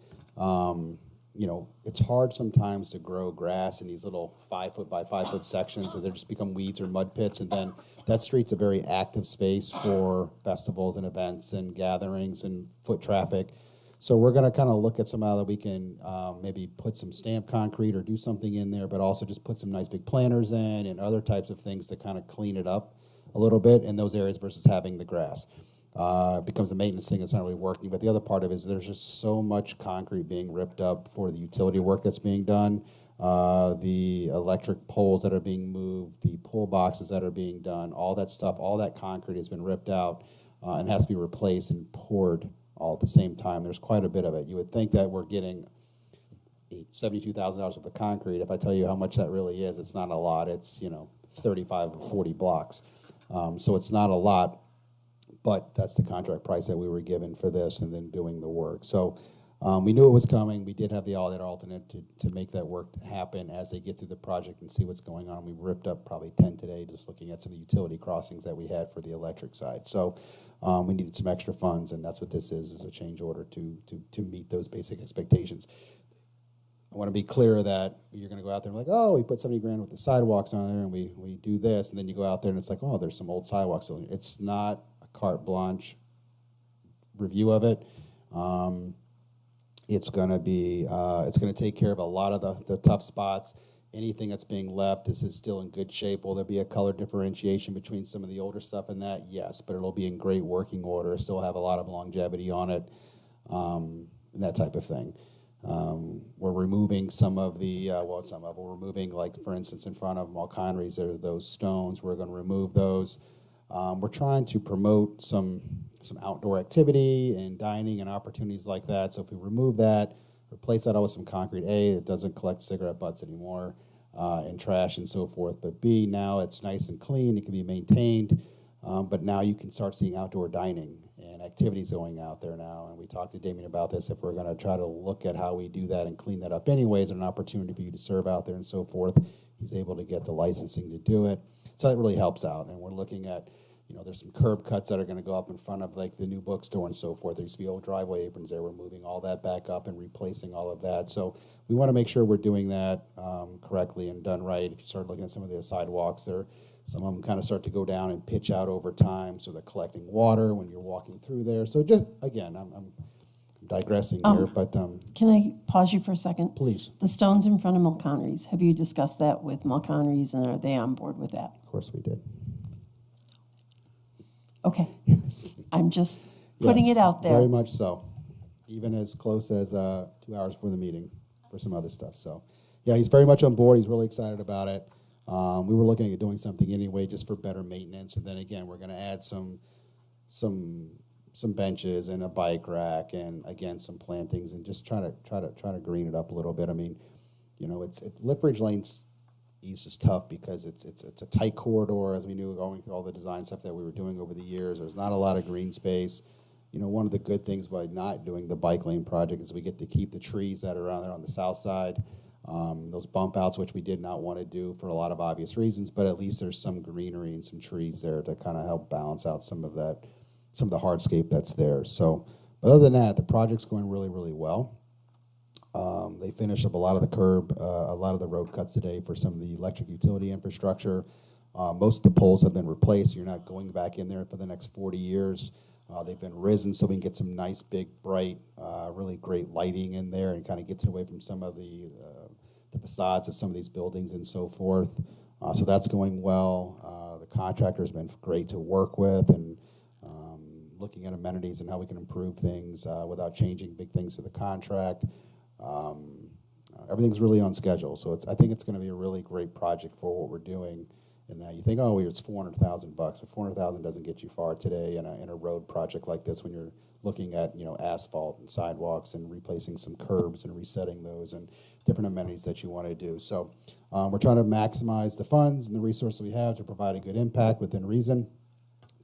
[SPEAKER 1] It's hard sometimes to grow grass in these little 5 foot by 5 foot sections, so they just become weeds or mud pits. And then that street's a very active space for festivals and events and gatherings and foot traffic. So we're going to kind of look at some how that we can maybe put some stamped concrete or do something in there, but also just put some nice big planters in and other types of things to kind of clean it up a little bit in those areas versus having the grass. It becomes a maintenance thing that's not really working. But the other part of it is there's just so much concrete being ripped up for the utility work that's being done, the electric poles that are being moved, the pull boxes that are being done, all that stuff, all that concrete has been ripped out and has to be replaced and poured all at the same time. There's quite a bit of it. You would think that we're getting $72,000 worth of concrete. If I tell you how much that really is, it's not a lot. It's 35 or 40 blocks. So it's not a lot. But that's the contract price that we were given for this and then doing the work. So we knew it was coming. We did have the alternate to make that work happen as they get through the project and see what's going on. We ripped up probably 10 today just looking at some of the utility crossings that we had for the electric side. So we needed some extra funds, and that's what this is a change order to meet those basic expectations. I want to be clear that you're going to go out there and like, oh, we put 70 grand with the sidewalks on there and we do this, and then you go out there and it's like, oh, there's some old sidewalks. So it's not carte blanche review of it. It's going to take care of a lot of the tough spots. Anything that's being left is still in good shape. Will there be a color differentiation between some of the older stuff and that? Yes, but it'll be in great working order, still have a lot of longevity on it, and that type of thing. We're removing some of the, we're removing, like, for instance, in front of Mulconry's, there's those stones. We're going to remove those. We're trying to promote some outdoor activity and dining and opportunities like that. So if we remove that, replace that all with some concrete, A, it doesn't collect cigarette butts anymore and trash and so forth. But B, now it's nice and clean. It can be maintained. But now you can start seeing outdoor dining and activities going out there now. And we talked to Damien about this. If we're going to try to look at how we do that and clean that up anyways, and an opportunity for you to serve out there and so forth, he's able to get the licensing to do it. So that really helps out. And we're looking at, there's some curb cuts that are going to go up in front of like the new bookstore and so forth. There used to be old driveway aprons there. We're moving all that back up and replacing all of that. So we want to make sure we're doing that correctly and done right. If you start looking at some of the sidewalks there, some of them kind of start to go down and pitch out over time, so they're collecting water when you're walking through there. So just, again, I'm digressing here, but...
[SPEAKER 3] Can I pause you for a second?
[SPEAKER 1] Please.
[SPEAKER 3] The stones in front of Mulconry's, have you discussed that with Mulconry's, and are they on board with that?
[SPEAKER 1] Of course we did.
[SPEAKER 3] Okay. I'm just putting it out there.
[SPEAKER 1] Very much so. Even as close as 2 hours before the meeting for some other stuff. So, yeah, he's very much on board. He's really excited about it. We were looking at doing something anyway just for better maintenance. And then, again, we're going to add some benches and a bike rack and, again, some plantings and just try to green it up a little bit. I mean, it's Lipridge Lane's east is tough because it's a tight corridor, as we knew going through all the design stuff that we were doing over the years. There's not a lot of green space. One of the good things by not doing the bike lane project is we get to keep the trees that are around there on the south side. Those bump outs, which we did not want to do for a lot of obvious reasons, but at least there's some greenery and some trees there to kind of help balance out some of the hardscape that's there. So, but other than that, the project's going really, really well. They finished up a lot of the curb, a lot of the road cuts today for some of the electric utility infrastructure. Most of the poles have been replaced. You're not going back in there for the next 40 years. They've been risen so we can get some nice, big, bright, really great lighting in there and kind of gets away from some of the facades of some of these buildings and so forth. So that's going well. The contractor's been great to work with and looking at amenities and how we can improve things without changing big things to the contract. Everything's really on schedule, so I think it's going to be a really great project for what we're doing. In that you think, oh, it's $400,000, but $400,000 doesn't get you far today in a road project like this when you're looking at asphalt and sidewalks and replacing some curbs and resetting those and different amenities that you want to do. So we're trying to maximize the funds and the resources we have to provide a good impact within reason.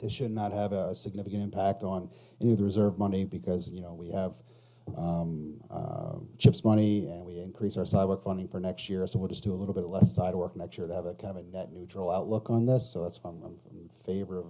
[SPEAKER 1] This should not have a significant impact on any of the reserve money because we have CHIPS money and we increase our sidewalk funding for next year, so we'll just do a little bit less sidewalk next year to have a kind of a net neutral outlook on this. So that's why I'm in favor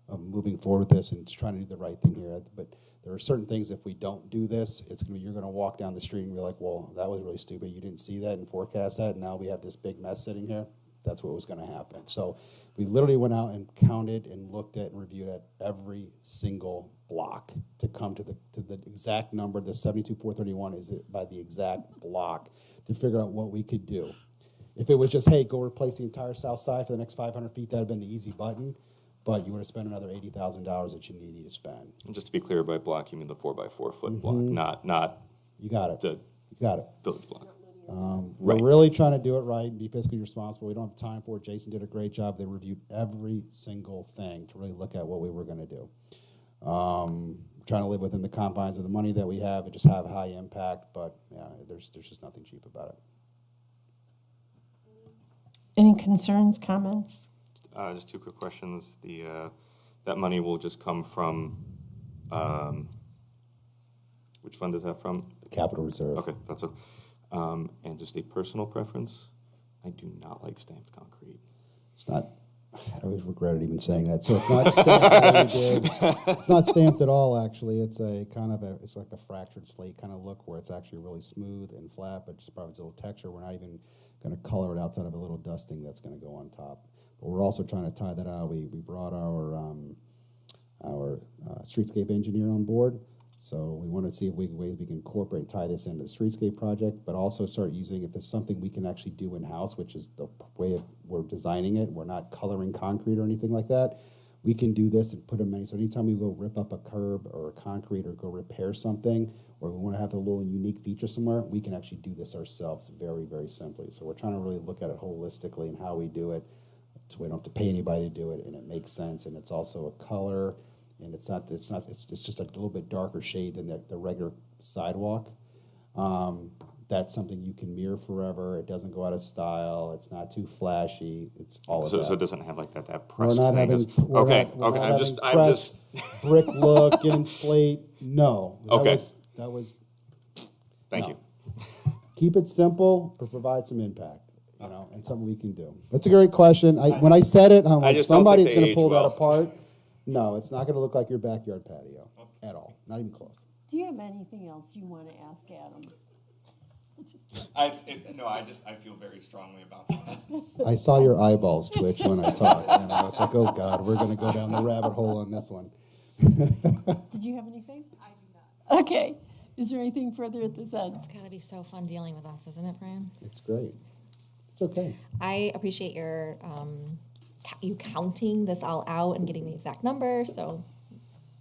[SPEAKER 1] of moving forward with this and trying to do the right thing here. But there are certain things, if we don't do this, you're going to walk down the street and be like, well, that was really stupid. You didn't see that and forecast that, and now we have this big mess sitting here. That's what was going to happen. So we literally went out and counted and looked at and reviewed at every single block to come to the exact number. The 72,431 is it by the exact block to figure out what we could do. If it was just, hey, go replace the entire south side for the next 500 feet, that would have been the easy button. but you would have spent another $80,000 that you needed to spend.
[SPEAKER 10] And just to be clear, by block, you mean the 4x4 foot block, not
[SPEAKER 1] You got it.
[SPEAKER 10] the
[SPEAKER 1] You got it.
[SPEAKER 10] village block.
[SPEAKER 1] We're
[SPEAKER 10] Right.
[SPEAKER 1] really trying to do it right and be fiscally responsible. We don't have time for it. Jason did a great job. They reviewed every single thing to really look at what we were going to do. Trying to live within the confines of the money that we have and just have high impact, but yeah, there's just nothing cheap about it.
[SPEAKER 3] Any concerns, comments?
[SPEAKER 10] Just two quick questions. That money will just come from, which fund is that from?
[SPEAKER 1] The capital reserve.
[SPEAKER 10] Okay, that's a, and just a personal preference, I do not like stamped concrete.
[SPEAKER 1] It's not, I always regretted even saying that. So it's not stamped the way you did. It's not stamped at all, actually. It's a kind of it's like a fractured slate kind of look where it's actually really smooth and flat, but just provides a little texture. We're not even going to color it outside of a little dusting that's going to go on top. But we're also trying to tie that out. We brought our streetscape engineer on board. So we want to see if we can incorporate and tie this into the streetscape project, but also start using if there's something we can actually do in-house, which is the way we're designing it. We're not coloring concrete or anything like that. We can do this and put them in. So anytime we go rip up a curb or a concrete or go repair something, or we want to have a little unique feature somewhere, we can actually do this ourselves very, very simply. So we're trying to really look at it holistically and how we do it, so we don't have to pay anybody to do it, and it makes sense, and it's also a color. And it's just a little bit darker shade than the regular sidewalk. That's something you can mirror forever. It doesn't go out of style. It's not too flashy. It's all of that.
[SPEAKER 10] So it doesn't have like that
[SPEAKER 1] We're
[SPEAKER 10] pressed
[SPEAKER 1] not
[SPEAKER 10] thing.
[SPEAKER 1] having,
[SPEAKER 10] I'm just
[SPEAKER 1] brick look and slate. No.
[SPEAKER 10] Okay.
[SPEAKER 1] That was.
[SPEAKER 10] Thank
[SPEAKER 1] no.
[SPEAKER 10] you.
[SPEAKER 1] Keep it simple, but provide some impact. And something we can do. That's a great question. When I said it, I'm like,
[SPEAKER 10] just don't think
[SPEAKER 1] somebody's
[SPEAKER 10] they
[SPEAKER 1] going to
[SPEAKER 10] age
[SPEAKER 1] pull
[SPEAKER 10] well.
[SPEAKER 1] that apart. No, it's not going to look like your backyard patio at all. Not even close.
[SPEAKER 3] Do you have anything else you want to ask Adam?
[SPEAKER 10] I feel very strongly about that.
[SPEAKER 1] I saw your eyeballs twitch when I talked, and I was like, oh, God, we're going to go down the rabbit hole on this one.
[SPEAKER 3] Did you have anything? I do not. Okay. Is there anything further at this end?
[SPEAKER 5] It's got to be so fun dealing with us, isn't it, Brian?
[SPEAKER 1] It's great. It's okay.
[SPEAKER 5] I appreciate your you counting this all out and getting the exact number. So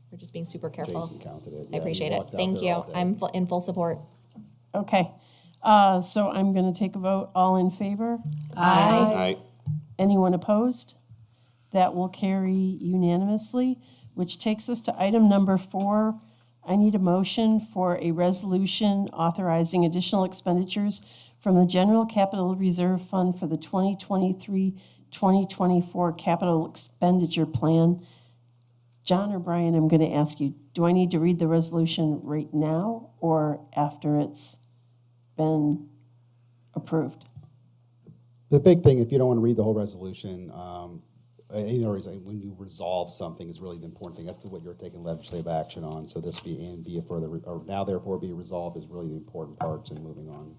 [SPEAKER 5] we're just being super careful.
[SPEAKER 1] Jason counted it.
[SPEAKER 5] I appreciate it. Thank you. I'm in full support.
[SPEAKER 3] Okay. So I'm going to take a vote. All in favor?
[SPEAKER 10] Aye.
[SPEAKER 3] Anyone opposed? That will carry unanimously, which takes us to item number 4. I need a motion for a resolution authorizing additional expenditures from the General Capital Reserve Fund for the 2023-2024 capital expenditure plan. John or Brian, I'm going to ask you, do I need to read the resolution right now or after it's been approved?
[SPEAKER 1] The big thing, if you don't want to read the whole resolution, when you resolve something is really the important thing. That's what you're taking legislative action on. So this be it further, or now therefore be resolved is really the important parts in moving on.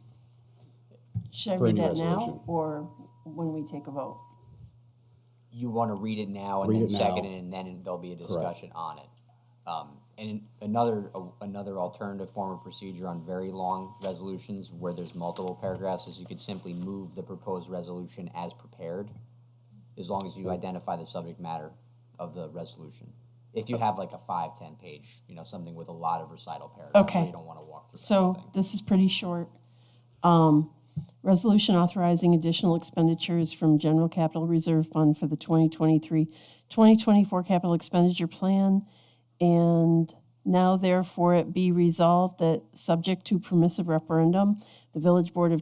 [SPEAKER 3] Should I
[SPEAKER 1] For
[SPEAKER 3] read
[SPEAKER 1] any
[SPEAKER 3] that now
[SPEAKER 1] resolution.
[SPEAKER 3] or when we take a vote?
[SPEAKER 8] You want to read it now and
[SPEAKER 1] Read
[SPEAKER 8] then
[SPEAKER 1] it now.
[SPEAKER 8] second it, and then there'll be a discussion on it. And another alternative form of procedure on very long resolutions where there's multiple paragraphs is you could simply move the proposed resolution as prepared, as long as you identify the subject matter of the resolution. If you have like a 5-10 page, something with a lot of recital paragraphs,
[SPEAKER 3] Okay.
[SPEAKER 8] where you don't want to walk through the
[SPEAKER 3] So
[SPEAKER 8] whole thing.
[SPEAKER 3] this is pretty short. Resolution authorizing additional expenditures from General Capital Reserve Fund for the 2023-2024 capital expenditure plan. And now therefore it be resolved that subject to permissive referendum, the Village Board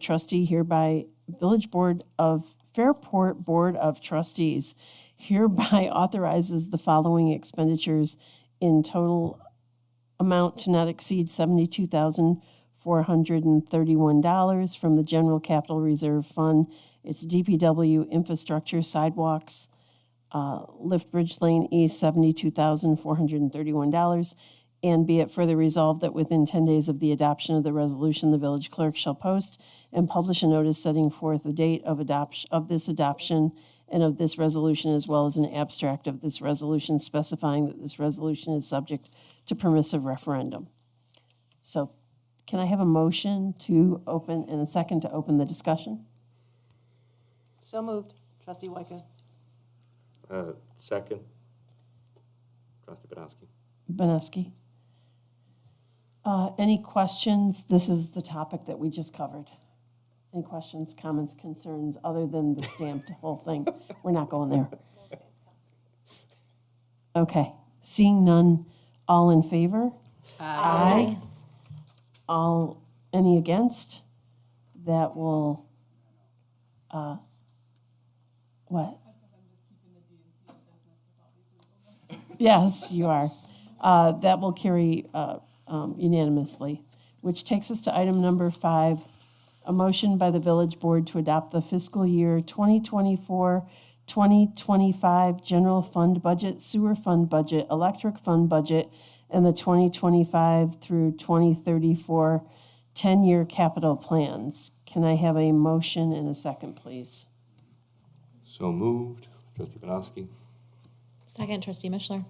[SPEAKER 3] of Fairport Board of Trustees hereby authorizes the following expenditures in total amount to not exceed $72,431 from the General Capital Reserve Fund. It's DPW infrastructure, sidewalks, Lift Bridge Lane East, $72,431. And be it further resolved that within 10 days of the adoption of the resolution, the village clerk shall post and publish a notice setting forth the date of this adoption and of this resolution, as well as an abstract of this resolution specifying that this resolution is subject to permissive referendum. So can I have a motion to open and a second to open the discussion?
[SPEAKER 9] So moved. Trustee Wykoff.
[SPEAKER 10] Second. Trustee Badowski.
[SPEAKER 3] Benesky. Any questions? This is the topic that we just covered. Any questions, comments, concerns, other than the stamped whole thing? We're not going there. Okay, seeing none, all in favor? Aye. All, any against? That will, what? Yes, you are. That will carry unanimously, which takes us to item number 5, a motion by the village board to adopt the fiscal year 2024-2025 general fund budget, sewer fund budget, electric fund budget, and the 2025 through 2034 10-year capital plans. Can I have a motion and a second, please?
[SPEAKER 10] So moved. Trustee Badowski.
[SPEAKER 5] Second, Trustee Mishler.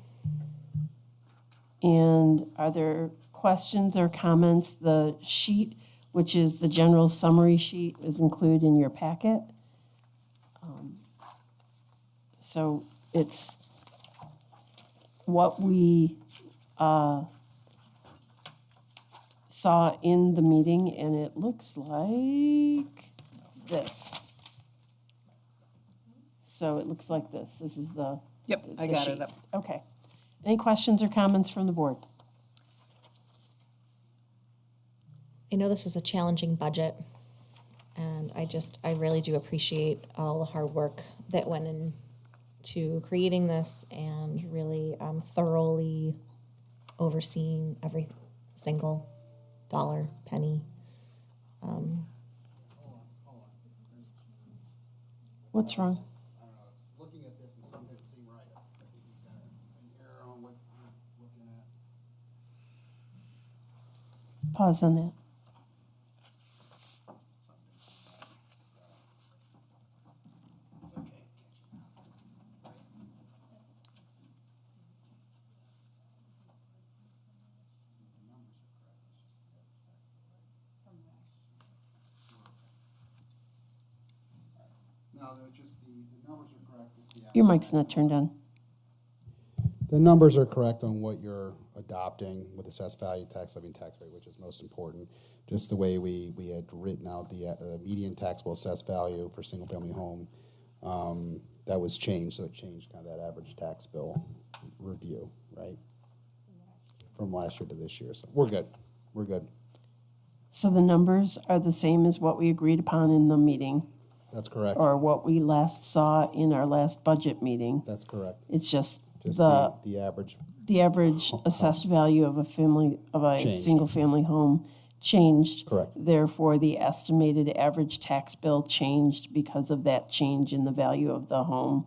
[SPEAKER 3] And are there questions or comments? The sheet, which is the general summary sheet, is included in your packet. So it's what we saw in the meeting, and it looks like this. So it looks like this. This is the
[SPEAKER 7] Yep, I
[SPEAKER 3] the
[SPEAKER 7] got
[SPEAKER 3] sheet.
[SPEAKER 7] it up.
[SPEAKER 3] Okay. Any questions or comments from the board?
[SPEAKER 5] I know this is a challenging budget, and I really do appreciate all the hard work that went into creating this and really thoroughly overseeing every single dollar, penny.
[SPEAKER 3] What's wrong?
[SPEAKER 1] Looking at this and something didn't seem right. I think you've got an error on what you're looking at.
[SPEAKER 3] Pause on that.
[SPEAKER 1] It's okay. No, they're just the numbers are correct. It's the
[SPEAKER 3] Your mic's not turned on.
[SPEAKER 1] The numbers are correct on what you're adopting with assessed value, tax levy, and tax rate, which is most important. Just the way we had written out the median taxable assessed value for single-family home, that was changed, so it changed kind of that average tax bill review, right? From last year to this year, so we're good. We're good.
[SPEAKER 3] So the numbers are the same as what we agreed upon in the meeting,
[SPEAKER 1] That's correct.
[SPEAKER 3] or what we last saw in our last budget meeting.
[SPEAKER 1] That's correct.
[SPEAKER 3] It's just
[SPEAKER 1] Just the average.
[SPEAKER 3] the average assessed value of a
[SPEAKER 1] Changed.
[SPEAKER 3] single-family home changed.
[SPEAKER 1] Correct.
[SPEAKER 3] Therefore, the estimated average tax bill changed because of that change in the value of the home.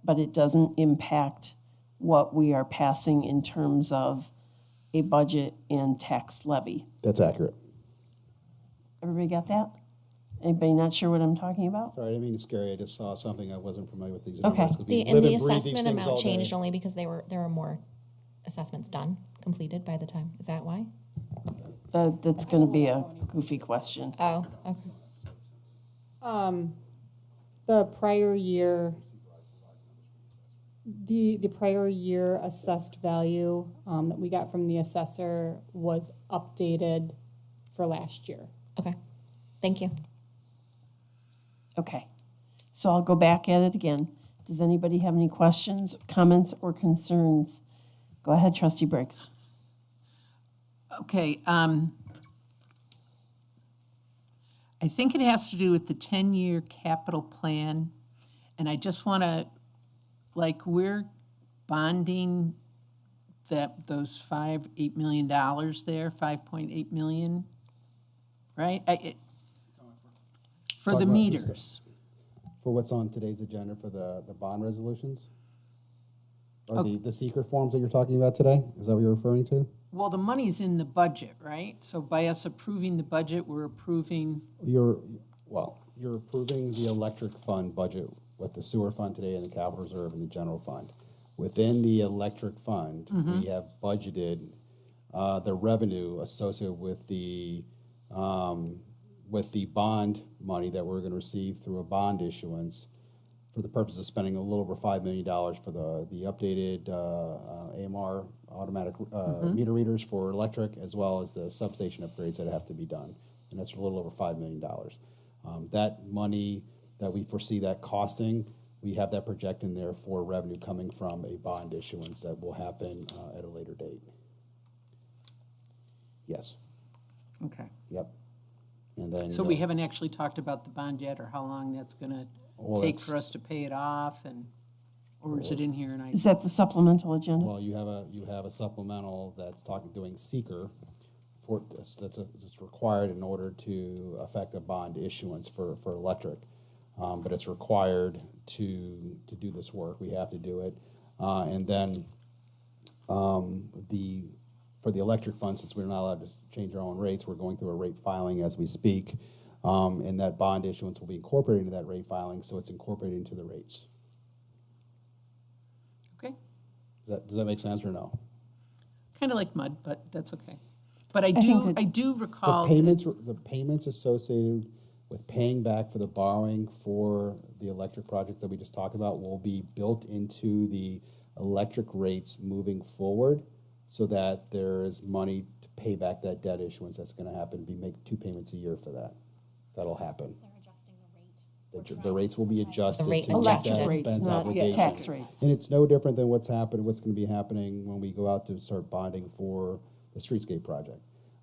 [SPEAKER 3] But it doesn't impact what we are passing in terms of a budget and tax levy.
[SPEAKER 1] That's accurate.
[SPEAKER 3] Everybody got that? Anybody not sure what I'm talking about?
[SPEAKER 1] Sorry, I didn't mean to scare you. I just saw something I wasn't familiar with these
[SPEAKER 3] Okay.
[SPEAKER 1] numbers. 'Cause we
[SPEAKER 5] And
[SPEAKER 1] live
[SPEAKER 5] the
[SPEAKER 1] and breathe these
[SPEAKER 5] assessment
[SPEAKER 1] things all
[SPEAKER 5] amount
[SPEAKER 1] day.
[SPEAKER 5] changed only because there were more assessments done, completed by the time. Is that why?
[SPEAKER 3] That's going to be a goofy question.
[SPEAKER 5] Oh, okay.
[SPEAKER 2] The prior year, the prior year assessed value that we got from the assessor was updated for last year.
[SPEAKER 5] Okay. Thank you.
[SPEAKER 3] Okay, so I'll go back at it again. Does anybody have any questions, comments, or concerns? Go ahead, Trustee Briggs.
[SPEAKER 7] Okay, I think it has to do with the 10-year capital plan, and I just want to, like, we're bonding those $8 million there, 5.8 million, right? For
[SPEAKER 1] Talk
[SPEAKER 7] the
[SPEAKER 1] about this
[SPEAKER 7] meters.
[SPEAKER 1] For what's on today's agenda for the bond resolutions? Or the secret forms that you're talking about today? Is that what you're referring to?
[SPEAKER 7] Well, the money's in the budget, right? So by us approving the budget, we're approving,
[SPEAKER 1] You're approving the electric fund budget with the sewer fund today and the capital reserve and the general fund. Within the electric fund, we have budgeted the revenue associated with the bond money that we're going to receive through a bond issuance for the purpose of spending a little over $5 million for the updated AMR automatic meter readers for electric, as well as the substation upgrades that have to be done. And that's a little over $5 million. That money that we foresee that costing, we have that projected in there for revenue coming from a bond issuance that will happen at a later date. Yes.
[SPEAKER 7] Okay.
[SPEAKER 1] Yep. And then
[SPEAKER 7] So we haven't actually talked about the bond yet, or how long that's gonna
[SPEAKER 1] Well,
[SPEAKER 7] take
[SPEAKER 1] that's-
[SPEAKER 7] for us to pay it off, and, or is it in here and I?
[SPEAKER 3] Is that the supplemental agenda?
[SPEAKER 1] Well, you have a supplemental that's doing seeker for, it's required in order to affect a bond issuance for electric. But it's required to do this work. We have to do it. And then, for the electric fund, since we're not allowed to change our own rates, we're going through a rate filing as we speak. And that bond issuance will be incorporated into that rate filing, so it's incorporated into the rates.
[SPEAKER 7] Okay,
[SPEAKER 1] Does that make sense or no?
[SPEAKER 7] kind of like mud, but that's okay. But I
[SPEAKER 3] think
[SPEAKER 7] do,
[SPEAKER 3] that-
[SPEAKER 7] I do
[SPEAKER 1] The
[SPEAKER 7] recall.
[SPEAKER 1] payments associated with paying back for the borrowing for the electric projects that we just talked about will be built into the electric rates moving forward, so that there is money to pay back that debt issuance that's gonna happen, make 2 payments a year for that. That'll happen. The rates will be adjusted
[SPEAKER 5] rate
[SPEAKER 1] to meet that
[SPEAKER 5] adjusted.
[SPEAKER 3] Rates,
[SPEAKER 1] expense
[SPEAKER 3] not
[SPEAKER 1] obligation.
[SPEAKER 3] tax rates.
[SPEAKER 1] And it's no different than what's gonna be happening when we go out to start bonding for the streetscape project.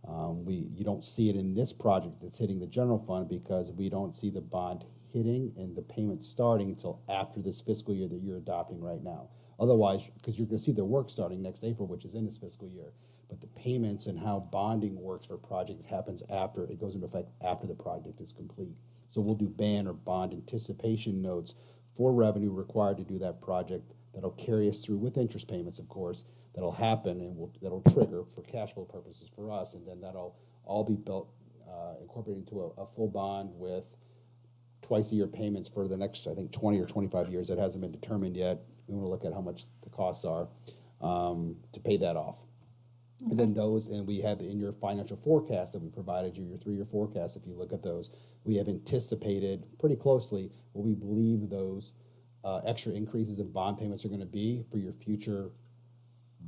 [SPEAKER 1] You don't see it in this project that's hitting the general fund, because we don't see the bond hitting and the payment starting until after this fiscal year that you're adopting right now. Otherwise, because you're gonna see the work starting next April, which is in this fiscal year. But the payments and how bonding works for a project happens after, it goes into effect after the project is complete. So we'll do ban or bond anticipation notes for revenue required to do that project that'll carry us through with interest payments, of course, that'll happen and that'll trigger for cash flow purposes for us, and then that'll all be built, incorporated into a full bond with twice-a-year payments for the next, I think, 20 or 25 years. That hasn't been determined yet. We want to look at how much the costs are to pay that off. And then and we have in your financial forecast that we provided you, your 3-year forecast, if you look at those, we have anticipated pretty closely what we believe those extra increases in bond payments are going to be for your future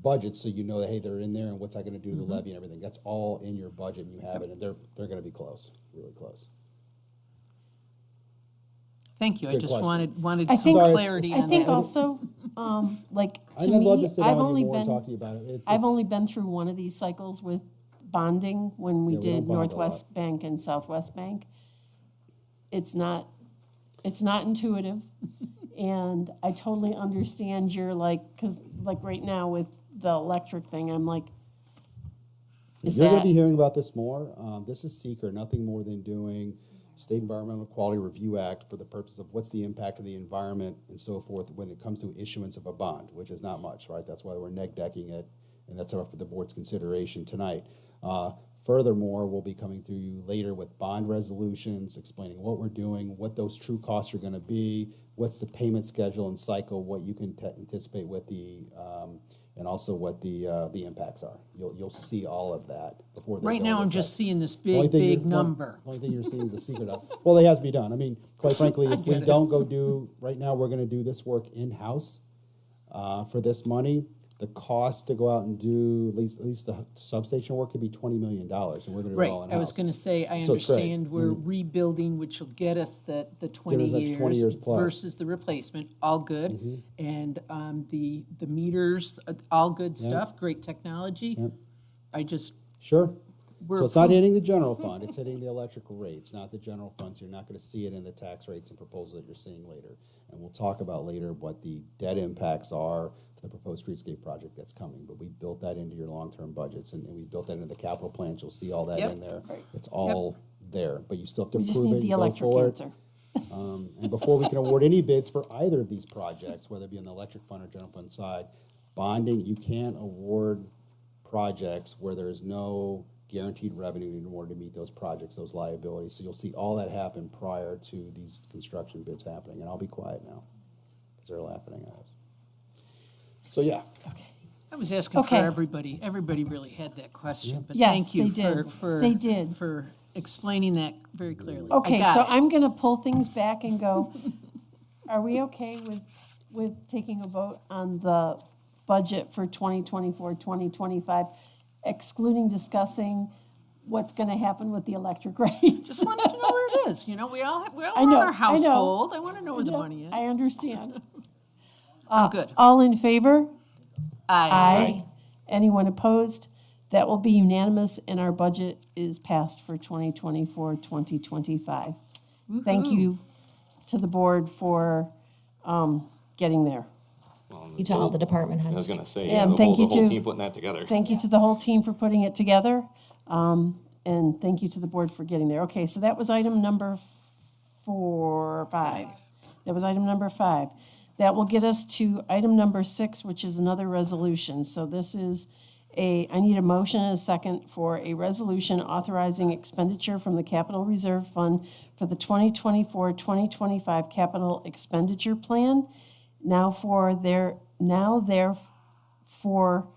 [SPEAKER 1] budgets, so you know that, hey, they're in there, and what's that going to do to the levy and everything. That's all in your budget, and you have it, and they're going to be close, really close.
[SPEAKER 7] Thank you, I
[SPEAKER 1] Good
[SPEAKER 7] just
[SPEAKER 1] question.
[SPEAKER 7] wanted
[SPEAKER 3] I
[SPEAKER 7] some
[SPEAKER 3] think-
[SPEAKER 7] clarity
[SPEAKER 3] I
[SPEAKER 7] on
[SPEAKER 3] think
[SPEAKER 7] that.
[SPEAKER 3] also, like,
[SPEAKER 1] I'd
[SPEAKER 3] to
[SPEAKER 1] love to
[SPEAKER 3] me,
[SPEAKER 1] sit
[SPEAKER 3] I've
[SPEAKER 1] down with
[SPEAKER 3] only
[SPEAKER 1] you more and
[SPEAKER 3] been,
[SPEAKER 1] talk to you about it.
[SPEAKER 3] I've only been through one of these cycles with bonding when we
[SPEAKER 1] Yeah, we don't
[SPEAKER 3] did
[SPEAKER 1] bond a
[SPEAKER 3] Northwest Bank and Southwest Bank. It's not intuitive, and I totally understand your, like, because like right now with the electric thing, I'm like, is
[SPEAKER 1] You're going to
[SPEAKER 3] that,
[SPEAKER 1] be hearing about this more. This is seeker, nothing more than doing State Environmental Quality Review Act for the purpose of what's the impact of the environment and so forth when it comes to issuance of a bond, which is not much, right? That's why we're neg decking it, and that's up for the board's consideration tonight. Furthermore, we'll be coming to you later with bond resolutions, explaining what we're doing, what those true costs are going to be, what's the payment schedule and cycle, what you can anticipate with the, and also what the impacts are. You'll see all of that before they
[SPEAKER 7] Right
[SPEAKER 1] go
[SPEAKER 7] now,
[SPEAKER 1] into
[SPEAKER 7] I'm just
[SPEAKER 1] effect.
[SPEAKER 7] seeing this
[SPEAKER 1] The only
[SPEAKER 7] big,
[SPEAKER 1] thing
[SPEAKER 7] big
[SPEAKER 1] you're-
[SPEAKER 7] number.
[SPEAKER 1] Only thing you're seeing is the secret of, well, they have to be done. I mean, quite frankly, if we
[SPEAKER 7] get it.
[SPEAKER 1] don't go do, right now, we're gonna do this work in-house for this money. The cost to go out and do, at least the substation work could be $20 million, and we're gonna do it
[SPEAKER 7] Right,
[SPEAKER 1] all in-house.
[SPEAKER 7] I was gonna say, I
[SPEAKER 1] So it's great.
[SPEAKER 7] understand we're rebuilding, which will get us the 20
[SPEAKER 1] us like 20 years plus.
[SPEAKER 7] versus the replacement, all good. And the meters, all good stuff, great technology.
[SPEAKER 1] Yep.
[SPEAKER 7] I just,
[SPEAKER 1] Sure.
[SPEAKER 7] We're
[SPEAKER 1] So it's not hitting the general fund, it's hitting the electric rates, not the general funds. You're not gonna see it in the tax rates and proposals that you're seeing later. And we'll talk about later what the debt impacts are for the proposed streetscape project that's coming. But we built that into your long-term budgets, and we built that into the capital plans. You'll see all that
[SPEAKER 7] Yep.
[SPEAKER 1] in there. It's all there, but you still have to
[SPEAKER 3] we just
[SPEAKER 1] prove it
[SPEAKER 3] need the
[SPEAKER 1] and go
[SPEAKER 3] electric
[SPEAKER 1] for it.
[SPEAKER 3] answer.
[SPEAKER 1] And before we can award any bids for either of these projects, whether it be on the electric fund or general fund side, bonding, you can't award projects where there's no guaranteed revenue in order to meet those projects, those liabilities. So you'll see all that happen prior to these construction bids happening. And I'll be quiet now, because they're laughing at us. So, yeah.
[SPEAKER 7] I was asking for
[SPEAKER 3] Okay.
[SPEAKER 7] everybody. Everybody really had that question, but
[SPEAKER 3] Yes,
[SPEAKER 7] thank you
[SPEAKER 3] they did.
[SPEAKER 7] for
[SPEAKER 3] They did.
[SPEAKER 7] for explaining that very clearly. I
[SPEAKER 3] Okay,
[SPEAKER 7] got
[SPEAKER 3] so
[SPEAKER 7] it.
[SPEAKER 3] I'm gonna pull things back and go, are we okay with taking a vote on the budget for 2024, 2025, excluding discussing what's going to happen with the electric rates?
[SPEAKER 7] Just wanted to know where it is. You know, we all
[SPEAKER 3] I
[SPEAKER 7] run
[SPEAKER 3] know,
[SPEAKER 7] our
[SPEAKER 3] I know.
[SPEAKER 7] household. I want to know where the money is.
[SPEAKER 3] I understand.
[SPEAKER 7] I'm good.
[SPEAKER 3] All in favor?
[SPEAKER 7] Aye.
[SPEAKER 3] Anyone opposed? That will be unanimous, and our budget is passed for 2024, 2025. Thank you to the board for getting there.
[SPEAKER 5] You to all the department heads.
[SPEAKER 10] I was gonna say,
[SPEAKER 3] Yeah,
[SPEAKER 10] yeah,
[SPEAKER 3] and
[SPEAKER 10] the
[SPEAKER 3] thank
[SPEAKER 10] whole
[SPEAKER 3] you to-
[SPEAKER 10] team putting that together.
[SPEAKER 3] Thank you to the whole team for putting it together, and thank you to the board for getting there. Okay, so that was item number 5. That was item number 5. That will get us to item number 6, which is another resolution. So this is I need a motion and a second for a resolution authorizing expenditure from the Capital Reserve Fund for the 2024-2025 capital expenditure plan. Now therefore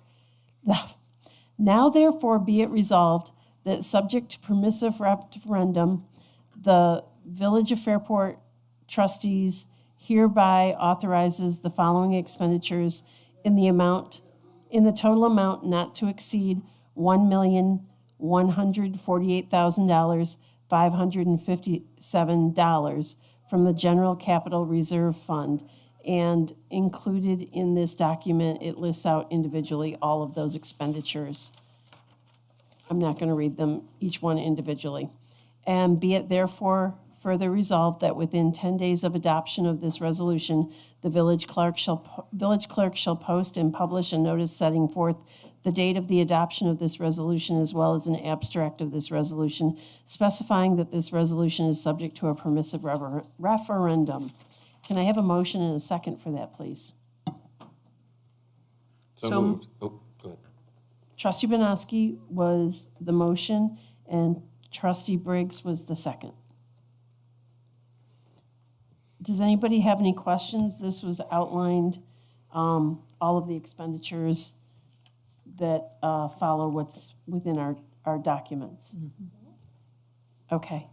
[SPEAKER 3] be it resolved that subject to permissive referendum, the Village of Fairport trustees hereby authorizes the following expenditures in the total amount not to exceed $1,148,557 from the General Capital Reserve Fund. And included in this document, it lists out individually all of those expenditures. I'm not going to read them each one individually. And be it therefore further resolved that within 10 days of adoption of this resolution, the village clerk shall post and publish a notice setting forth the date of the adoption of this resolution as well as an abstract of this resolution, specifying that this resolution is subject to a permissive referendum. Can I have a motion and a second for that, please?
[SPEAKER 10] So moved. Oh, go ahead.
[SPEAKER 3] Trustee Banowski was the motion, and Trustee Briggs was the second. Does anybody have any questions? This was outlined, all of the expenditures that follow what's within our documents. Okay.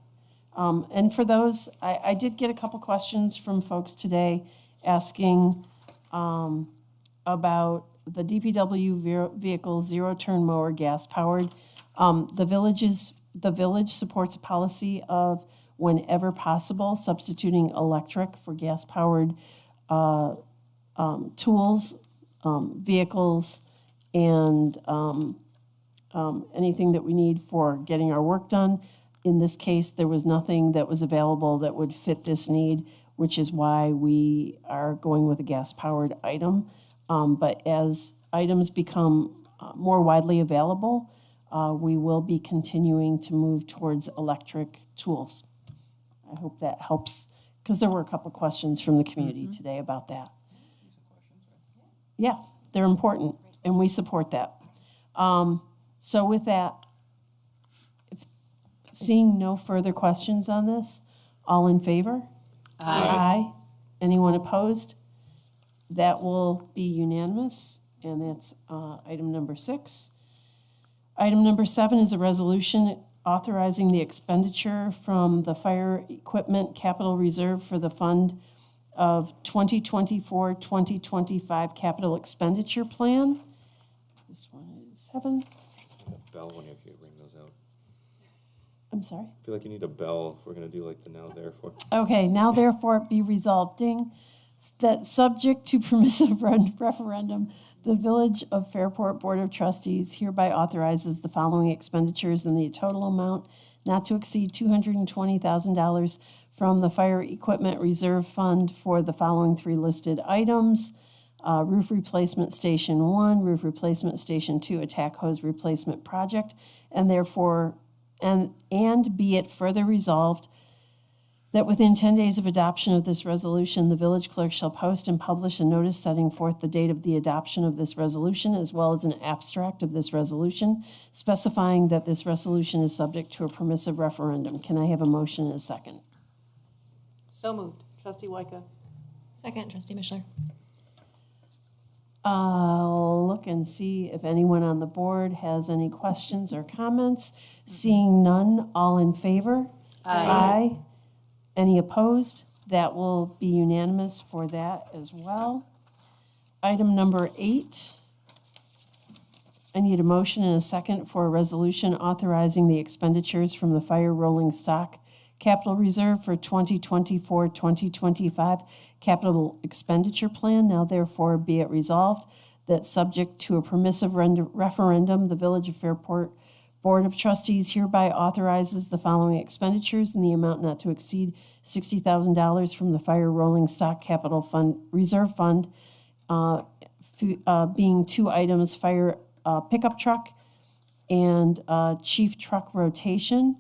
[SPEAKER 3] And for those, I did get a couple questions from folks today asking about the DPW vehicle zero-turn mower, gas-powered. The village supports a policy of, whenever possible, substituting electric for gas-powered tools, vehicles, and anything that we need for getting our work done. In this case, there was nothing that was available that would fit this need, which is why we are going with a gas-powered item. But as items become more widely available, we will be continuing to move towards electric tools. I hope that helps, because there were a couple questions from the community today about that. Yeah, they're important, and we support that. So with that, seeing no further questions on this, all in favor? Aye. Anyone opposed? That will be unanimous, and that's item number 6. Item number 7 is a resolution authorizing the expenditure from the Fire Equipment Capital Reserve for the fund of 2024-2025 capital expenditure plan. This one is 7.
[SPEAKER 10] Bell when you bring those out.
[SPEAKER 3] I'm sorry.
[SPEAKER 10] I feel like you need a bell if we're gonna do like the now therefore.
[SPEAKER 3] Okay, now therefore it be resolved, that subject to permissive referendum, the Village of Fairport Board of Trustees hereby authorizes the following expenditures in the total amount not to exceed $220,000 from the Fire Equipment Reserve Fund for the following 3 listed items: roof replacement station 1, roof replacement station 2, attack hose replacement project, and therefore, and be it further resolved that within 10 days of adoption of this resolution, the village clerk shall post and publish a notice setting forth the date of the adoption of this resolution, as well as an abstract of this resolution, specifying that this resolution is subject to a permissive referendum. Can I have a motion and a second?
[SPEAKER 9] So moved. Trustee Wyka.
[SPEAKER 5] Second, Trustee Mishler.
[SPEAKER 3] I'll look and see if anyone on the board has any questions or comments. Seeing none, all in favor? Aye. Any opposed? That will be unanimous for that as well. Item number 8. I need a motion and a second for a resolution authorizing the expenditures from the fire rolling stock capital reserve for 2024-2025 capital expenditure plan. Now therefore be it resolved that subject to a permissive referendum, the Village of Fairport Board of Trustees hereby authorizes the following expenditures in the amount not to exceed $60,000 from the Fire Rolling Stock Capital Fund Reserve Fund, being 2 items, fire pickup truck and chief truck rotation.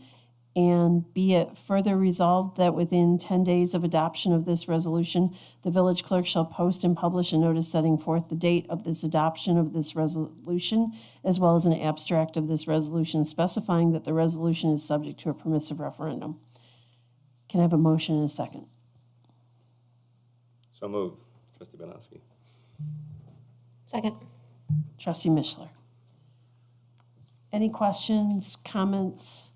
[SPEAKER 3] And be it further resolved that within 10 days of adoption of this resolution, the village clerk shall post and publish a notice setting forth the date of this adoption of this resolution, as well as an abstract of this resolution specifying that the resolution is subject to a permissive referendum. Can I have a motion and a second?
[SPEAKER 10] So moved. Trustee Banowski.
[SPEAKER 5] Second.
[SPEAKER 3] Trustee Mishler. Any questions, comments?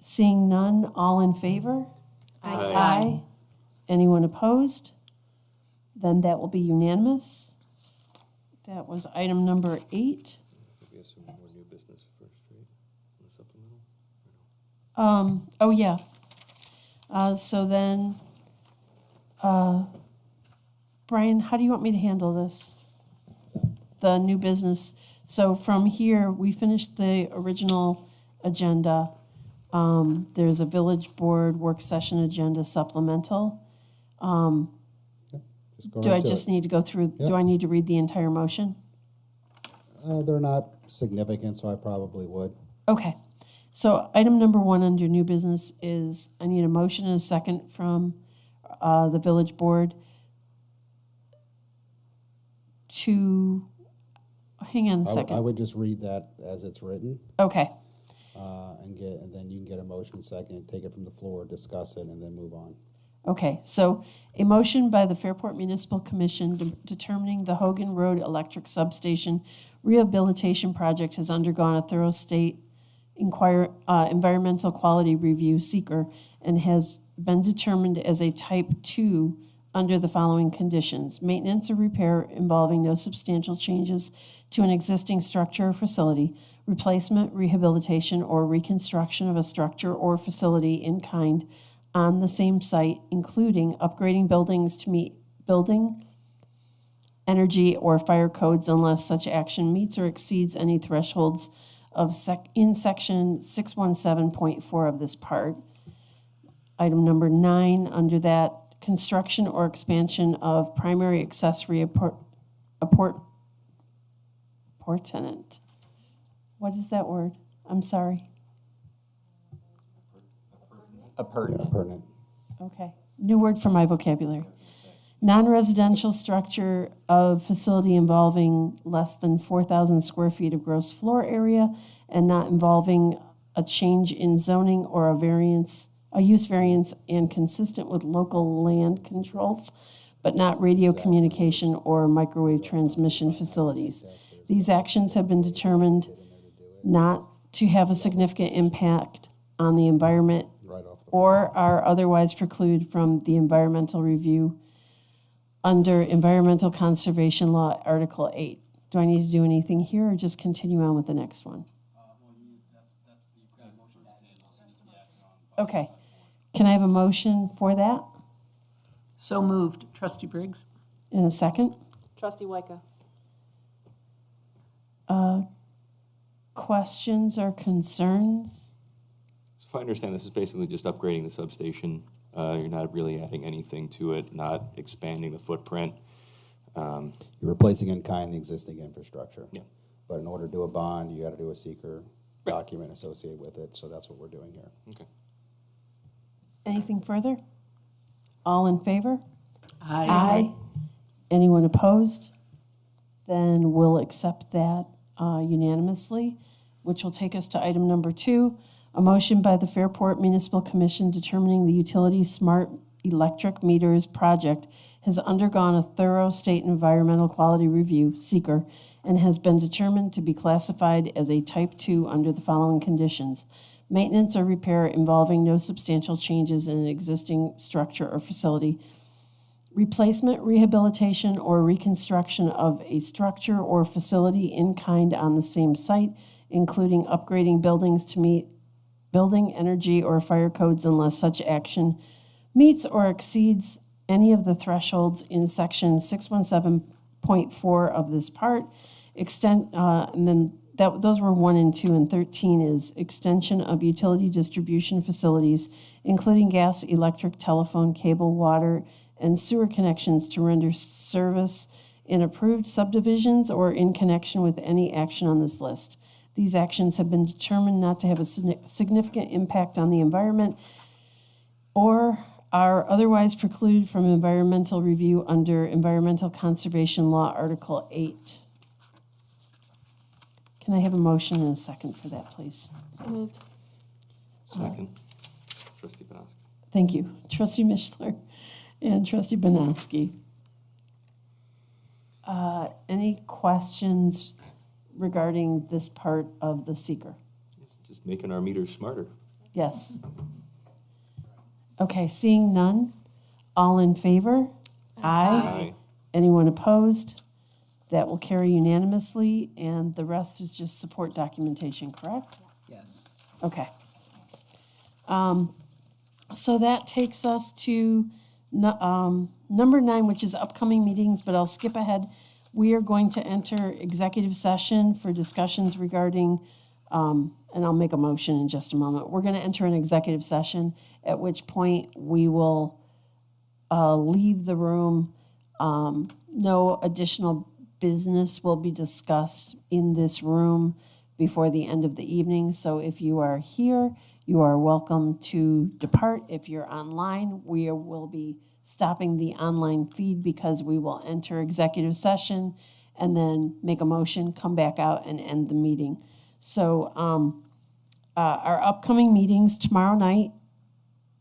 [SPEAKER 3] Seeing none, all in favor?
[SPEAKER 10] Aye.
[SPEAKER 3] Aye. Anyone opposed? Then that will be unanimous. That was item number 8.
[SPEAKER 10] We have some more new business first, right? On the supplemental?
[SPEAKER 3] Oh, yeah. So then, Brian, how do you want me to handle this? The new business. So from here, we finished the original agenda. There's a village board work session agenda supplemental.
[SPEAKER 1] Just go
[SPEAKER 3] Do
[SPEAKER 1] right
[SPEAKER 3] I
[SPEAKER 1] to
[SPEAKER 3] just
[SPEAKER 1] it.
[SPEAKER 3] need to go through,
[SPEAKER 1] Yep.
[SPEAKER 3] do I need to read the entire motion?
[SPEAKER 1] They're not significant, so I probably would.
[SPEAKER 3] Okay. So item number 1 under new business is I need a motion and a second from the village board to, hang on a
[SPEAKER 1] I
[SPEAKER 3] second.
[SPEAKER 1] would just read that as it's written,
[SPEAKER 3] Okay.
[SPEAKER 1] and then you can get a motion second, take it from the floor, discuss it, and then move on.
[SPEAKER 3] Okay, so a motion by the Fairport Municipal Commission determining the Hogan Road Electric Substation Rehabilitation Project has undergone a thorough state environmental quality review, seeker, and has been determined as a type 2 under the following conditions: maintenance or repair involving no substantial changes to an existing structure or facility, replacement, rehabilitation, or reconstruction of a structure or facility in kind on the same site, including upgrading buildings to meet building, energy, or fire codes unless such action meets or exceeds any thresholds of in section 617.4 of this part. Item number 9, under that, construction or expansion of primary accessory appurtenant. What is that word? I'm sorry.
[SPEAKER 8] A pertinent.
[SPEAKER 1] Yeah, pertinent.
[SPEAKER 3] Okay, new word for my vocabulary. Non-residential structure of facility involving less than 4,000 square feet of gross floor area and not involving a change in zoning or a use variance and consistent with local land controls, but not radio communication or microwave transmission facilities. These actions have been determined not to have a significant impact on the environment
[SPEAKER 1] Right off the
[SPEAKER 3] or are otherwise precluded from the environmental review under Environmental Conservation Law, Article 8. Do I need to do anything here or just continue on with the next one? Okay. Can I have a motion for that
[SPEAKER 7] So moved. Trustee Briggs?
[SPEAKER 3] in a second?
[SPEAKER 9] Trustee Wyka?
[SPEAKER 3] Questions or concerns?
[SPEAKER 10] So if I understand, this is basically just upgrading the substation. You're not really adding anything to it, not expanding the footprint.
[SPEAKER 1] You're replacing in kind the existing infrastructure.
[SPEAKER 10] Yeah.
[SPEAKER 1] But in order to do a bond, you got to do a seeker document associated with it, so that's what we're doing here.
[SPEAKER 10] Okay.
[SPEAKER 3] Anything further? All in favor?
[SPEAKER 7] Aye.
[SPEAKER 3] Anyone opposed? Then we'll accept that unanimously, which will take us to item number 2, a motion by the Fairport Municipal Commission determining the utility smart electric meters project has undergone a thorough state environmental quality review, seeker, and has been determined to be classified as a type 2 under the following conditions: maintenance or repair involving no substantial changes in an existing structure or facility, replacement, rehabilitation, or reconstruction of a structure or facility in kind on the same site, including upgrading buildings to meet building, energy, or fire codes unless such action meets or exceeds any of the thresholds in section 617.4 of this part. And then those were 1 and 2, and 13 is extension of utility distribution facilities, including gas, electric, telephone, cable, water, and sewer connections to render service in approved subdivisions or in connection with any action on this list. These actions have been determined not to have a significant impact on the environment or are otherwise precluded from environmental review under Environmental Conservation Law, Article 8. Can I have a motion and a second for that, please?
[SPEAKER 9] So moved.
[SPEAKER 10] Second. Trustee Banowski.
[SPEAKER 3] Thank you. Trustee Mishler and Trustee Banowski. Any questions regarding this part of the seeker?
[SPEAKER 10] Just making our meters smarter.
[SPEAKER 3] Yes. Okay, seeing none, all in favor? Aye. Anyone opposed? That will carry unanimously, and the rest is just support documentation, correct?
[SPEAKER 7] Yes.
[SPEAKER 3] Okay. So that takes us to number 9, which is upcoming meetings, but I'll skip ahead. We are going to enter executive session for discussions regarding, and I'll make a motion in just a moment. We're going to enter an executive session, at which point we will leave the room. No additional business will be discussed in this room before the end of the evening. So if you are here, you are welcome to depart. If you're online, we will be stopping the online feed because we will enter executive session and then make a motion, come back out, and end the meeting. So our upcoming meetings tomorrow night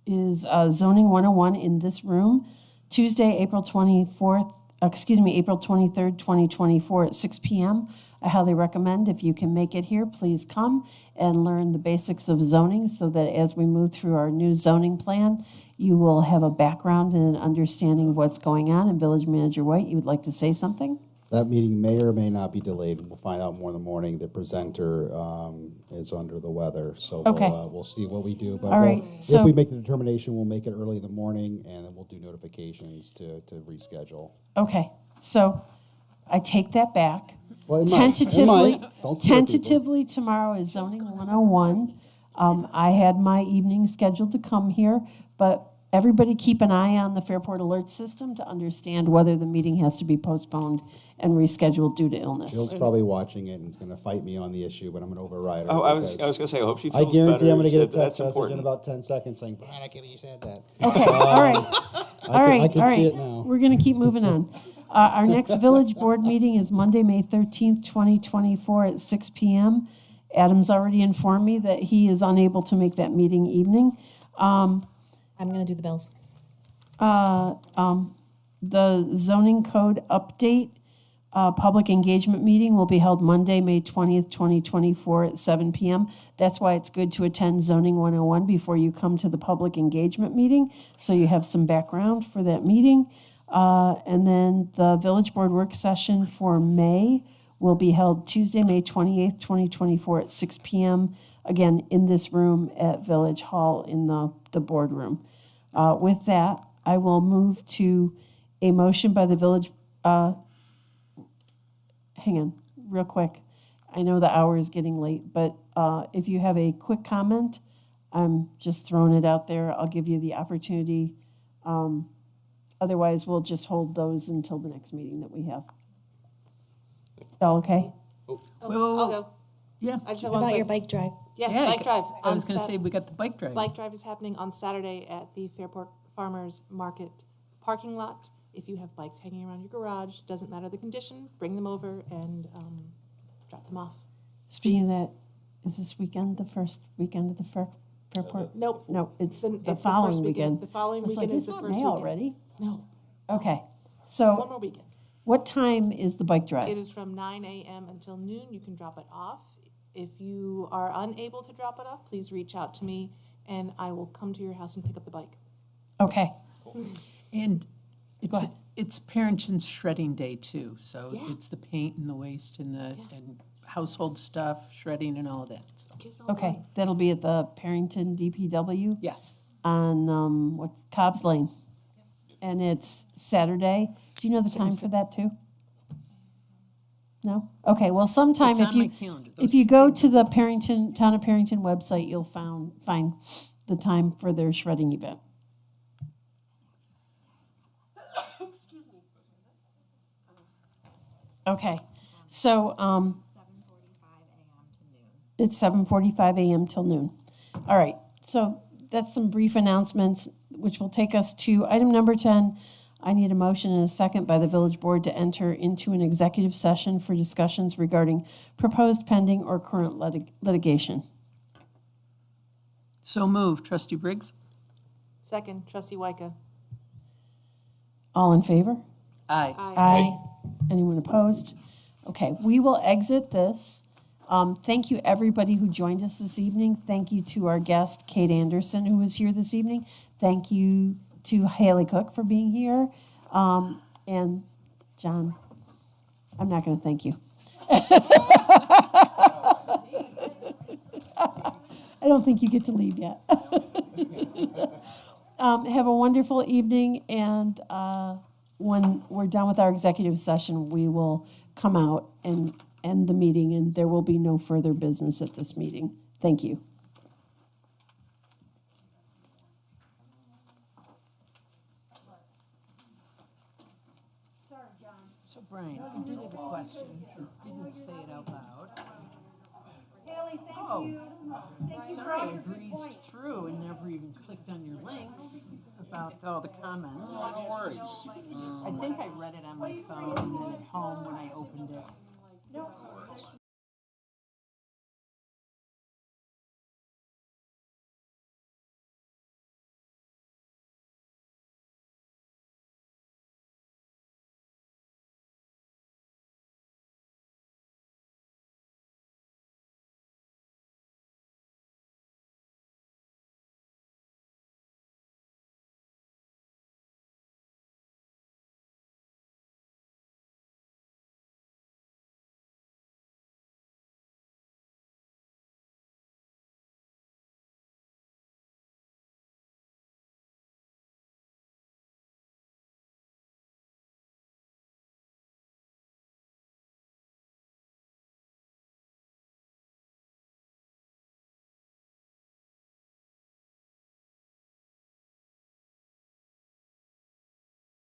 [SPEAKER 3] is Zoning 101 in this room, Tuesday, April 23rd, 2024 at 6 p.m. I highly recommend, if you can make it here, please come and learn the basics of zoning so that as we move through our new zoning plan, you will have a background and an understanding of what's going on. And Village Manager White, you would like to say something?
[SPEAKER 1] That meeting may or may not be delayed. We'll find out more in the morning. The presenter is under the weather, so
[SPEAKER 3] Okay.
[SPEAKER 1] we'll see what we do. But
[SPEAKER 3] All right,
[SPEAKER 1] if we make the determination, we'll make it early in the morning, and then we'll do notifications to reschedule.
[SPEAKER 3] Okay, so I take that back.
[SPEAKER 1] Well, it might.
[SPEAKER 3] Tentatively,
[SPEAKER 1] It might. Don't scare people.
[SPEAKER 3] tentatively tomorrow is zoning 101. I had my evening scheduled to come here, but everybody keep an eye on the Fairport Alert System to understand whether the meeting has to be postponed and rescheduled due to illness.
[SPEAKER 1] Jill's probably watching it and is going to fight me on the issue, but I'm going to override her.
[SPEAKER 10] Oh, I was
[SPEAKER 1] because
[SPEAKER 10] going to say, I hope she
[SPEAKER 1] I
[SPEAKER 10] feels
[SPEAKER 1] guarantee
[SPEAKER 10] better.
[SPEAKER 1] I'm going to get a
[SPEAKER 10] That's
[SPEAKER 1] text message in
[SPEAKER 10] important.
[SPEAKER 1] about 10 seconds saying, Brian, I can't believe you said that.
[SPEAKER 3] Okay, all right.
[SPEAKER 1] I can see it now.
[SPEAKER 3] We're going to keep moving on. Our next village board meeting is Monday, May 13th, 2024 at 6 p.m. Adam's already informed me that he is unable to make that meeting evening.
[SPEAKER 5] I'm going to do the bills.
[SPEAKER 3] The zoning code update public engagement meeting will be held Monday, May 20th, 2024 at 7 p.m. That's why it's good to attend Zoning 101 before you come to the public engagement meeting, so you have some background for that meeting. And then the village board work session for May will be held Tuesday, May 28th, 2024 at 6 p.m. Again, in this room at Village Hall in the boardroom. With that, I will move to a motion by the village. Hang on, real quick. I know the hour is getting late, but if you have a quick comment, I'm just throwing it out there. I'll give you the opportunity. Otherwise, we'll just hold those until the next meeting that we have. All okay?
[SPEAKER 7] Wait,
[SPEAKER 9] I'll go.
[SPEAKER 7] Yeah.
[SPEAKER 9] I just have
[SPEAKER 5] What
[SPEAKER 9] one
[SPEAKER 5] about
[SPEAKER 9] quick-
[SPEAKER 5] your bike drive?
[SPEAKER 9] Yeah, bike drive.
[SPEAKER 7] I was
[SPEAKER 9] on
[SPEAKER 7] going to
[SPEAKER 9] Sat-
[SPEAKER 7] say, we got the bike drive.
[SPEAKER 9] Bike drive is happening on Saturday at the Fairport Farmers Market parking lot. If you have bikes hanging around your garage, doesn't matter the condition, bring them over and drop them off.
[SPEAKER 3] Speaking of that, is this weekend the first weekend of the Fairport?
[SPEAKER 9] Nope.
[SPEAKER 3] No, it's the
[SPEAKER 9] first
[SPEAKER 3] following
[SPEAKER 9] weekend.
[SPEAKER 3] weekend.
[SPEAKER 9] The following
[SPEAKER 3] I was
[SPEAKER 9] weekend
[SPEAKER 3] like,
[SPEAKER 9] is
[SPEAKER 3] it's
[SPEAKER 9] the
[SPEAKER 3] not
[SPEAKER 9] first
[SPEAKER 3] May
[SPEAKER 9] weekend.
[SPEAKER 3] already.
[SPEAKER 9] No,
[SPEAKER 3] Okay,
[SPEAKER 9] one
[SPEAKER 3] so
[SPEAKER 9] more weekend.
[SPEAKER 3] what time is the bike drive?
[SPEAKER 9] It is from 9 a.m. until noon. You can drop it off If you are unable to drop it off, please reach out to me and I will come to your house and pick up the bike.
[SPEAKER 3] Okay.
[SPEAKER 7] And it's,
[SPEAKER 3] ahead.
[SPEAKER 7] it's Parrington's shredding day too, so
[SPEAKER 9] Yeah.
[SPEAKER 7] it's the paint and the waste and and household stuff, shredding and all of that, so.
[SPEAKER 9] Get it all
[SPEAKER 3] Okay,
[SPEAKER 9] done.
[SPEAKER 3] that'll be at the Parrington DPW
[SPEAKER 7] Yes.
[SPEAKER 3] on, what, Cobb's Lane. And it's Saturday. Do you know the time for that too? No? Okay, well, sometime
[SPEAKER 7] It's
[SPEAKER 3] if
[SPEAKER 7] on my
[SPEAKER 3] you,
[SPEAKER 7] calendar.
[SPEAKER 3] if
[SPEAKER 7] Those
[SPEAKER 3] you
[SPEAKER 7] two
[SPEAKER 3] go
[SPEAKER 7] things.
[SPEAKER 3] to the Parrington, Town of Parrington website, you'll find the time for their shredding event. Okay, so, it's 7:45 a.m. till noon. All right, so that's some brief announcements, which will take us to item number 10. I need a motion and a second by the village board to enter into an executive session for discussions regarding proposed pending or current litigation.
[SPEAKER 7] So moved, trustee Briggs?
[SPEAKER 9] Second, trustee Wyka.
[SPEAKER 3] All in favor?
[SPEAKER 7] Aye.
[SPEAKER 3] Aye. Anyone opposed? Okay, we will exit this. Thank you, everybody who joined us this evening. Thank you to our guest, Kate Anderson, who was here this evening. Thank you to Haley Cook for being here. And John, I'm not going to thank you. I don't think you get to leave yet. Have a wonderful evening, and when we're done with our executive session, we will come out and end the meeting, and there will be no further business at this meeting. Thank you.
[SPEAKER 7] So Brian, I did have a question. I didn't say it out loud. Haley, thank you. Sorry, I breezed through and never even clicked on your links about all the comments. No worries. I think I read it on my phone and then at home when I opened it.